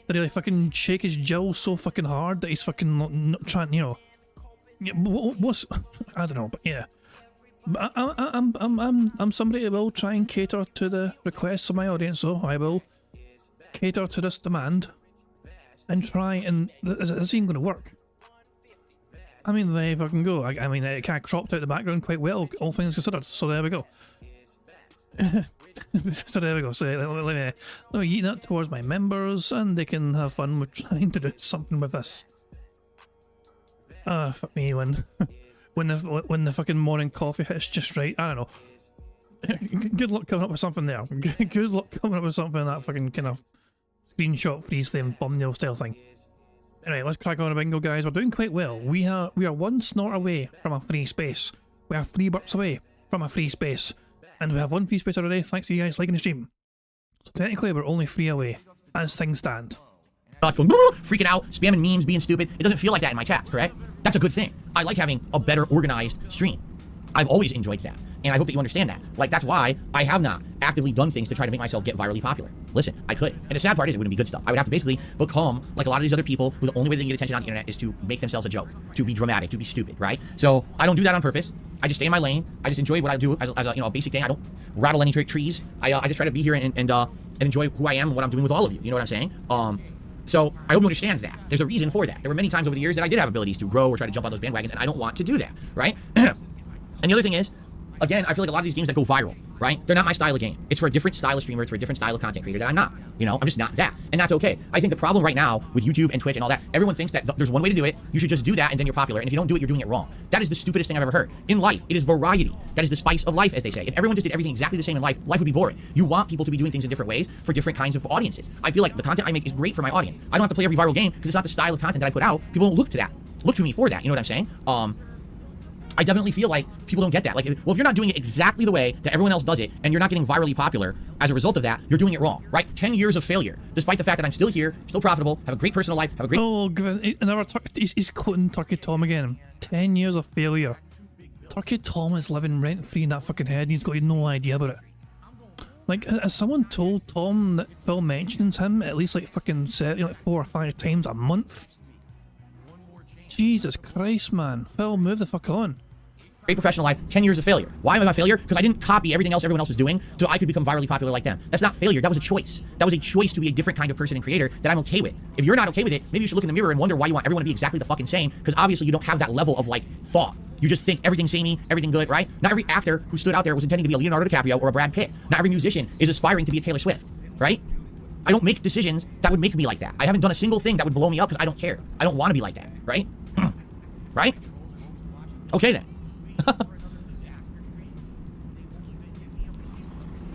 Did he like fucking shake his jill so fucking hard that he's fucking not trying, you know? What's I don't know, but yeah. But I'm somebody who will try and cater to the requests of my audience, so I will cater to this demand and try and is it even going to work? I mean, there I can go. I mean, it kind of cropped out the background quite well, all things considered. So there we go. So there we go. So let me eat that towards my members, and they can have fun with trying to do something with this. Fuck me when the fucking morning coffee hits just right. I don't know. Good luck coming up with something there. Good luck coming up with something that fucking kind of screenshot freeze thing, thumbnail style thing. Anyway, let's crack on a bingo, guys. We're doing quite well. We are one snort away from a free space. We are 3 burps away from a free space. And we have 1 free space already, thanks to you guys liking the stream. So technically, we're only 3 away, as things stand. Freaking out, spamming memes, being stupid. It doesn't feel like that in my chats, correct? That's a good thing. I like having a better organized stream. I've always enjoyed that. And I hope that you understand that. Like, that's why I have not actively done things to try to make myself get virally popular. Listen, I could. And the sad part is it wouldn't be good stuff. I would have to basically become like a lot of these other people who the only way they can get attention on the internet is to make themselves a joke, to be dramatic, to be stupid, right? So I don't do that on purpose. I just stay in my lane. I just enjoy what I do as a, a basic thing. I don't rattle any trees. I just try to be here and enjoy who I am and what I'm doing with all of you. You know what I'm saying? So I hope you understand that. There's a reason for that. There were many times over the years that I did have abilities to grow or try to jump on those bandwagons, and I don't want to do that, right? And the other thing is, again, I feel like a lot of these games that go viral, right? They're not my style of game. It's for a different style of streamer. It's for a different style of content creator that I'm not. You know, I'm just not that. And that's okay. I think the problem right now with YouTube and Twitch and all that, everyone thinks that there's one way to do it. You should just do that and then you're popular. And if you don't do it, you're doing it wrong. That is the stupidest thing I've ever heard. In life, it is variety. That is the spice of life, as they say. If everyone just did everything exactly the same in life, life would be boring. You want people to be doing things in different ways for different kinds of audiences. I feel like the content I make is great for my audience. I don't have to play every viral game because it's not the style of content that I put out. People don't look to me for that. You know what I'm saying? I definitely feel like people don't get that. Like, well, if you're not doing it exactly the way that everyone else does it, and you're not getting virally popular as a result of that, you're doing it wrong, right? 10 years of failure, despite the fact that I'm still here, still profitable, have a great personal life, have a great... Oh, he's quoting Turkey Tom again. 10 years of failure. Turkey Tom is living rent-free in that fucking head, and he's got no idea about it. Like, has someone told Tom that Phil mentions him at least like fucking 4 or 5 times a month? Jesus Christ, man. Phil, move the fuck on. Great professional life, 10 years of failure. Why am I a failure? Because I didn't copy everything else everyone else was doing so I could become virally popular like them. That's not failure. That was a choice. That was a choice to be a different kind of person and creator that I'm okay with. If you're not okay with it, maybe you should look in the mirror and wonder why you want everyone to be exactly the fucking same, because obviously you don't have that level of like thought. You just think everything's samey, everything good, right? Not every actor who stood out there was intending to be a Leonardo DiCaprio or a Brad Pitt. Not every musician is aspiring to be a Taylor Swift, right? I don't make decisions that would make me like that. I haven't done a single thing that would blow me up because I don't care. I don't want to be like that, right? Right? Okay then.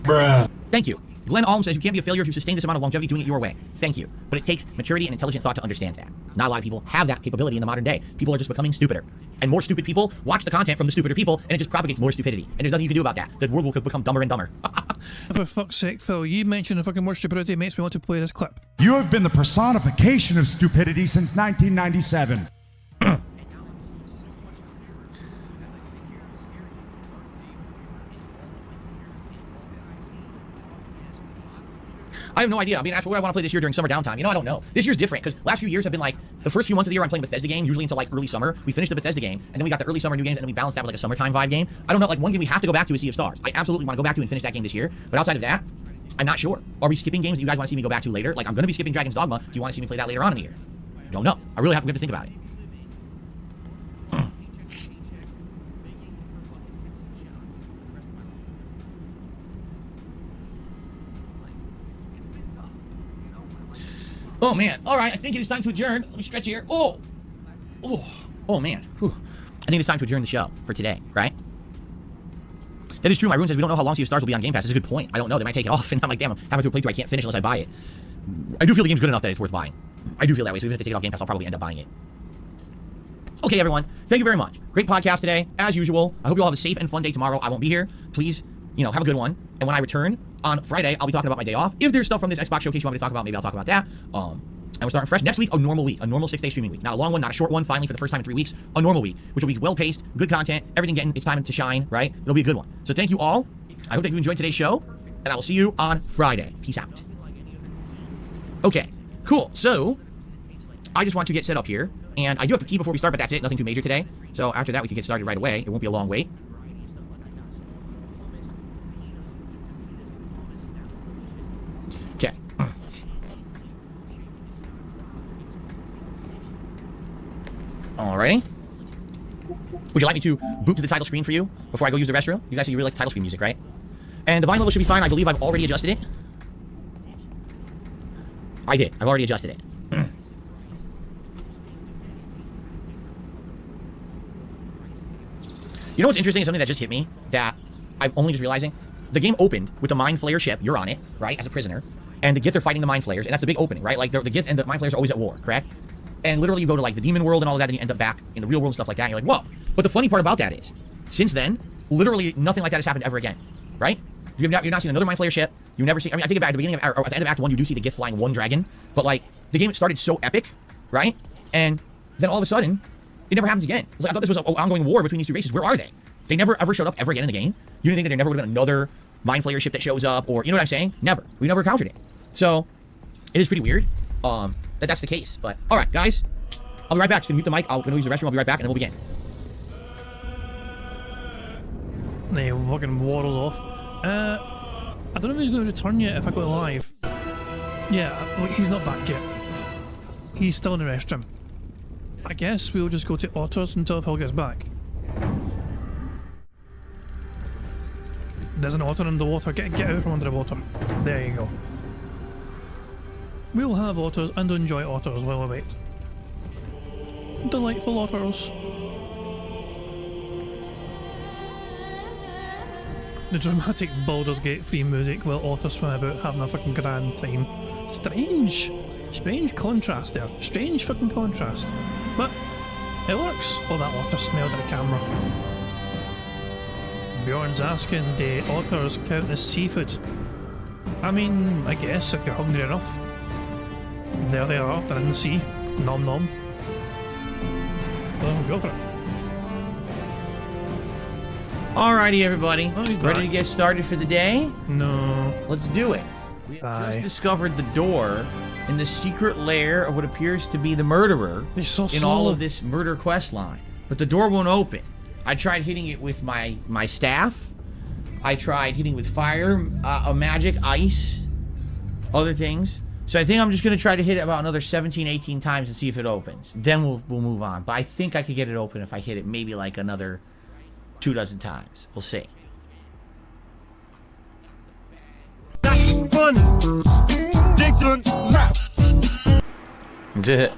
Bruh. Thank you. Glenn Alm says you can't be a failure if you sustain this amount of longevity doing it your way. Thank you. But it takes maturity and intelligent thought to understand that. Not a lot of people have that capability in the modern day. People are just becoming stupider. And more stupid people watch the content from the stupider people, and it just propagates more stupidity. And there's nothing you can do about that. The world will become dumber and dumber. For fuck's sake, Phil, you mentioned the fucking word stupidity makes me want to play this clip. You have been the personification of stupidity since 1997. I have no idea. I'm being asked what I want to play this year during summer downtime. You know, I don't know. This year's different because last few years have been like the first few months of the year I'm playing Bethesda games, usually until like early summer. We finished the Bethesda game, and then we got the early summer new games, and then we balanced that with like a summertime vibe game. I don't know, like one game we have to go back to is Sea of Stars. I absolutely want to go back to and finish that game this year, but outside of that, I'm not sure. Are we skipping games that you guys want to see me go back to later? Like I'm going to be skipping Dragon's Dogma. Do you want to see me play that later on in the year? Don't know. We have to think about it. Oh man, all right, I think it is time to adjourn. Let me stretch here. Oh man. Whew. I think it's time to adjourn the show for today, right? That is true. My rune says we don't know how long Sea of Stars will be on Game Pass. That's a good point. I don't know. They might take it off, and I'm like, damn, I'm having to a playthrough I can't finish unless I buy it. I do feel the game's good enough that it's worth buying. I do feel that way, so even if they take it off Game Pass, I'll probably end up buying it. Okay, everyone. Thank you very much. Great podcast today, as usual. I hope you all have a safe and fun day tomorrow. I won't be here. Please, have a good one. And when I return on Friday, I'll be talking about my day off. If there's stuff from this Xbox showcase you want me to talk about, maybe I'll talk about that. And we're starting fresh next week, a normal 6-day streaming week. Not a long one, not a short one, finally for the first time in 3 weeks, a normal week, which will be well-paced, good content, everything getting its time to shine, right? It'll be a good one. So thank you all. I hope that you enjoyed today's show, and I will see you on Friday. Peace out. Okay, cool. So, I just want to get set up here, and I do have to pee before we start, but that's it. Nothing too major today. So after that, we can get started right away. It won't be a long wait. Okay. Alrighty. Would you like me to boot to the title screen for you before I go use the restroom? You guys say you really like the title screen music, right? And the volume level should be fine. I believe I've already adjusted it. I did. I've already adjusted it. You know what's interesting is something that just hit me that I'm only just realizing. The game opened with the Mind Flayer ship. You're on it, right, as a prisoner. And the Gith are fighting the Mind Flayers, and that's the big opening, right? Like, the Gith and the Mind Flayers are always at war, correct? And literally you go to, like, the demon world and all of that, and you end up back in the real world and stuff like that, and you're like, whoa. But the funny part about that is, since then, literally nothing like that has happened ever again, right? You've not seen another Mind Flayer ship. You've never seen... I mean, I think about at the beginning of... Or at the end of Act 1, you do see the Gith flying one dragon. But, like, the game started so epic, right? And then all of a sudden, it never happens again. It's like, I thought this was an ongoing war between these two races. Where are they? They never ever showed up ever again in the game. You didn't think that there never would have been another Mind Flayer ship that shows up, or you know what I'm saying? Never. We never encountered it. So it is pretty weird that's the case. But all right, guys, I'll be right back. Just gonna mute the mic. I'm gonna use the restroom. I'll be right back, and then we'll begin. He fucking waddles off. I don't know if he's going to return yet if I go live. Yeah, well, he's not back yet. He's still in the restroom. I guess we'll just go to Otters until Phil gets back. There's an otter in the water. Get out from under the water. There you go. We'll have otters and enjoy otters while we wait. Delightful otters. The dramatic Baldur's Gate free music while otters swim about having a fucking grand time. Strange contrast there. Strange fucking contrast. But it works. Oh, that otter smelled at the camera. Bjorn's asking, do otters count as seafood? I mean, I guess if you're hungry enough. There they are, they're in the sea. Nom nom. Well, go for it. Alrighty, everybody. Oh, ready to get started for the day? No. Let's do it. We have just discovered the door in the secret lair of what appears to be the murderer in all of this murder quest line. But the door won't open. I tried hitting it with my staff. I tried hitting with fire, magic, ice, other things. So I think I'm just going to try to hit it about another 17, 18 times and see if it opens. Then we'll move on. But I think I could get it open if I hit it maybe like another 24 times. We'll see. That's funny. That's it.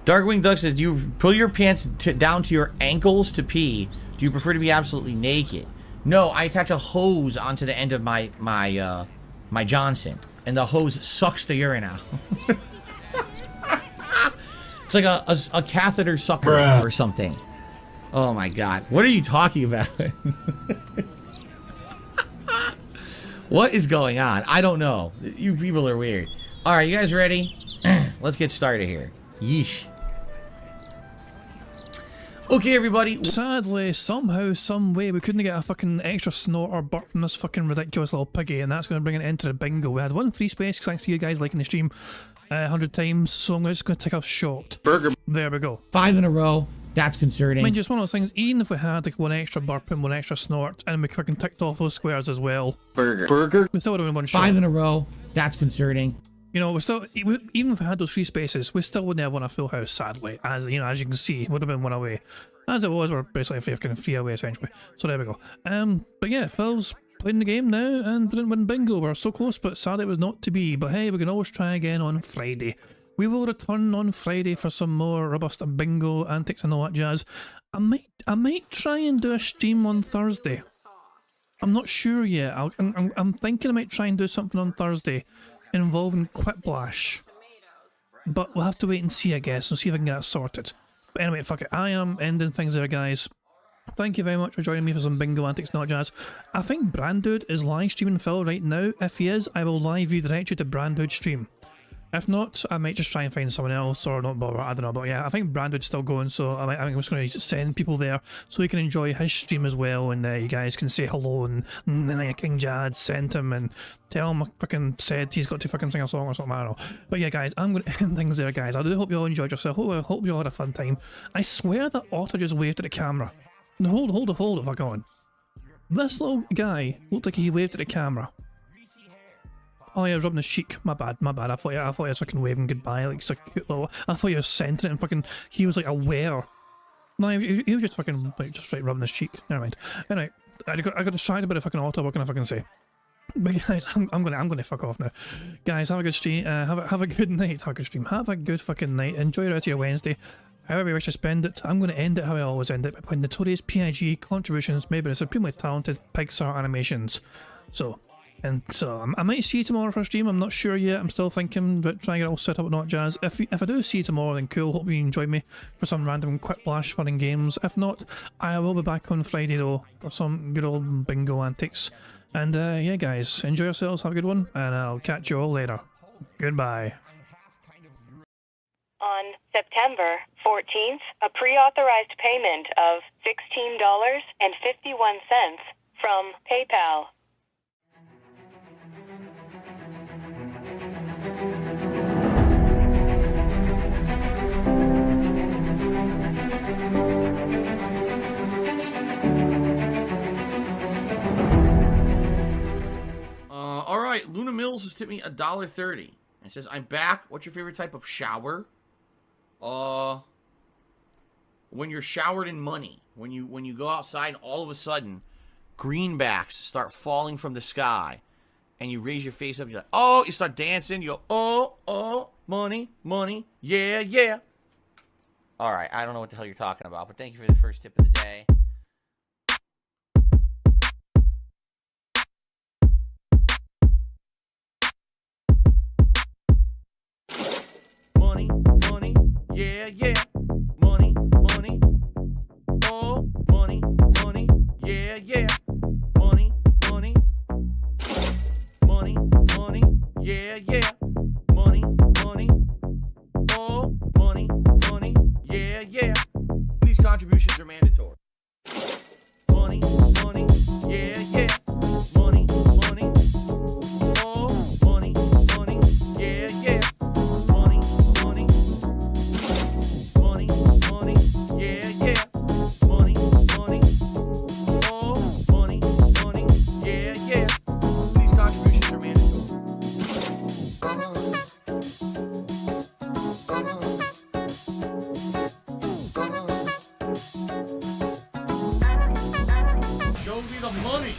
Darkwing Duck says, do you pull your pants down to your ankles to pee? Do you prefer to be absolutely naked? No, I attach a hose onto the end of my Johnson, and the hose sucks the urine out. It's like a catheter sucker or something. Oh my god. What are you talking about? What is going on? I don't know. You people are weird. All right, you guys ready? Let's get started here. Yeesh. Okay, everybody. Sadly, somehow, some way, we couldn't get a fucking extra snort or burp from this fucking ridiculous little piggy, and that's going to bring an end to the bingo. We had one free space because I see you guys liking the stream 100 times, so I'm just going to take off short. Burger. There we go. 5 in a row. That's concerning. I mean, just one of those things, even if we had like one extra burp and one extra snort, and we fucking ticked off those squares as well. Burger. We still would have been one short. 5 in a row. That's concerning. You know, we still, even if we had those free spaces, we still wouldn't have won a full house, sadly. As you know, as you can see, would have been one away. As it was, we're basically kind of free away, essentially. So there we go. But yeah, Phil's playing the game now and didn't win bingo. We're so close, but sadly it was not to be. But hey, we can always try again on Friday. We will return on Friday for some more robust bingo antics and all that jazz. I might try and do a stream on Thursday. I'm not sure yet. I'm thinking I might try and do something on Thursday involving Quiplash. But we'll have to wait and see, I guess, and see if I can get it sorted. But anyway, fuck it. I am ending things there, guys. Thank you very much for joining me for some bingo antics, not jazz. I think Branddude is live streaming Phil right now. If he is, I will live you direct you to Branddude's stream. If not, I might just try and find someone else or not bother, I don't know. But yeah, I think Branddude's still going, so I'm just going to send people there so he can enjoy his stream as well, and you guys can say hello, and King Jad sent him and tell him I fucking said he's got to fucking sing a song or something, I don't know. But yeah, guys, I'm going to end things there, guys. I do hope you all enjoyed yourself. I hope you all had a fun time. I swear that Otter just waved at the camera. No, hold it, fuck on. This little guy looked like he waved at the camera. Oh yeah, I was rubbing his cheek. My bad. I thought he was fucking waving goodbye, like such a cute little. I thought he was scenting it and fucking. He was like aware. No, he was just fucking like just straight rubbing his cheek. Never mind. Anyway, I got distracted by the fucking auto. What can I fucking say? But guys, I'm gonna fuck off now. Guys, have a good stream. Have a good night. Have a good stream. Have a good fucking night. Enjoy the rest of your Wednesday. However you wish to spend it. I'm gonna end it how I always end it, by playing notorious PIG contributions made by the supremely talented Pixar Animations. So I might see you tomorrow for a stream. I'm not sure yet. I'm still thinking about trying to get it all set up with not jazz. If I do see you tomorrow, then cool. Hope you enjoy me for some random Quiplash fun and games. If not, I will be back on Friday though for some good old bingo antics. And yeah, guys, enjoy yourselves. Have a good one, and I'll catch you all later. Goodbye. On September 14th, a pre-authorized payment of $16.51 from PayPal. All right, Luna Mills has tipped me $1.30. It says, "I'm back. What's your favorite type of shower?" When you're showered in money. When you go outside and all of a sudden greenbacks start falling from the sky, and you raise your face up. You're like, oh, you start dancing. You go, oh, money, yeah. All right, I don't know what the hell you're talking about, but thank you for the first tip of the day. Money, yeah. Money, oh, money, yeah. Money, yeah. Money, oh, money, yeah. These contributions are mandatory. Money, yeah. Money, oh, money, yeah. Money, yeah. Money, oh, money, yeah. These contributions are mandatory. Show me the money.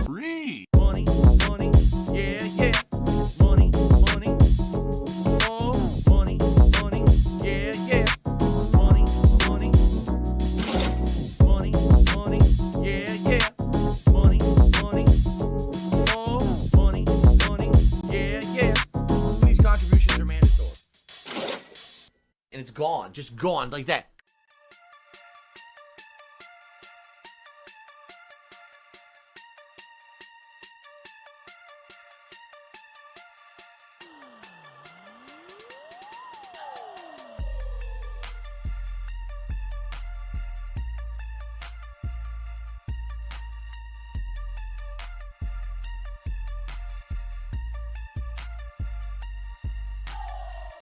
Free. Money, yeah. Money, oh, money, yeah. Money, yeah. Money, oh, money, yeah. Please contribute. and it's gone. Just gone like that.